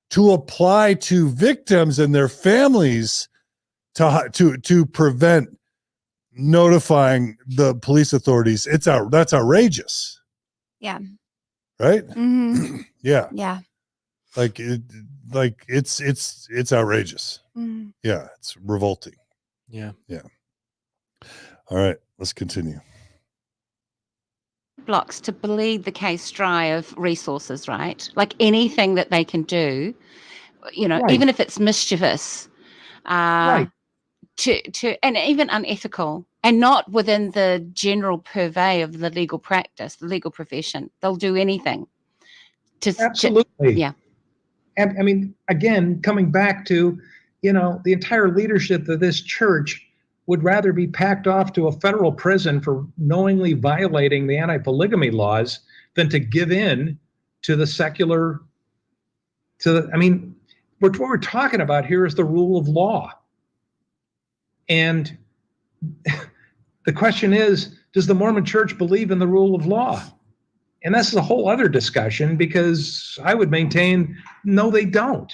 to apply to victims and their families to prevent notifying the police authorities, that's outrageous. Yeah. Right? Mm-hmm. Yeah. Yeah. It's outrageous. Mm-hmm. Yeah, it's revolting. Yeah. All right, let's continue. Blocks to bleed the case dry of resources, right? Like anything that they can do, Right. even if it's mischievous, Right. to and even unethical, and not within the general purvey of the legal practice, the legal profession. They'll do anything. Absolutely. Yeah. And I mean, again, coming back to, the entire leadership of this church would rather be packed off to a federal prison for knowingly violating the anti-polygamy laws than to give in to the secular, what we're talking about here is the rule of law. And the question is, does the Mormon Church believe in the rule of law? And this is a whole other discussion, because I would maintain, no, they don't.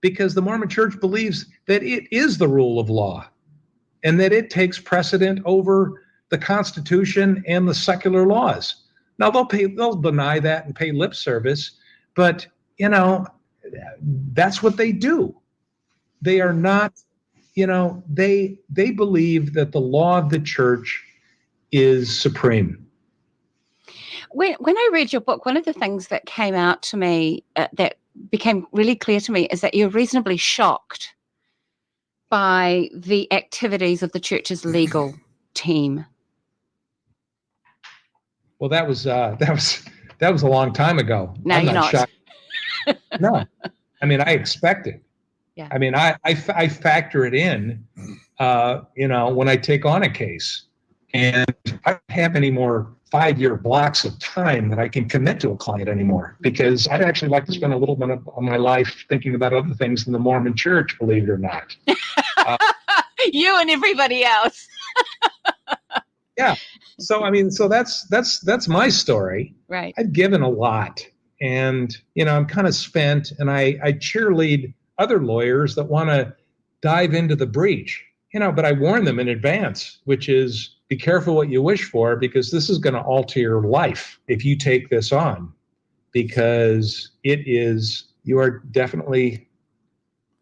Because the Mormon Church believes that it is the rule of law and that it takes precedent over the Constitution and the secular laws. Now, they'll deny that and pay lip service, but, that's what they do. They are not, they believe that the law of the church is supreme. When I read your book, one of the things that came out to me, that became really clear to me, is that you're reasonably shocked by the activities of the church's legal team. Well, that was a long time ago. No, I'm you're not. shocked. No, I mean, I expect it. Yeah. I mean, I factor it in, when I take on a case, and I don't have any more 5-year blocks of time that I can commit to a client anymore, because I'd actually like to spend a little bit of my life thinking about other things in the Mormon Church, believe it or not. You and everybody else. Yeah. So that's my story. Right. I've given a lot, and I'm kind of spent, and I cheerlead other lawyers that want to dive into the breach, but I warn them in advance, which is, be careful what you wish for, because this is going to alter your life if you take this on, because you are definitely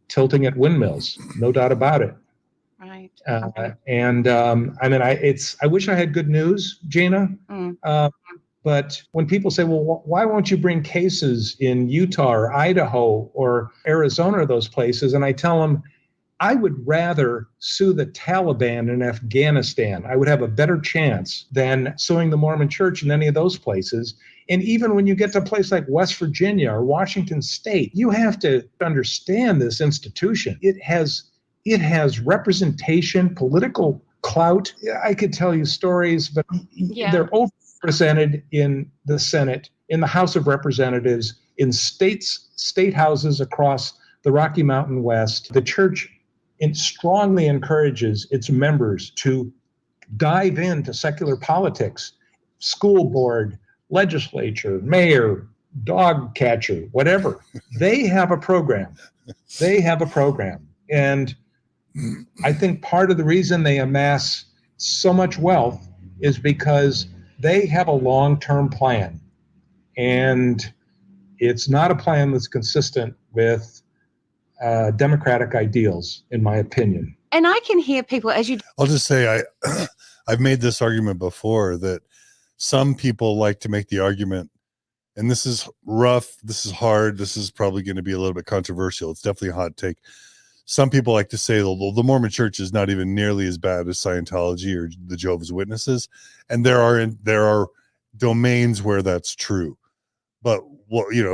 tilting at windmills, no doubt about it. Right. I wish I had good news, Gina. But when people say, well, why won't you bring cases in Utah or Idaho or Arizona or those places? And I tell them, I would rather sue the Taliban in Afghanistan. I would have a better chance than suing the Mormon Church in any of those places. And even when you get to a place like West Virginia or Washington State, you have to understand this institution. It has representation, political clout. I could tell you stories, but they're overrepresented in the Senate, in the House of Representatives, in state houses across the Rocky Mountain West. The church strongly encourages its members to dive into secular politics, school board, legislature, mayor, dog catcher, whatever. They have a program. And I think part of the reason they amass so much wealth is because they have a long-term plan. And it's not a plan that's consistent with democratic ideals, in my opinion. And I can hear people, I'll just say I've made this argument before, that some people like to make the argument, and this is rough, this is hard, this is probably going to be a little bit controversial. It's definitely a hot take. Some people like to say the Mormon Church is not even nearly as bad as Scientology or the Jehovah's Witnesses, and there are domains where that's true. But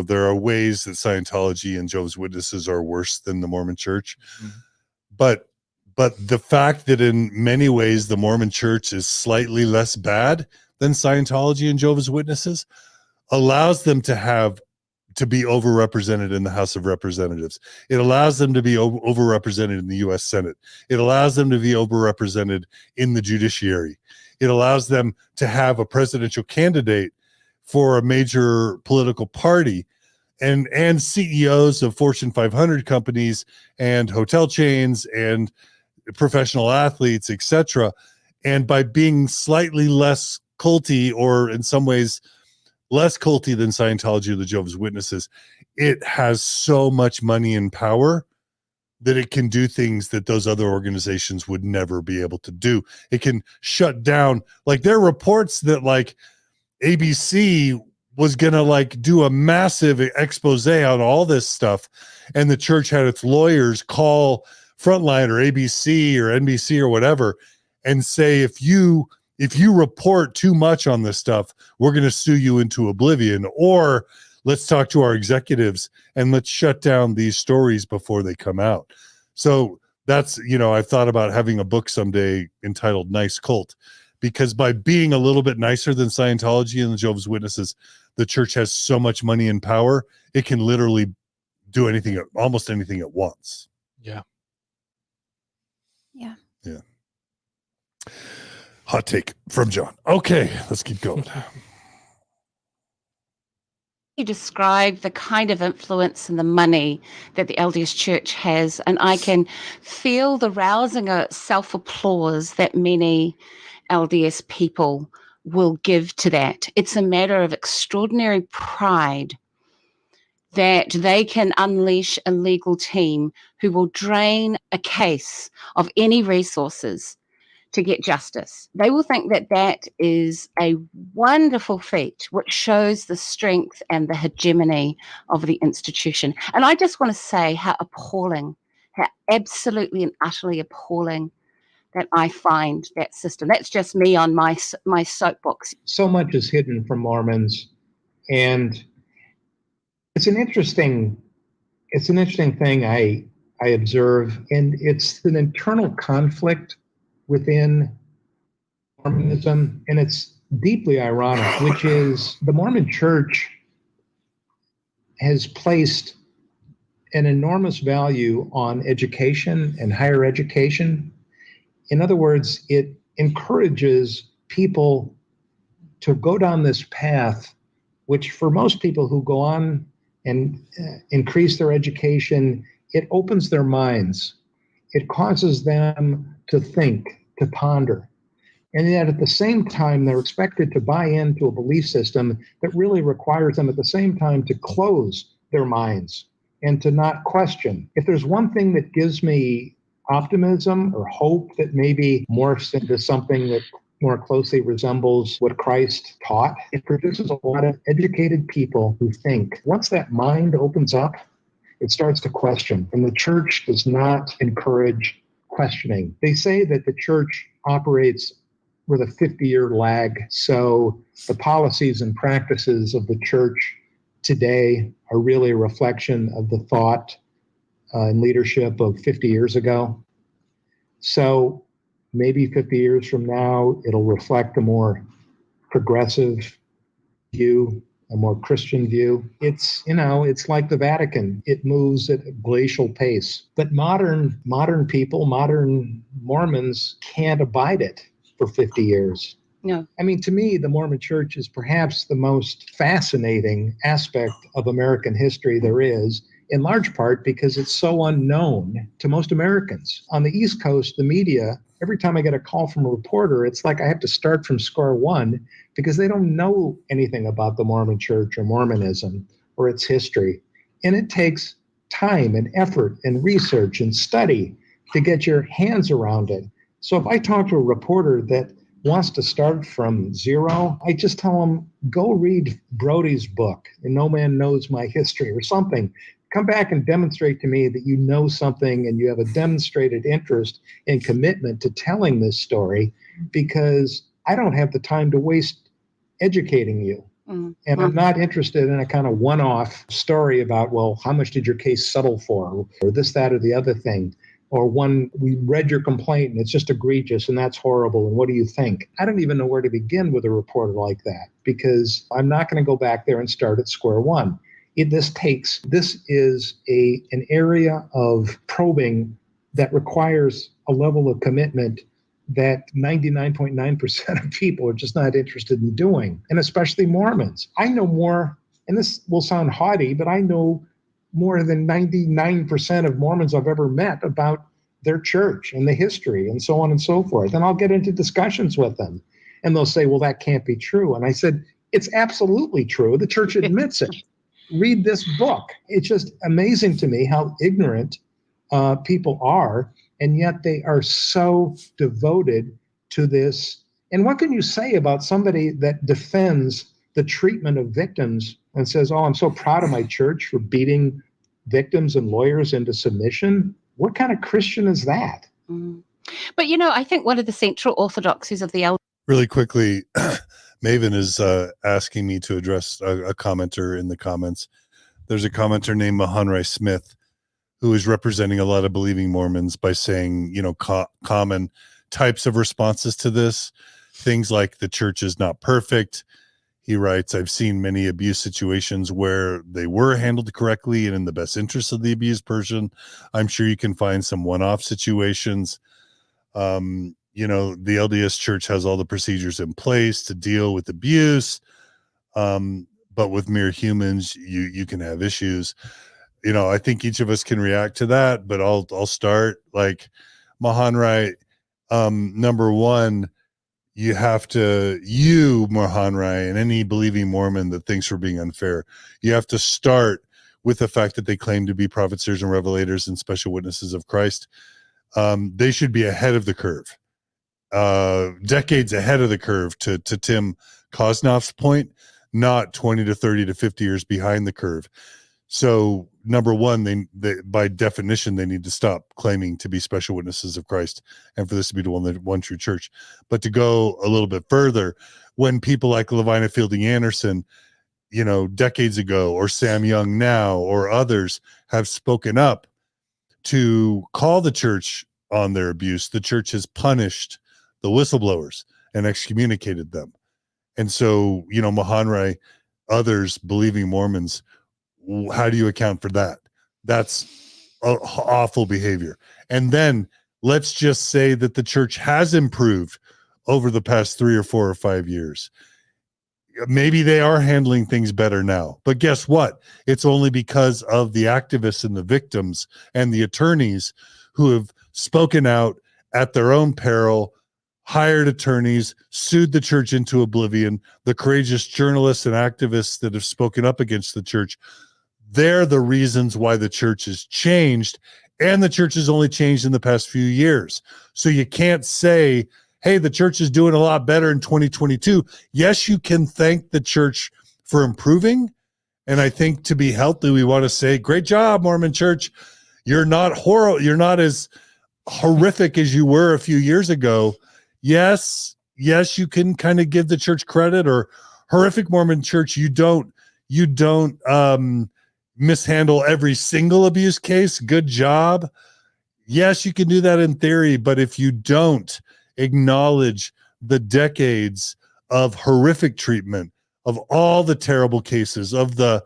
there are ways that Scientology and Jehovah's Witnesses are worse than the Mormon Church. Mm-hmm. But the fact that in many ways the Mormon Church is slightly less bad than Scientology and Jehovah's Witnesses allows them to be overrepresented in the House of Representatives. It allows them to be overrepresented in the U.S. Senate. It allows them to be overrepresented in the judiciary. It allows them to have a presidential candidate for a major political party, and CEOs of Fortune 500 companies and hotel chains and professional athletes, etc. And by being slightly less culty, or in some ways less culty than Scientology or the Jehovah's Witnesses, it has so much money and power that it can do things that those other organizations would never be able to do. It can shut down, like there are reports that like ABC was going to like do a massive expose on all this stuff. And the church had its lawyers call Frontline or ABC or NBC or whatever and say, if you report too much on this stuff, we're going to sue you into oblivion, or let's talk to our executives and let's shut down these stories before they come out. So that's, I've thought about having a book someday entitled Nice Cult, because by being a little bit nicer than Scientology and the Jehovah's Witnesses, the church has so much money and power, it can literally do anything, almost anything at once. Yeah. Yeah. Yeah. Hot take from John. Okay, let's keep going. You describe the kind of influence and the money that the LDS Church has, and I can feel the rousing self-applause that many LDS people will give to that. It's a matter of extraordinary pride that they can unleash a legal team who will drain a case of any resources to get justice. They will think that that is a wonderful feat, which shows the strength and the hegemony of the institution. And I just want to say how appalling, how absolutely and utterly appalling that I find that system. That's just me on my soapbox. So much is hidden from Mormons, and it's an interesting thing I observe, and it's an internal conflict within Mormonism, and it's deeply ironic, which is the Mormon Church has placed an enormous value on education and higher education. In other words, it encourages people to go down this path, which for most people who go on and increase their education, it opens their minds. It causes them to think, to ponder. And yet at the same time, they're expected to buy into a belief system that really requires them at the same time to close their minds and to not question. If there's one thing that gives me optimism or hope that maybe morphs into something that more closely resembles what Christ taught, it produces a lot of educated people who think. Once that mind opens up, it starts to question. And the church does not encourage questioning. They say that the church operates with a 50-year lag. So the policies and practices of the church today are really a reflection of the thought and leadership of 50 years ago. So maybe 50 years from now, it'll reflect a more progressive view, a more Christian view. It's like the Vatican. It moves at a glacial pace. But modern people, modern Mormons can't abide it for 50 years. No. I mean, to me, the Mormon Church is perhaps the most fascinating aspect of American history there is, in large part because it's so unknown to most Americans. On the East Coast, the media, every time I get a call from a reporter, it's like I have to start from square one because they don't know anything about the Mormon Church or Mormonism or its history. And it takes time and effort and research and study to get your hands around it. So if I talk to a reporter that wants to start from zero, I just tell them, go read Brody's book, And No Man Knows My History, or something. Come back and demonstrate to me that you know something and you have a demonstrated interest and commitment to telling this story, because I don't have the time to waste educating you. And I'm not interested in a kind of one-off story about, well, how much did your case settle for, or this, that, or the other thing, or one, we read your complaint and it's just egregious and that's horrible, and what do you think? I don't even know where to begin with a reporter like that, because I'm not going to go back there and start at square one. This is an area of probing that requires a level of commitment that 99.9% of people are just not interested in doing, and especially Mormons. I know more, and this will sound haughty, but I know more than 99% of Mormons I've ever met about their church and the history and so on and so forth. And I'll get into discussions with them, and they'll say, well, that can't be true. And I said, it's absolutely true. The church admits it. Read this book. It's just amazing to me how ignorant people are, and yet they are so devoted to this. And what can you say about somebody that defends the treatment of victims and says, oh, I'm so proud of my church for beating victims and lawyers into submission? What kind of Christian is that? But, I think one of the central orthodoxies of the LDS. Really quickly, Maven is asking me to address a commenter in the comments. There's a commenter named Mahonri Smith, who is representing a lot of believing Mormons by saying, common types of responses to this, things like the church is not perfect. He writes, I've seen many abuse situations where they were handled correctly and in the best interest of the abused person. I'm sure you can find some one-off situations. The LDS Church has all the procedures in place to deal with abuse. But with mere humans, you can have issues. I think each of us can react to that, but I'll start like Mahonri. Number one, Mahonri, and any believing Mormon that thinks we're being unfair, you have to start with the fact that they claim to be prophets, seers, and revelators and special witnesses of Christ. They should be ahead of the curve, decades ahead of the curve to Tim Kosnoff's point, not 20 to 30 to 50 years behind the curve. So number one, they by definition, they need to stop claiming to be special witnesses of Christ and for this to be the one true church. But to go a little bit further, when people like Levina Fielding Anderson, decades ago, or Sam Young now, or others have spoken up to call the church on their abuse, the church has punished the whistleblowers and excommunicated them. And so, Mahonri, others, believing Mormons, how do you account for that? That's awful behavior. And then let's just say that the church has improved over the past 3 or 4 or 5 years. Maybe they are handling things better now, but guess what? It's only because of the activists and the victims and the attorneys who have spoken out at their own peril, hired attorneys, sued the church into oblivion, the courageous journalists and activists that have spoken up against the church. They're the reasons why the church has changed, and the church has only changed in the past few years. So you can't say, hey, the church is doing a lot better in 2022. Yes, you can thank the church for improving. And I think to be healthy, we want to say, great job, Mormon Church. You're not as horrific as you were a few years ago. Yes, you can kind of give the church credit, or horrific Mormon Church, you don't mishandle every single abuse case. Good job. Yes, you can do that in theory, but if you don't acknowledge the decades of horrific treatment, of all the terrible cases, of the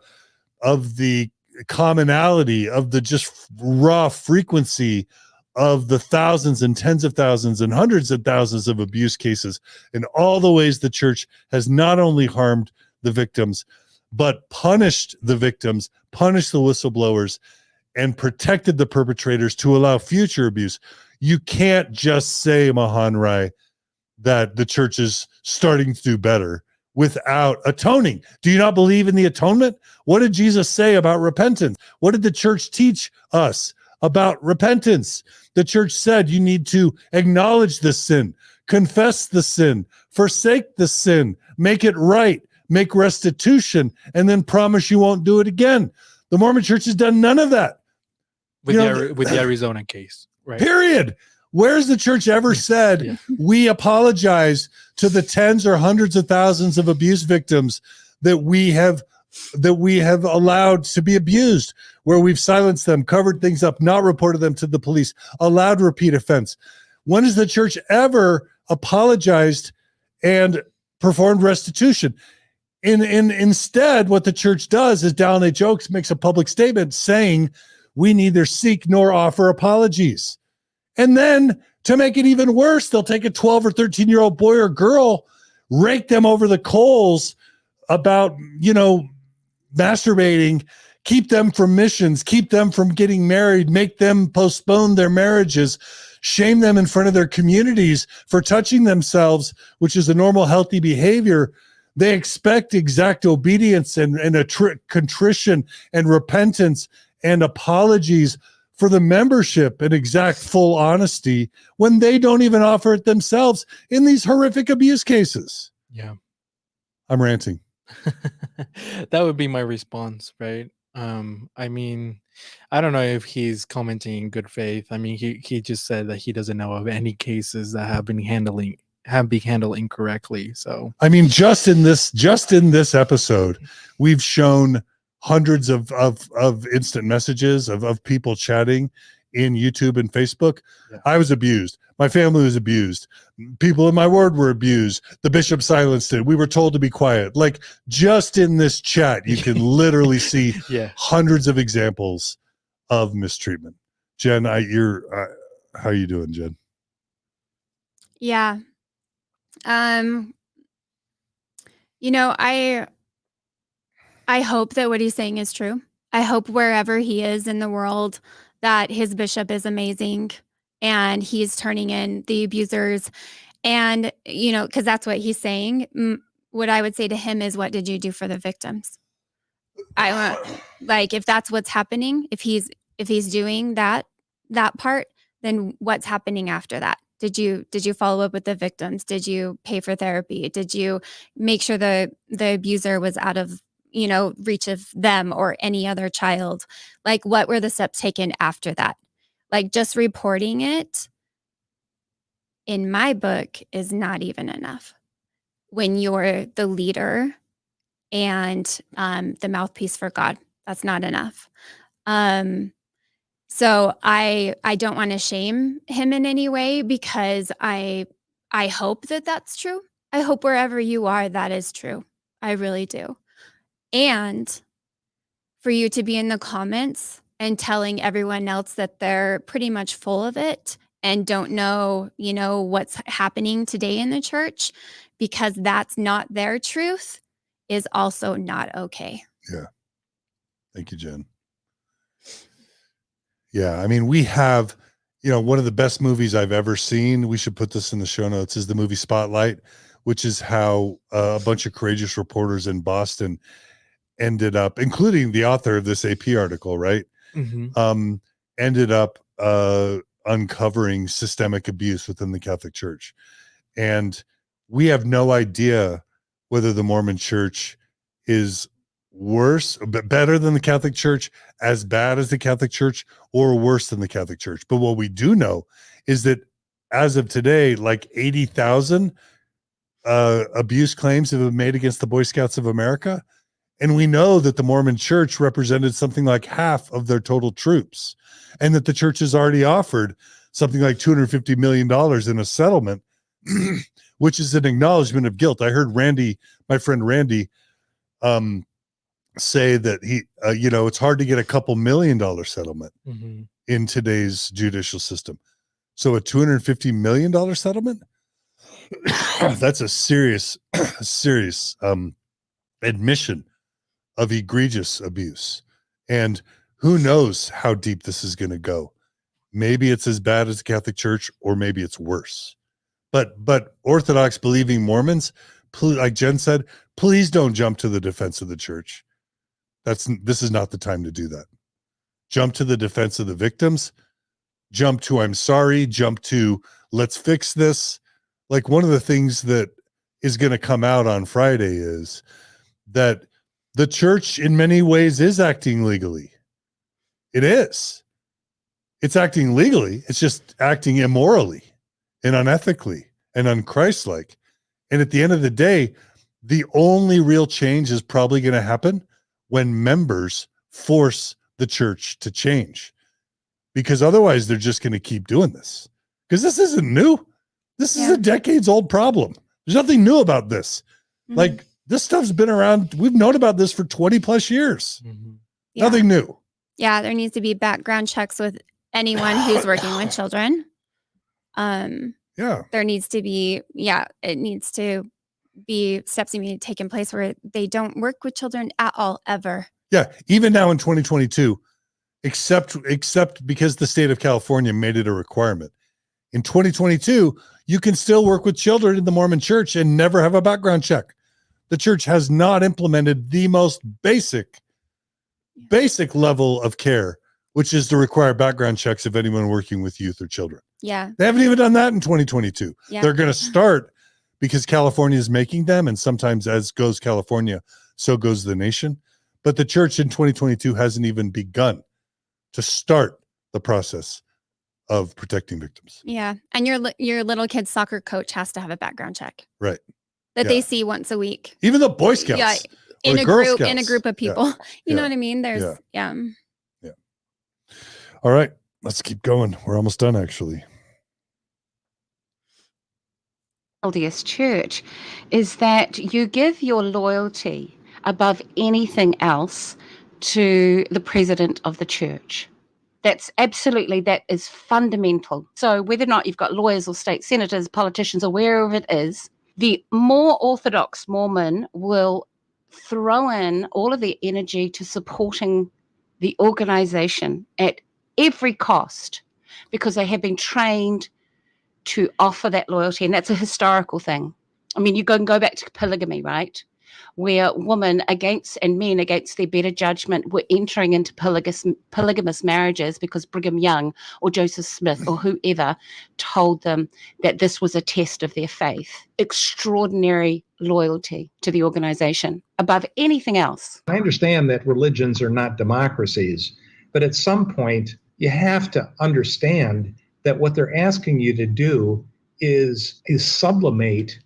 commonality, of the just raw frequency of the thousands and tens of thousands and hundreds of thousands of abuse cases, and all the ways the church has not only harmed the victims, but punished the victims, punished the whistleblowers, and protected the perpetrators to allow future abuse. You can't just say, Mahonri, that the church is starting to do better without atoning. Do you not believe in the atonement? What did Jesus say about repentance? What did the church teach us about repentance? The church said you need to acknowledge the sin, confess the sin, forsake the sin, make it right, make restitution, and then promise you won't do it again. The Mormon Church has done none of that. With the Arizona case, right? Period. Where's the church ever said, we apologize to the tens or hundreds of thousands of abuse victims that we have allowed to be abused, where we've silenced them, covered things up, not reported them to the police, allowed repeat offense? When has the church ever apologized and performed restitution? Instead, what the church does is Dallin H. Oaks makes a public statement saying we neither seek nor offer apologies. And then to make it even worse, they'll take a 12 or 13-year-old boy or girl, rake them over the coals about, masturbating, keep them from missions, keep them from getting married, make them postpone their marriages, shame them in front of their communities for touching themselves, which is a normal, healthy behavior. They expect exact obedience and contrition and repentance and apologies for the membership and exact full honesty when they don't even offer it themselves in these horrific abuse cases. Yeah. I'm ranting. That would be my response, right? I mean, I don't know if he's commenting in good faith. I mean, he just said that he doesn't know of any cases that have been handled incorrectly. So I mean, just in this episode, we've shown hundreds of instant messages of people chatting in YouTube and Facebook. Yeah. I was abused. My family was abused. People in my ward were abused. The bishop silenced it. We were told to be quiet. Like, just in this chat, you can literally see hundreds of examples of mistreatment. Jenn, how are you doing, Jenn? Yeah. I hope that what he's saying is true. I hope wherever he is in the world that his bishop is amazing and he's turning in the abusers. And, because that's what he's saying. What I would say to him is, what did you do for the victims? I want, if that's what's happening, if he's doing that part, then what's happening after that? Did you follow up with the victims? Did you pay for therapy? Did you make sure the abuser was out of reach of them or any other child? What were the steps taken after that? Just reporting it, in my book, is not even enough. When you're the leader and the mouthpiece for God, that's not enough. So I don't want to shame him in any way, because I hope that that's true. I hope wherever you are, that is true. I really do. And for you to be in the comments and telling everyone else that they're pretty much full of it and don't know, what's happening today in the church, because that's not their truth, is also not okay. Yeah. Thank you, Jenn. Yeah. I mean, we have, one of the best movies I've ever seen. We should put this in the show notes, is the movie Spotlight, which is how a bunch of courageous reporters in Boston ended up, including the author of this AP article, right? Mm-hmm. Ended up uncovering systemic abuse within the Catholic Church. And we have no idea whether the Mormon Church is worse, better than the Catholic Church, as bad as the Catholic Church, or worse than the Catholic Church. But what we do know is that as of today, 80,000 abuse claims have been made against the Boy Scouts of America. And we know that the Mormon Church represented something like half of their total troops, and that the church has already offered something like $250 million in a settlement, which is an acknowledgement of guilt. I heard my friend Randy, say that it's hard to get a couple $1 million settlement in today's judicial system. So a $250 million settlement, that's a serious admission of egregious abuse. And who knows how deep this is going to go. Maybe it's as bad as the Catholic Church, or maybe it's worse. But Orthodox believing Mormons, like Jenn said, please don't jump to the defense of the church. This is not the time to do that. Jump to the defense of the victims. Jump to I'm sorry. Jump to let's fix this. One of the things that is going to come out on Friday is that the church in many ways is acting legally. It is. It's acting legally. It's just acting immorally and unethically and unchristlike. And at the end of the day, the only real change is probably going to happen when members force the church to change, because otherwise they're just going to keep doing this, because this isn't new. This is a decades old problem. There's nothing new about this. Mhm. Like, this stuff's been around. We've known about this for 20 plus years. Yeah. Nothing new. Yeah, there needs to be background checks with anyone who's working with children. Yeah. There needs to be, it needs to be steps that need to take in place where they don't work with children at all, ever. Yeah. Even now in 2022, except because the state of California made it a requirement. In 2022, you can still work with children in the Mormon Church and never have a background check. The church has not implemented the most basic level of care, which is to require background checks of anyone working with youth or children. Yeah. They haven't even done that in 2022. Yeah. They're going to start, because California is making them, and sometimes as goes California, so goes the nation. But the church in 2022 hasn't even begun to start the process of protecting victims. Yeah. And your little kid's soccer coach has to have a background check Right. that they see once a week. Even the Boy Scouts. Yeah. or In the a Girl group, in a Scouts. group of people. Yeah. You know what I mean? There's, All right. Let's keep going. We're almost done, actually. LDS Church is that you give your loyalty above anything else to the president of the church. That is fundamental. So whether or not you've got lawyers or state senators, politicians, or wherever it is, the more orthodox Mormon will throw in all of their energy to supporting the organization at every cost, because they have been trained to offer that loyalty. And that's a historical thing. I mean, you can go back to polygamy, right? Where women against and men against their better judgment were entering into polygamous marriages because Brigham Young or Joseph Smith or whoever told them that this was a test of their faith. Extraordinary loyalty to the organization above anything else. I understand that religions are not democracies, but at some point you have to understand that what they're asking you to do is sublimate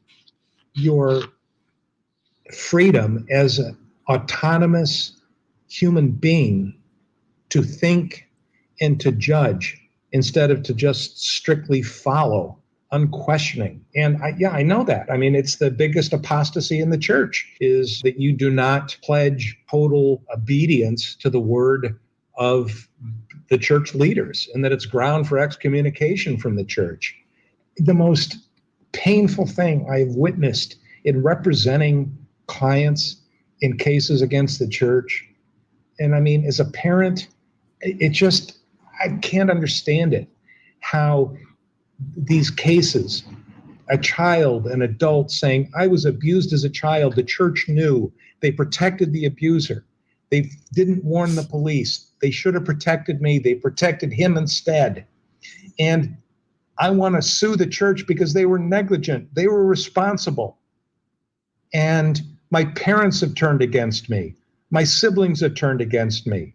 your freedom as an autonomous human being to think and to judge instead of to just strictly follow, unquestioning. And I know that. I mean, it's the biggest apostasy in the church, is that you do not pledge total obedience to the word of the church leaders, and that it's ground for excommunication from the church. The most painful thing I've witnessed in representing clients in cases against the church, and I mean, as a parent, I can't understand it, how these cases, a child, an adult saying, I was abused as a child, the church knew, they protected the abuser, they didn't warn the police, they should have protected me, they protected him instead, and I want to sue the church because they were negligent, they were responsible, and my parents have turned against me, my siblings have turned against me,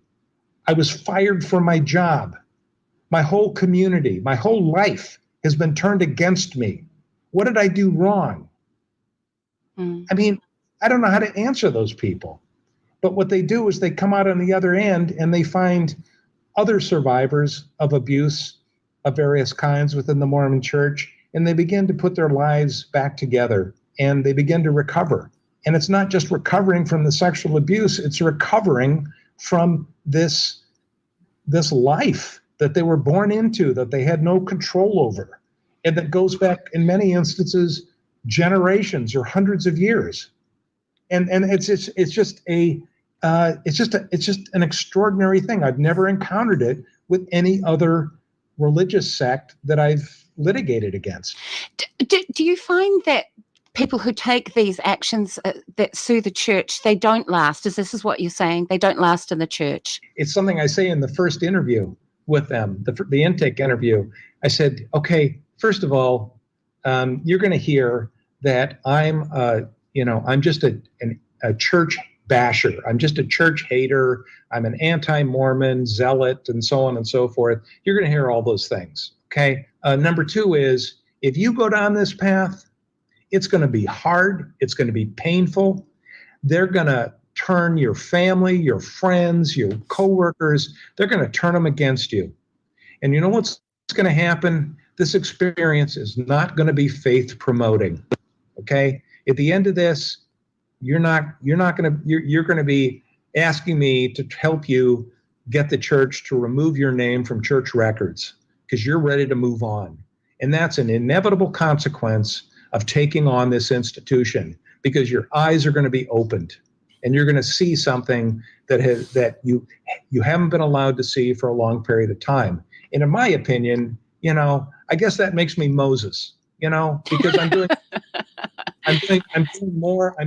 I was fired from my job, my whole community, my whole life has been turned against me. What did I do wrong? I mean, I don't know how to answer those people. But what they do is they come out on the other end and they find other survivors of abuse of various kinds within the Mormon Church, and they begin to put their lives back together and they begin to recover. And it's not just recovering from the sexual abuse, it's recovering from this life that they were born into, that they had no control over, and that goes back in many instances generations or hundreds of years. And it's just an extraordinary thing. I've never encountered it with any other religious sect that I've litigated against. Do you find that people who take these actions that sue the church, they don't last? This is what you're saying? They don't last in the church? It's something I say in the first interview with them, the intake interview. I said, okay, first of all, you're going to hear that I'm just a church basher. I'm just a church hater. I'm an anti-Mormon zealot and so on and so forth. You're going to hear all those things. Okay. Number two is, if you go down this path, it's going to be hard. It's going to be painful. They're going to turn your family, your friends, your coworkers, they're going to turn them against you. And you know what's going to happen? This experience is not going to be faith promoting. Okay? At the end of this, you're going to be asking me to help you get the church to remove your name from church records because you're ready to move on. And that's an inevitable consequence of taking on this institution, because your eyes are going to be opened and you're going to see something that you haven't been allowed to see for a long period of time. And in my opinion, I guess that makes me Moses, because I'm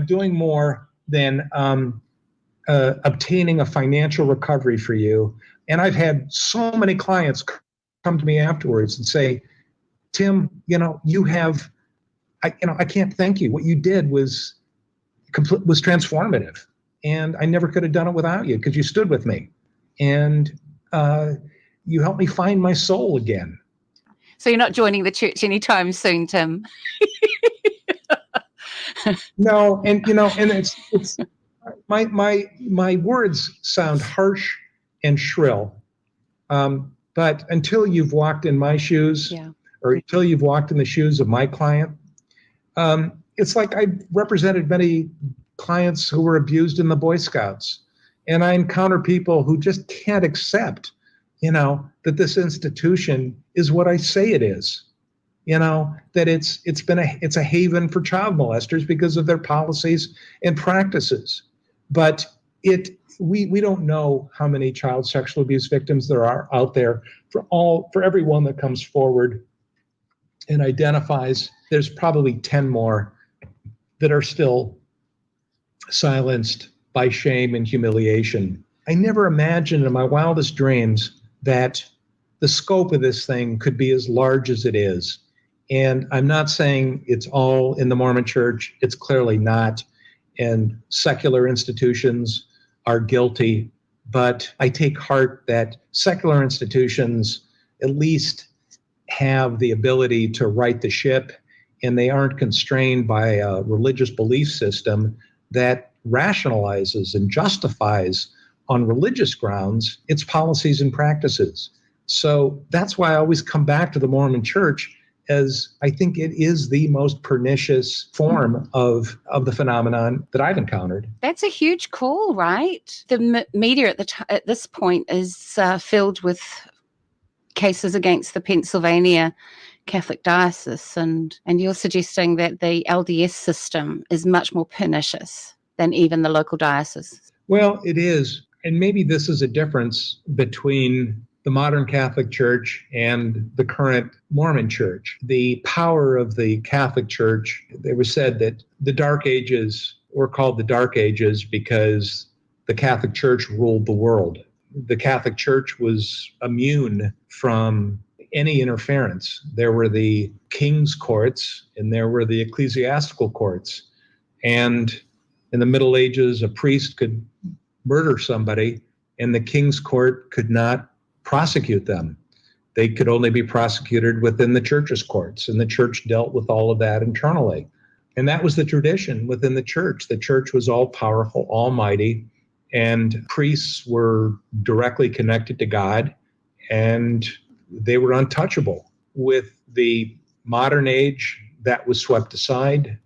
doing more than obtaining a financial recovery for you. And I've had so many clients come to me afterwards and say, Tim, I can't thank you. What you did was transformative, and I never could have done it without you because you stood with me, and you helped me find my soul again. So you're not joining the church anytime soon, Tim? No, and it's my words sound harsh and shrill, but until you've walked in my shoes, or until you've walked in the shoes of my client, it's like I represented many clients who were abused in the Boy Scouts, and I encounter people who just can't accept, that this institution is what I say it is. That it's a haven for child molesters because of their policies and practices. But we don't know how many child sexual abuse victims there are out there. For everyone that comes forward and identifies, there's probably 10 more that are still silenced by shame and humiliation. I never imagined in my wildest dreams that the scope of this thing could be as large as it is. And I'm not saying it's all in the Mormon Church. It's clearly not. And secular institutions are guilty. But I take heart that secular institutions at least have the ability to right the ship, and they aren't constrained by a religious belief system that rationalizes and justifies on religious grounds its policies and practices. So that's why I always come back to the Mormon Church, as I think it is the most pernicious form of the phenomenon that I've encountered. That's a huge call, right? The media at this point is filled with cases against the Pennsylvania Catholic Diocese, and you're suggesting that the LDS system is much more pernicious than even the local diocese. Well, it is. And maybe this is a difference between the modern Catholic Church and the current Mormon Church. The power of the Catholic Church, it was said that the Dark Ages were called the Dark Ages because the Catholic Church ruled the world. The Catholic Church was immune from any interference. There were the king's courts and there were the ecclesiastical courts. And in the Middle Ages, a priest could murder somebody and the king's court could not prosecute them. They could only be prosecuted within the church's courts, and the church dealt with all of that internally. And that was the tradition within the church. The church was all powerful, almighty, and priests were directly connected to God, and they were untouchable. With the modern age, that was swept aside,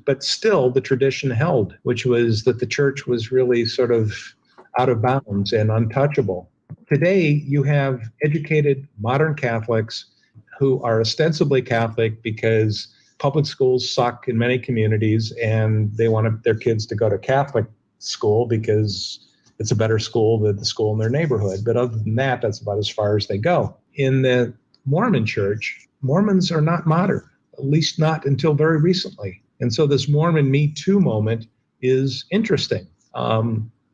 but still the tradition held, which was that the church was really sort of out of bounds and untouchable. Today, you have educated modern Catholics who are ostensibly Catholic because public schools suck in many communities and they want their kids to go to Catholic school because it's a better school than the school in their neighborhood. But other than that, that's about as far as they go. In the Mormon Church, Mormons are not modern, at least not until very recently. And so this Mormon Me Too moment is interesting.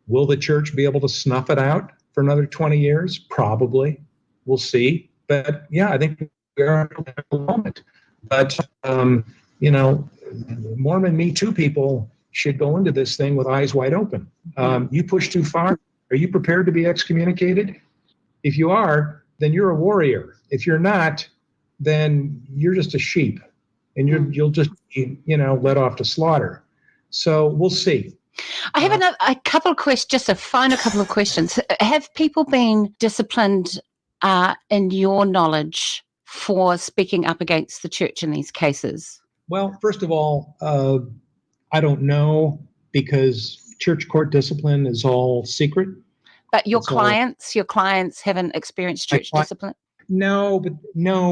Will the church be able to snuff it out for another 20 years? Probably. We'll see. But yeah, I think we are at a moment. But, Mormon Me Too people should go into this thing with eyes wide open. You push too far. Are you prepared to be excommunicated? If you are, then you're a warrior. If you're not, then you're just a sheep, and you'll just be, let off to slaughter. So we'll see. I have a couple of questions, just a final couple of questions. Have people been disciplined in your knowledge for speaking up against the church in these cases? Well, first of all, I don't know, because church court discipline is all secret. But your clients haven't experienced church discipline? No,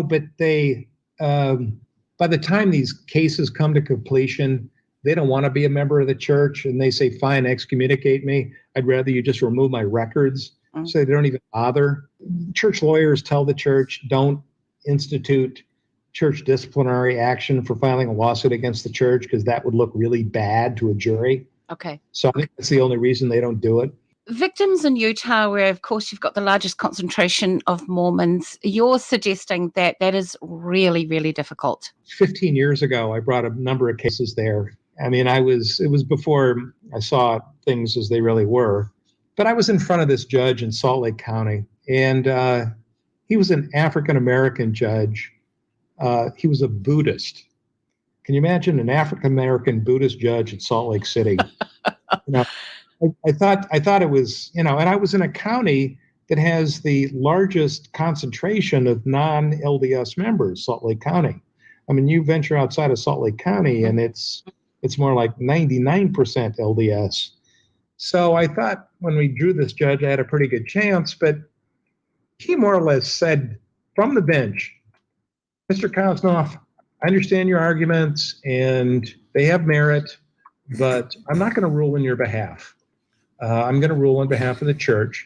but they, by the time these cases come to completion, they don't want to be a member of the church, and they say, fine, excommunicate me. I'd rather you just remove my records. So they don't even bother. Church lawyers tell the church, don't institute church disciplinary action for filing a lawsuit against the church, because that would look really bad to a jury. Okay. So I think that's the only reason they don't do it. Victims in Utah, where of course you've got the largest concentration of Mormons, you're suggesting that that is really, really difficult. 15 years ago, I brought a number of cases there. I mean, it was before I saw things as they really were, but I was in front of this judge in Salt Lake County, and he was an African-American judge. He was a Buddhist. Can you imagine an African-American Buddhist judge in Salt Lake City? I thought it was, and I was in a county that has the largest concentration of non-LDS members, Salt Lake County. I mean, you venture outside of Salt Lake County, and it's more like 99% LDS. So I thought when we drew this judge, I had a pretty good chance, but he more or less said from the bench, Mr. Kosnoff, I understand your arguments and they have merit, but I'm not going to rule in your behalf. I'm going to rule on behalf of the church,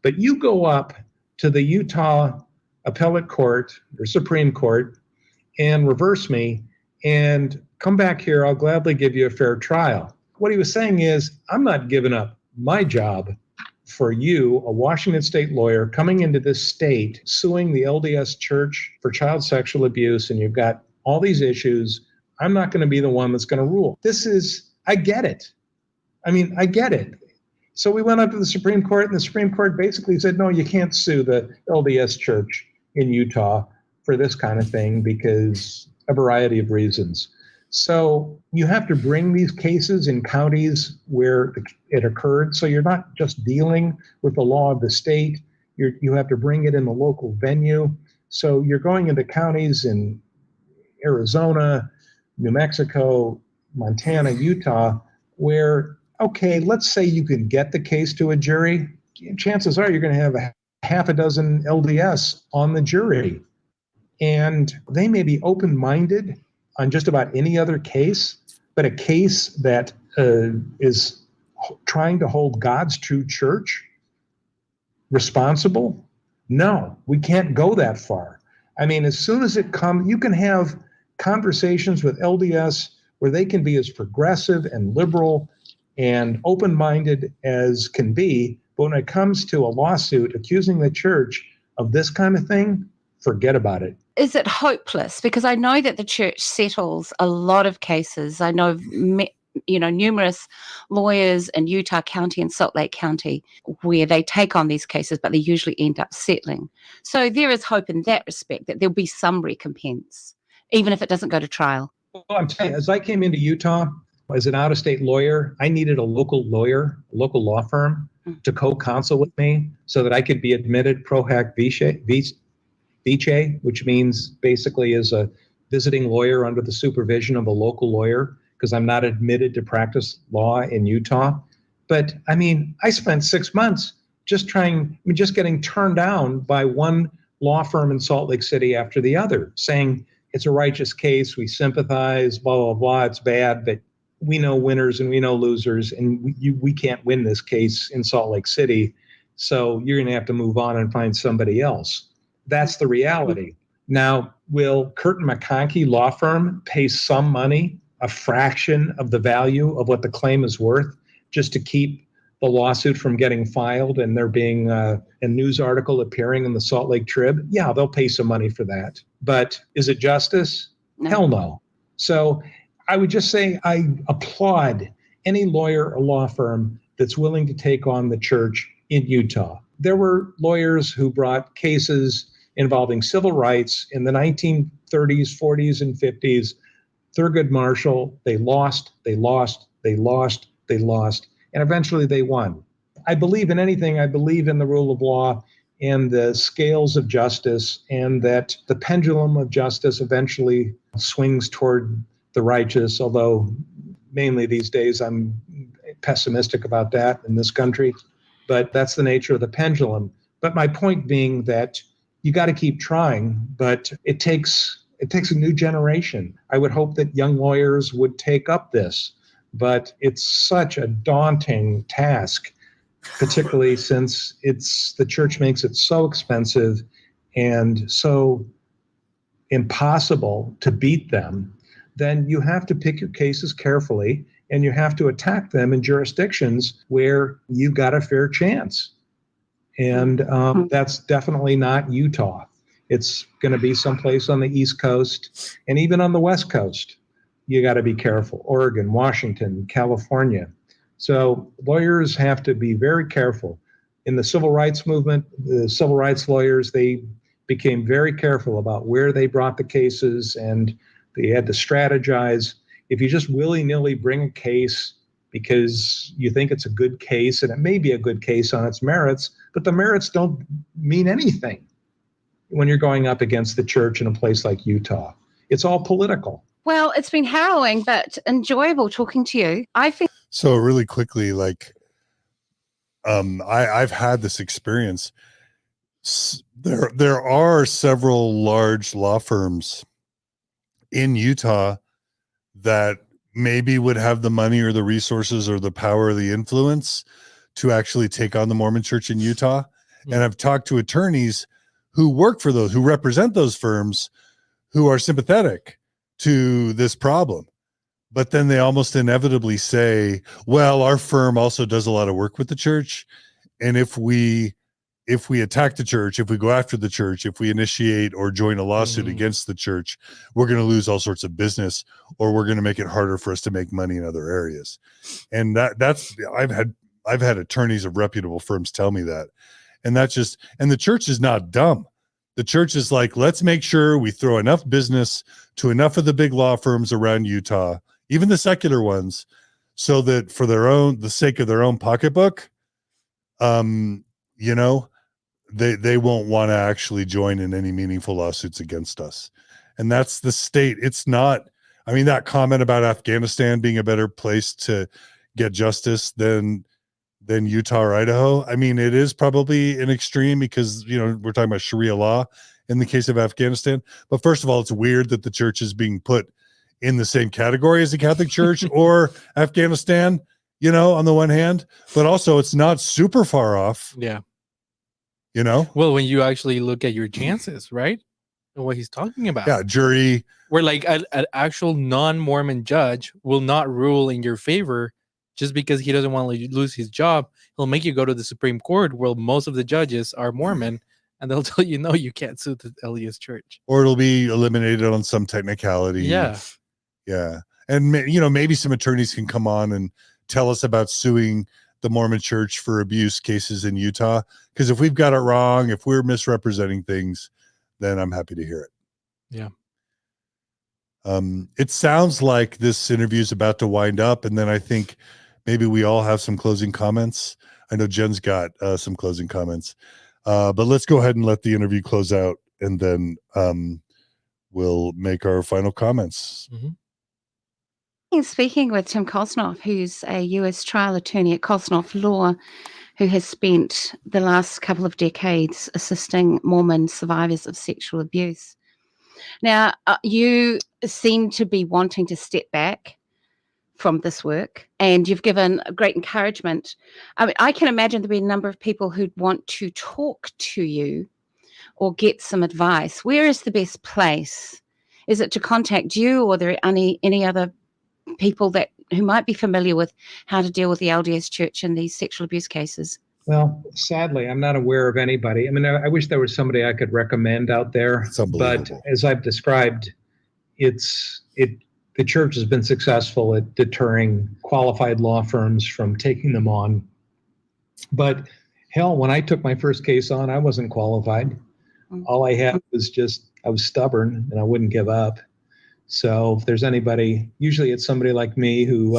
but you go up to the Utah Appellate Court or Supreme Court and reverse me and come back here. I'll gladly give you a fair trial. What he was saying is, I'm not giving up my job for you, a Washington state lawyer, coming into this state, suing the LDS Church for child sexual abuse, and you've got all these issues. I'm not going to be the one that's going to rule. I get it. I mean, I get it. So we went up to the Supreme Court, and the Supreme Court basically said, no, you can't sue the LDS Church in Utah for this kind of thing because a variety of reasons. So you have to bring these cases in counties where it occurred. So you're not just dealing with the law of the state. You have to bring it in the local venue. So you're going into counties in Arizona, New Mexico, Montana, Utah, where, okay, let's say you can get the case to a jury. Chances are you're going to have a half a dozen LDS on the jury. And they may be open-minded on just about any other case, but a case that is trying to hold God's true church responsible? No, we can't go that far. I mean, as soon as it comes, you can have conversations with LDS where they can be as progressive and liberal and open-minded as can be, but when it comes to a lawsuit accusing the church of this kind of thing, forget about it. Is it hopeless? Because I know that the church settles a lot of cases. I know, numerous lawyers in Utah County and Salt Lake County where they take on these cases, but they usually end up settling. So there is hope in that respect that there'll be some recompense, even if it doesn't go to trial. Well, I'm telling you, as I came into Utah as an out-of-state lawyer, I needed a local lawyer, a local law firm to co-counsel with me so that I could be admitted pro hac vice, which means basically as a visiting lawyer under the supervision of a local lawyer, because I'm not admitted to practice law in Utah. But I mean, I spent 6 months just getting turned down by one law firm in Salt Lake City after the other, saying it's a righteous case, we sympathize, blah, blah, blah, it's bad, but we know winners and we know losers, and we can't win this case in Salt Lake City, so you're going to have to move on and find somebody else. That's the reality. Now, will Kirton McConkie law firm pay some money, a fraction of the value of what the claim is worth, just to keep the lawsuit from getting filed and there being a news article appearing in the Salt Lake Trib? Yeah, they'll pay some money for that. But is it justice? No. Hell no. So I would just say I applaud any lawyer or law firm that's willing to take on the church in Utah. There were lawyers who brought cases involving civil rights in the 1930s, 40s, and 50s. Thurgood Marshall, they lost, and eventually they won. I believe in anything. I believe in the rule of law and the scales of justice, and that the pendulum of justice eventually swings toward the righteous, although mainly these days I'm pessimistic about that in this country. But that's the nature of the pendulum. But my point being that you got to keep trying, but it takes a new generation. I would hope that young lawyers would take up this, but it's such a daunting task, particularly since the church makes it so expensive and so impossible to beat them. Then you have to pick your cases carefully, and you have to attack them in jurisdictions where you've got a fair chance. And that's definitely not Utah. It's going to be someplace on the East Coast, and even on the West Coast. You got to be careful. Oregon, Washington, California. So lawyers have to be very careful. In the civil rights movement, the civil rights lawyers, they became very careful about where they brought the cases, and they had to strategize. If you just willy-nilly bring a case because you think it's a good case, and it may be a good case on its merits, but the merits don't mean anything when you're going up against the church in a place like Utah. It's all political. Well, it's been harrowing, but enjoyable talking to you. I think So really quickly, like, I've had this experience. There are several large law firms in Utah that maybe would have the money or the resources or the power or the influence to actually take on the Mormon Church in Utah. And I've talked to attorneys who work for those, who represent those firms, who are sympathetic to this problem. But then they almost inevitably say, well, our firm also does a lot of work with the church. And if we attack the church, if we go after the church, if we initiate or join a lawsuit against the church, we're going to lose all sorts of business, or we're going to make it harder for us to make money in other areas. And that's I've had attorneys of reputable firms tell me that. And and the church is not dumb. The church is like, let's make sure we throw enough business to enough of the big law firms around Utah, even the secular ones, so that for the sake of their own pocketbook, they won't want to actually join in any meaningful lawsuits against us. And that's the state. It's not, that comment about Afghanistan being a better place to get justice than Utah or Idaho. It is probably an extreme because, we're talking about Sharia law in the case of Afghanistan. But first of all, it's weird that the church is being put in the same category as the Catholic Church or Afghanistan, on the one hand, but also it's not super far off. Yeah. Well, when you actually look at your chances, right? And what he's talking about. Yeah, jury. Where like an actual non-Mormon judge will not rule in your favor just because he doesn't want to lose his job. He'll make you go to the Supreme Court where most of the judges are Mormon, and they'll tell you, no, you can't sue the LDS Church. Or it'll be eliminated on some technicality. Yeah. Yeah. And, maybe some attorneys can come on and tell us about suing the Mormon Church for abuse cases in Utah. Because if we've got it wrong, if we're misrepresenting things, then I'm happy to hear it. Yeah. It sounds like this interview is about to wind up, and then I think maybe we all have some closing comments. I know Jen's got some closing comments, but let's go ahead and let the interview close out, and then we'll make our final comments. Speaking with Tim Kosnoff, who's a U.S. trial attorney at Kosnoff Law, who has spent the last couple of decades assisting Mormon survivors of sexual abuse. Now, you seem to be wanting to step back from this work, and you've given great encouragement. I can imagine there'll be a number of people who'd want to talk to you or get some advice. Where is the best place? Is it to contact you, or are there any other people who might be familiar with how to deal with the LDS Church in these sexual abuse cases? Well, sadly, I'm not aware of anybody. I wish there was somebody I could recommend out there. But as I've described, the church has been successful at deterring qualified law firms from taking them on. But hell, when I took my first case on, I wasn't qualified. All I had was I was stubborn and I wouldn't give up. So if there's anybody, usually it's somebody like me who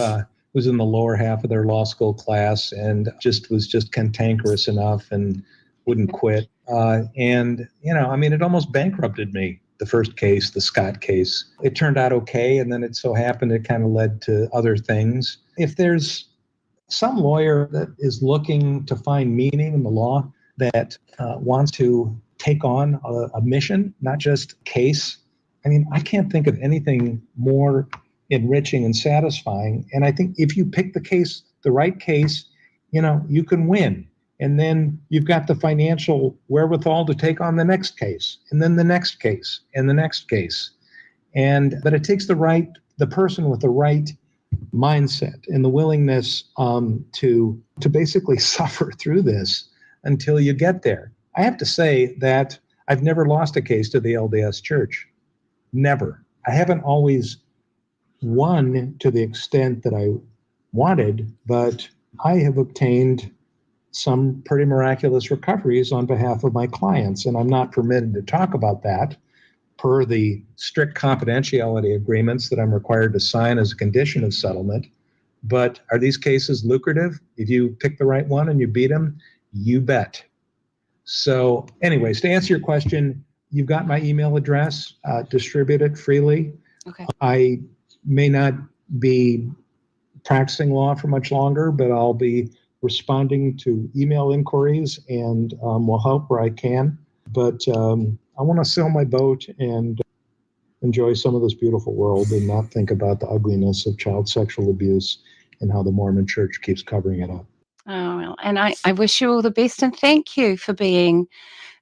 was in the lower half of their law school class and was cantankerous enough and wouldn't quit. And, it almost bankrupted me, the first case, the Scott case. It turned out okay, and then it so happened it kind of led to other things. If there's some lawyer that is looking to find meaning in the law, that wants to take on a mission, not just case, I can't think of anything more enriching and satisfying. And I think if you pick the right case, you can win. And then you've got the financial wherewithal to take on the next case, and then the next case, and the next case. But it takes the person with the right mindset and the willingness to basically suffer through this until you get there. I have to say that I've never lost a case to the LDS Church. Never. I haven't always won to the extent that I wanted, but I have obtained some pretty miraculous recoveries on behalf of my clients, and I'm not permitted to talk about that per the strict confidentiality agreements that I'm required to sign as a condition of settlement. But are these cases lucrative? If you pick the right one and you beat them, you bet. So anyways, to answer your question, you've got my email address, distribute it freely. Okay. I may not be practicing law for much longer, but I'll be responding to email inquiries and will help where I can. But I want to sail my boat and enjoy some of this beautiful world and not think about the ugliness of child sexual abuse and how the Mormon Church keeps covering it up. Oh, well, and I wish you all the best, and thank you for being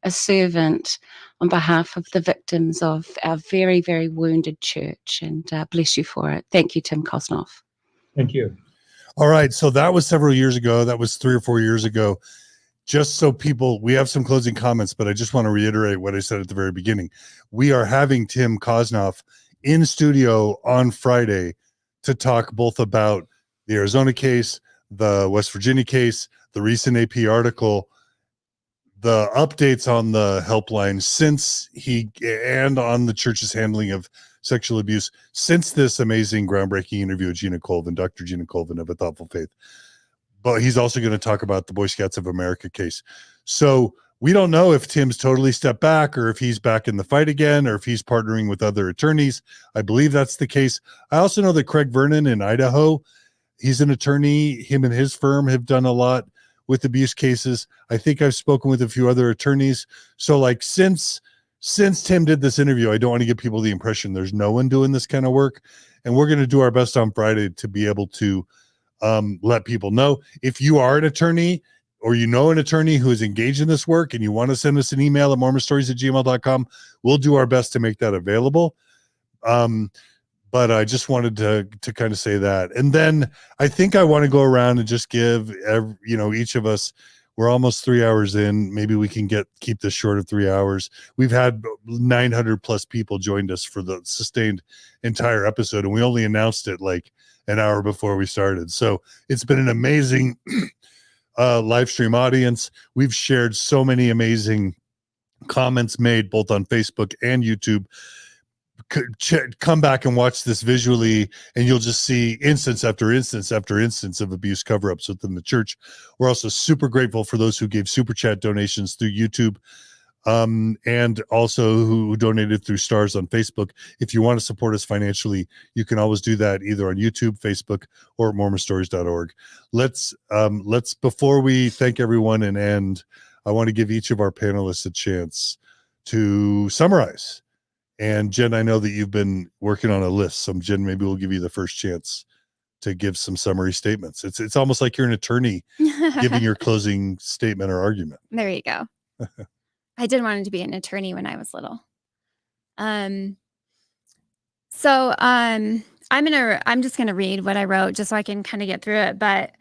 a servant on behalf of the victims of our very, very wounded church, and bless you for it. Thank you, Tim Kosnoff. Thank you. All right. So that was several years ago. That was 3 or 4 years ago. Just so we have some closing comments, but I just want to reiterate what I said at the very beginning. We are having Tim Kosnoff in studio on Friday to talk both about the Arizona case, the West Virginia case, the recent AP article, the updates on the helpline and on the church's handling of sexual abuse since this amazing groundbreaking interview with Gina Colvin, Dr. Gina Colvin of A Thoughtful Faith. But he's also going to talk about the Boy Scouts of America case. So we don't know if Tim's totally stepped back or if he's back in the fight again or if he's partnering with other attorneys. I believe that's the case. I also know that Craig Vernon in Idaho, he's an attorney. Him and his firm have done a lot with abuse cases. I think I've spoken with a few other attorneys. So like since Tim did this interview, I don't want to give people the impression there's no one doing this kind of work. And we're going to do our best on Friday to be able to let people know. If you are an attorney or you know an attorney who is engaged in this work and you want to send us an email at mormonstories@gmail.com, we'll do our best to make that available. But I just wanted to kind of say that. And then I think I want to go around and just give each of us, we're almost 3 hours in. Maybe we can keep this short of 3 hours. We've had 900 plus people joined us for the sustained entire episode, and we only announced it like an hour before we started. So it's been an amazing live stream audience. We've shared so many amazing comments made both on Facebook and YouTube. Come back and watch this visually and you'll just see instance after instance after instance of abuse cover-ups within the church. We're also super grateful for those who gave super chat donations through YouTube and also who donated through stars on Facebook. If you want to support us financially, you can always do that either on YouTube, Facebook, or at mormonstories.org. Let's before we thank everyone and end, I want to give each of our panelists a chance to summarize. And Jenn, I know that you've been working on a list. So Jenn, maybe we'll give you the first chance to give some summary statements. It's almost like you're an attorney giving your closing statement or argument. There you go. I did want to be an attorney when I was little. I'm just gonna read what I wrote just so I can kind of get through it. But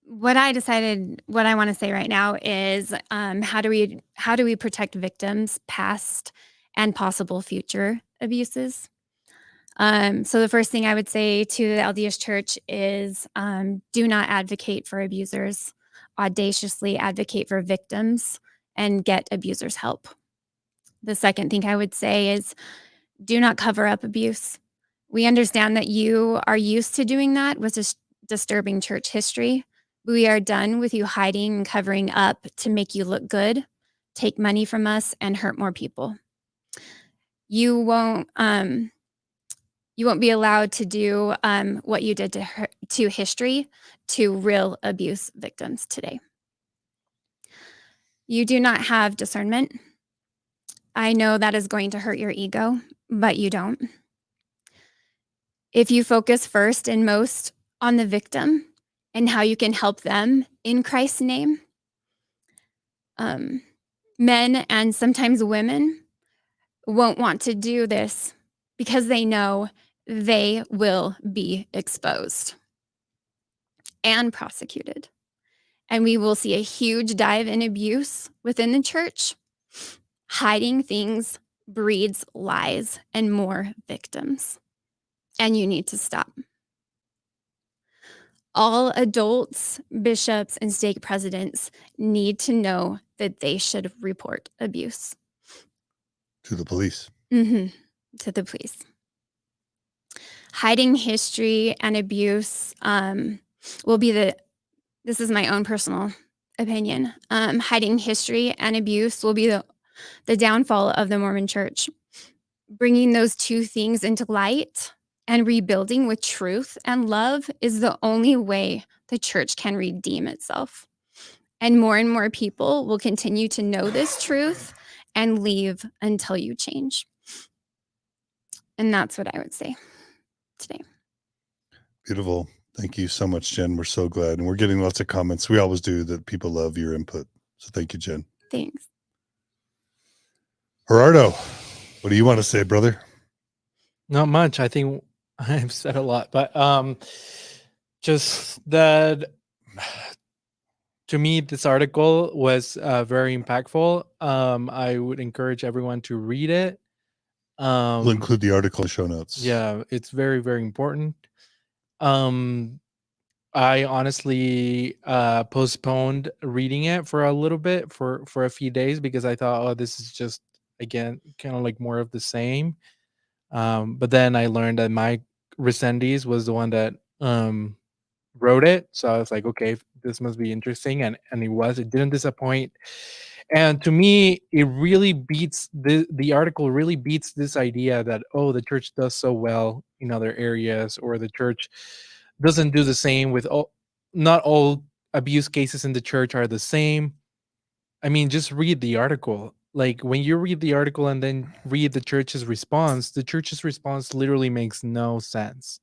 what I want to say right now is how do we protect victims, past and possible future, abuses. So the first thing I would say to the LDS Church is do not advocate for abusers, audaciously advocate for victims, and get abusers help. The second thing I would say is do not cover up abuse. We understand that you are used to doing that with disturbing church history. We are done with you hiding and covering up to make you look good, take money from us, and hurt more people. You won't be allowed to do what you did to history to real abuse victims today. You do not have discernment. I know that is going to hurt your ego, but you don't. If you focus first and most on the victim and how you can help them in Christ's name, men and sometimes women won't want to do this because they know they will be exposed and prosecuted. And we will see a huge dive in abuse within the church. Hiding things breeds lies and more victims. And you need to stop. All adults, bishops, and stake presidents need to know that they should report abuse. To the police. To the police. Hiding history and abuse will be this is my own personal opinion. Hiding history and abuse will be the downfall of the Mormon Church. Bringing those two things into light and rebuilding with truth and love is the only way the church can redeem itself. And more people will continue to know this truth and leave until you change. And that's what I would say today. Beautiful. Thank you so much, Jen. We're so glad. And we're getting lots of comments. We always do, that people love your input. So thank you, Jen. Thanks. Gerardo, what do you want to say, brother? Not much. I think I've said a lot, but just that to me, this article was very impactful. I would encourage everyone to read it. We'll include the article in show notes. Yeah, it's very, very important. I honestly postponed reading it for a little bit, for a few days, because I thought, oh, this is just, again, kind of like more of the same. But then I learned that Mike Resendiz was the one that wrote it. So I was like, okay, this must be interesting. And it didn't disappoint. And to me, it really beats the article really beats this idea that, oh, the church does so well in other areas, or the church doesn't do the same with not all abuse cases in the church are the same. I mean, just read the article. Like, when you read the article and then read the church's response literally makes no sense.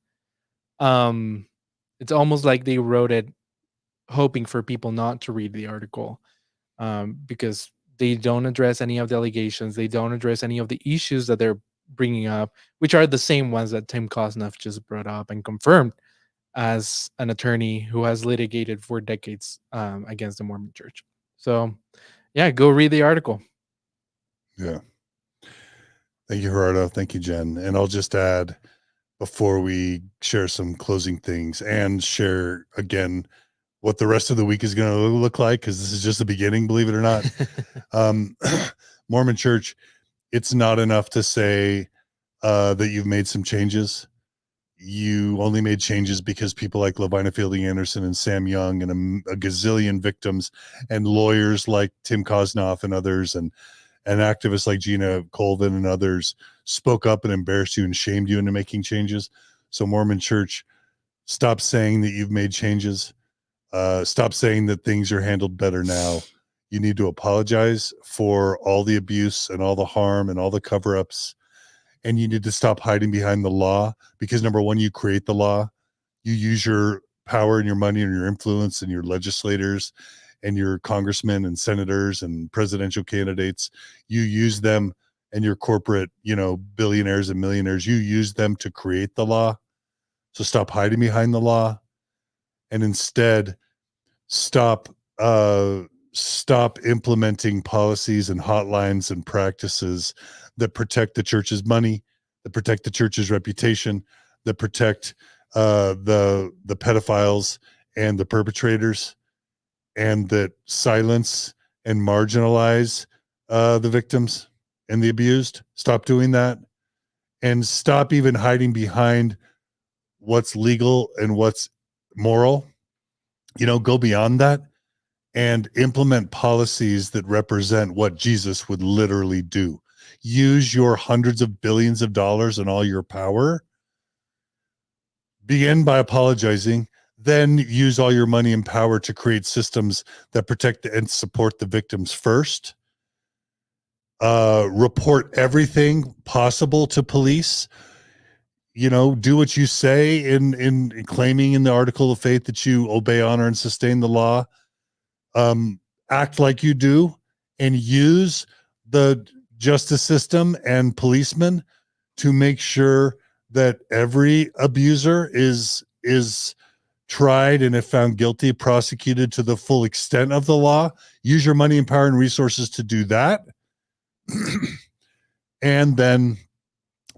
It's almost like they wrote it hoping for people not to read the article, because they don't address any of the allegations. They don't address any of the issues that they're bringing up, which are the same ones that Tim Kosnoff just brought up and confirmed as an attorney who has litigated for decades against the Mormon Church. So, yeah, go read the article. Yeah. Thank you, Gerardo. Thank you, Jen. And I'll just add, before we share some closing things and share again what the rest of the week is going to look like, because this is just the beginning, believe it or not. Mormon Church, it's not enough to say that you've made some changes. You only made changes because people like Lavina Fielding Anderson and Sam Young and a gazillion victims and lawyers like Tim Kosnoff and others and activists like Gina Colvin and others spoke up and embarrassed you and shamed you into making changes. So Mormon Church, stop saying that you've made changes. Stop saying that things are handled better now. You need to apologize for all the abuse and all the harm and all the cover-ups. And you need to stop hiding behind the law, because number one, you create the law. You use your power and your money and your influence and your legislators and your congressmen and senators and presidential candidates. You use them, and your corporate, billionaires and millionaires, you use them to create the law. So stop hiding behind the law, and instead stop implementing policies and hotlines and practices that protect the church's money, that protect the church's reputation, that protect the pedophiles and the perpetrators, and that silence and marginalize the victims and the abused. Stop doing that, and stop even hiding behind what's legal and what's moral. Go beyond that and implement policies that represent what Jesus would literally do. Use your hundreds of billions of dollars and all your power. Begin by apologizing, then use all your money and power to create systems that protect and support the victims first. Report everything possible to police. Do what you say in claiming in the article of faith that you obey, honor, and sustain the law. Act like you do, and use the justice system and policemen to make sure that every abuser is tried, and if found guilty, prosecuted to the full extent of the law. Use your money and power and resources to do that. And then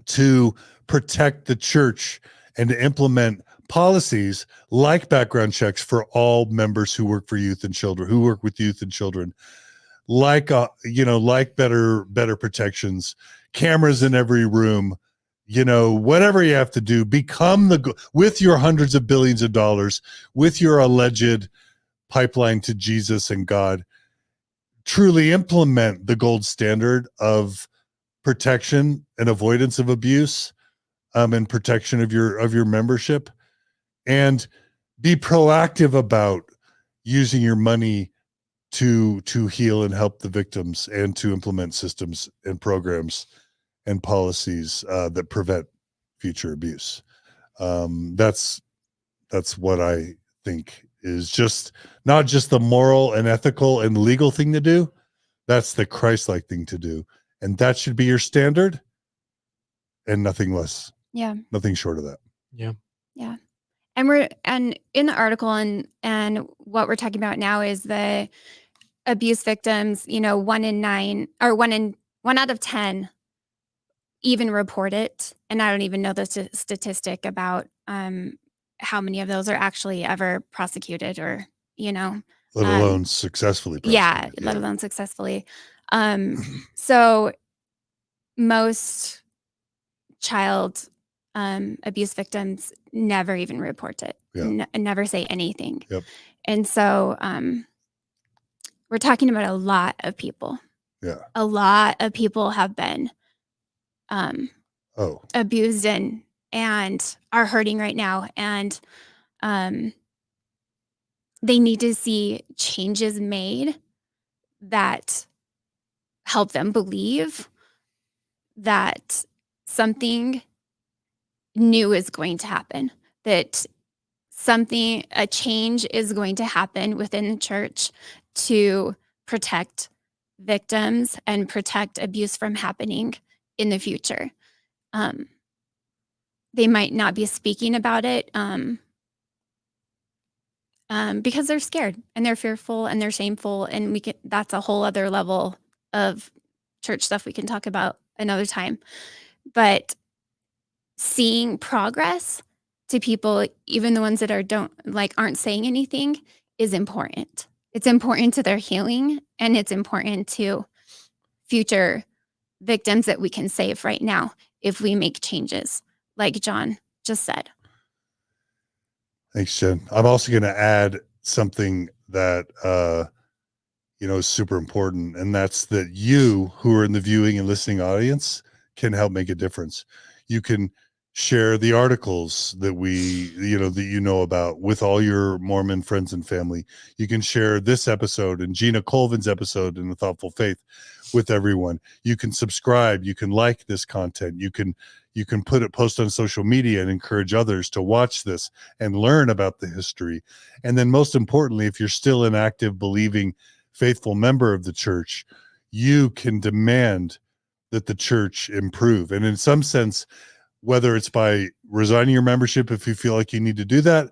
to protect the church and to implement policies like background checks for all members who work for youth and children, who work with youth and children, like better protections, cameras in every room, whatever you have to do. Become with your hundreds of billions of dollars, with your alleged pipeline to Jesus and God, truly implement the gold standard of protection and avoidance of abuse, and protection of your membership, and be proactive about using your money to heal and help the victims, and to implement systems and programs and policies that prevent future abuse. That's what I think is not just the moral and ethical and legal thing to do. That's the Christ-like thing to do. And that should be your standard, and nothing less. Yeah. Nothing short of that. Yeah. Yeah. And in the article and what we're talking about now is the abuse victims, 1 out of 10 even report it. And I don't even know the statistic about how many of those are actually ever prosecuted, or, Let alone successfully prosecuted. Yeah, let alone successfully. So most child abuse victims never even report it, never say anything. Yep. And so we're talking about a lot of people. Yeah. A lot of people have been abused and are hurting right now. And they need to see changes made that help them believe that something new is going to happen, that a change is going to happen within the church to protect victims and protect abuse from happening in the future. They might not be speaking about it because they're scared and they're fearful and they're shameful, and that's a whole other level of church stuff we can talk about another time. But seeing progress to people, even the ones that aren't saying anything, is important. It's important to their healing, and it's important to future victims that we can save right now if we make changes, like John just said. Thanks, Jen. I'm also going to add something that is super important, and that's that you, who are in the viewing and listening audience, can help make a difference. You can share the articles that that about with all your Mormon friends and family. You can share this episode and Gina Colvin's episode in The Thoughtful Faith with everyone. You can subscribe. You can like this content. You can post on social media and encourage others to watch this and learn about the history. And then most importantly, if you're still an active, believing, faithful member of the church, you can demand that the church improve. And in some sense, whether it's by resigning your membership if you feel like you need to do that,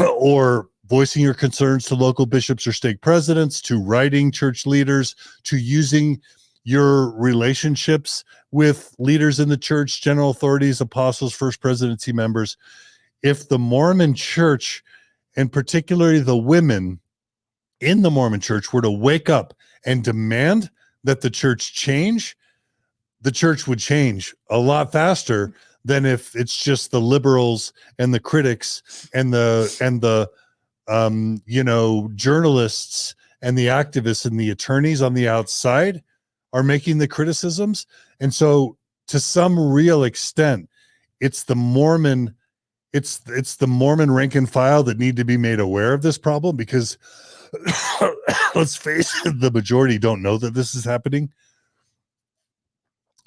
or voicing your concerns to local bishops or stake presidents, to writing church leaders, to using your relationships with leaders in the church, general authorities, apostles, first presidency members. If the Mormon Church, and particularly the women in the Mormon Church, were to wake up and demand that the church change, the church would change a lot faster than if it's just the liberals and the critics and the journalists and the activists and the attorneys on the outside are making the criticisms. And so to some real extent, it's the Mormon rank and file that need to be made aware of this problem, because let's face it, the majority don't know that this is happening.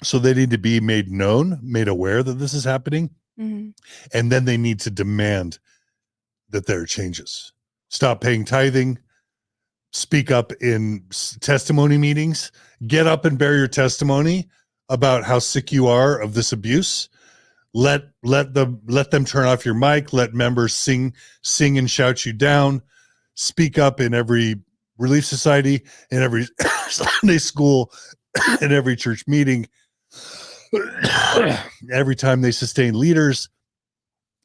So they need to be made aware that this is happening. Mm-hmm. And then they need to demand that there are changes. Stop paying tithing, speak up in testimony meetings, get up and bear your testimony about how sick you are of this abuse. Let them turn off your mic, let members sing and shout you down. Speak up in every Relief Society, in every Sunday school, in every church meeting. Every time they sustain leaders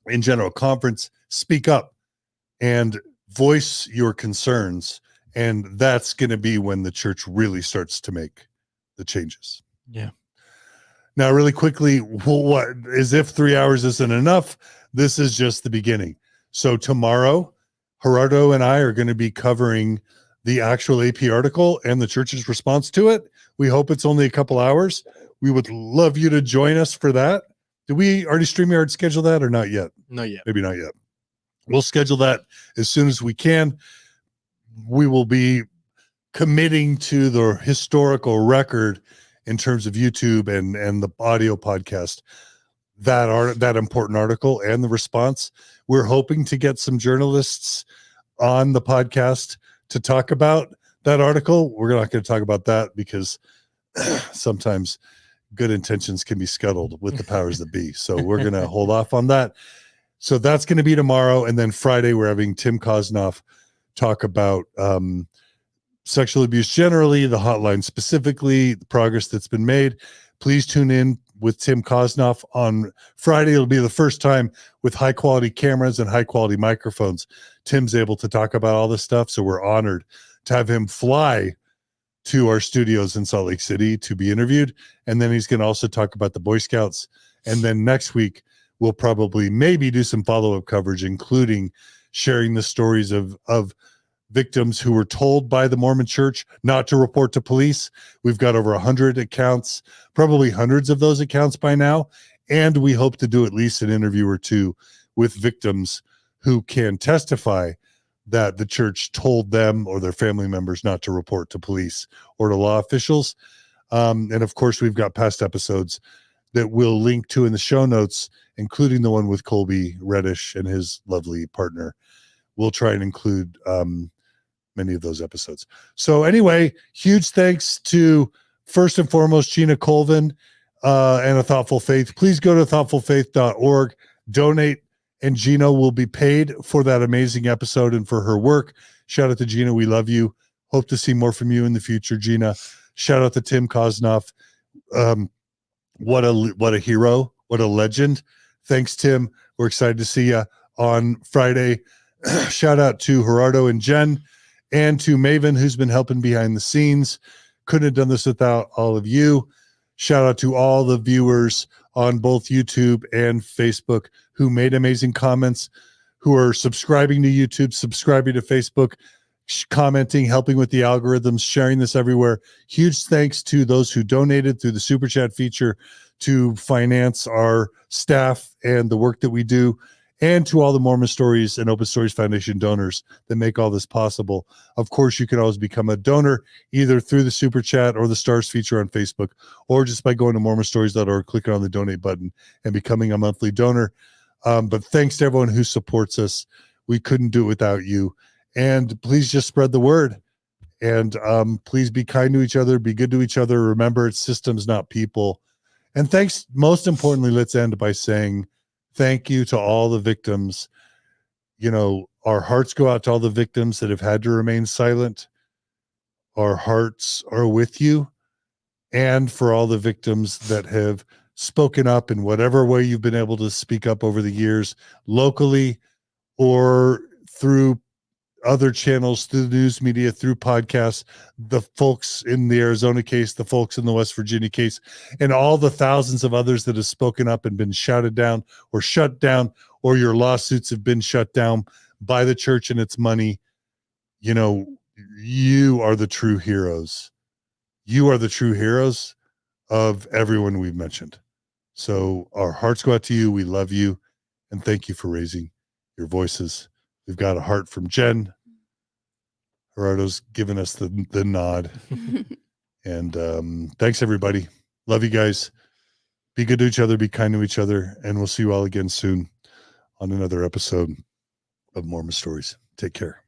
in general conference, speak up and voice your concerns. And that's going to be when the church really starts to make the changes. Yeah. Now, really quickly, what as if 3 hours isn't enough, this is just the beginning. So tomorrow, Gerardo and I are going to be covering the actual AP article and the church's response to it. We hope it's only a couple hours. We would love you to join us for that. Did we already StreamYard schedule that or not yet? Not yet. Maybe not yet. We'll schedule that as soon as we can. We will be committing to the historical record in terms of YouTube and the audio podcast, that important article and the response. We're hoping to get some journalists on the podcast to talk about that article. We're not going to talk about that because sometimes good intentions can be scuttled with the powers that be. So we're going to hold off on that. So that's going to be tomorrow. And then Friday, we're having Tim Kosnoff talk about sexual abuse generally, the hotline specifically, the progress that's been made. Please tune in with Tim Kosnoff on Friday. It'll be the first time with high quality cameras and high quality microphones Tim's able to talk about all this stuff. So we're honored to have him fly to our studios in Salt Lake City to be interviewed. And then he's going to also talk about the Boy Scouts. And then next week, we'll probably maybe do some follow-up coverage, including sharing the stories of victims who were told by the Mormon Church not to report to police. We've got over 100 accounts, probably hundreds of those accounts by now. And we hope to do at least an interview or two with victims who can testify that the church told them or their family members not to report to police or to law officials. And of course, we've got past episodes that we'll link to in the show notes, including the one with Colby Reddish and his lovely partner. We'll try and include many of those episodes. So anyway, huge thanks to, first and foremost, Gina Colvin and A Thoughtful Faith. Please go to thoughtfulfaith.org, donate, and Gina will be paid for that amazing episode and for her work. Shout out to Gina. We love you. Hope to see more from you in the future, Gina. Shout out to Tim Kosnoff. What a hero. What a legend. Thanks, Tim. We're excited to see you on Friday. Shout out to Gerardo and Jenn and to Maven, who's been helping behind the scenes. Couldn't have done this without all of you. Shout out to all the viewers on both YouTube and Facebook who made amazing comments, who are subscribing to YouTube, subscribing to Facebook, commenting, helping with the algorithms, sharing this everywhere. Huge thanks to those who donated through the Super Chat feature to finance our staff and the work that we do, and to all the Mormon Stories and Open Stories Foundation donors that make all this possible. Of course, you can always become a donor either through the Super Chat or the Stars feature on Facebook, or just by going to mormonstories.org, clicking on the donate button and becoming a monthly donor. But thanks to everyone who supports us. We couldn't do it without you. And please just spread the word. And please be kind to each other, be good to each other. Remember, it's systems, not people. And thanks, most importantly, let's end by saying thank you to all the victims. You know, our hearts go out to all the victims that have had to remain silent. Our hearts are with you. and for all the victims that have spoken up in whatever way you've been able to speak up over the years, locally or through other channels, through the news media, through podcasts, the folks in the Arizona case, the folks in the West Virginia case, and all the thousands of others that have spoken up and been shouted down or shut down, or your lawsuits have been shut down by the church and its money. You know, you are the true heroes. You are the true heroes of everyone we've mentioned. So our hearts go out to you. We love you. And thank you for raising your voices. We've got a heart from Jenn. Gerardo's given us the nod. And thanks, everybody. Love you guys. Be good to each other. Be kind to each other. And we'll see you all again soon on another episode of Mormon Stories. Take care.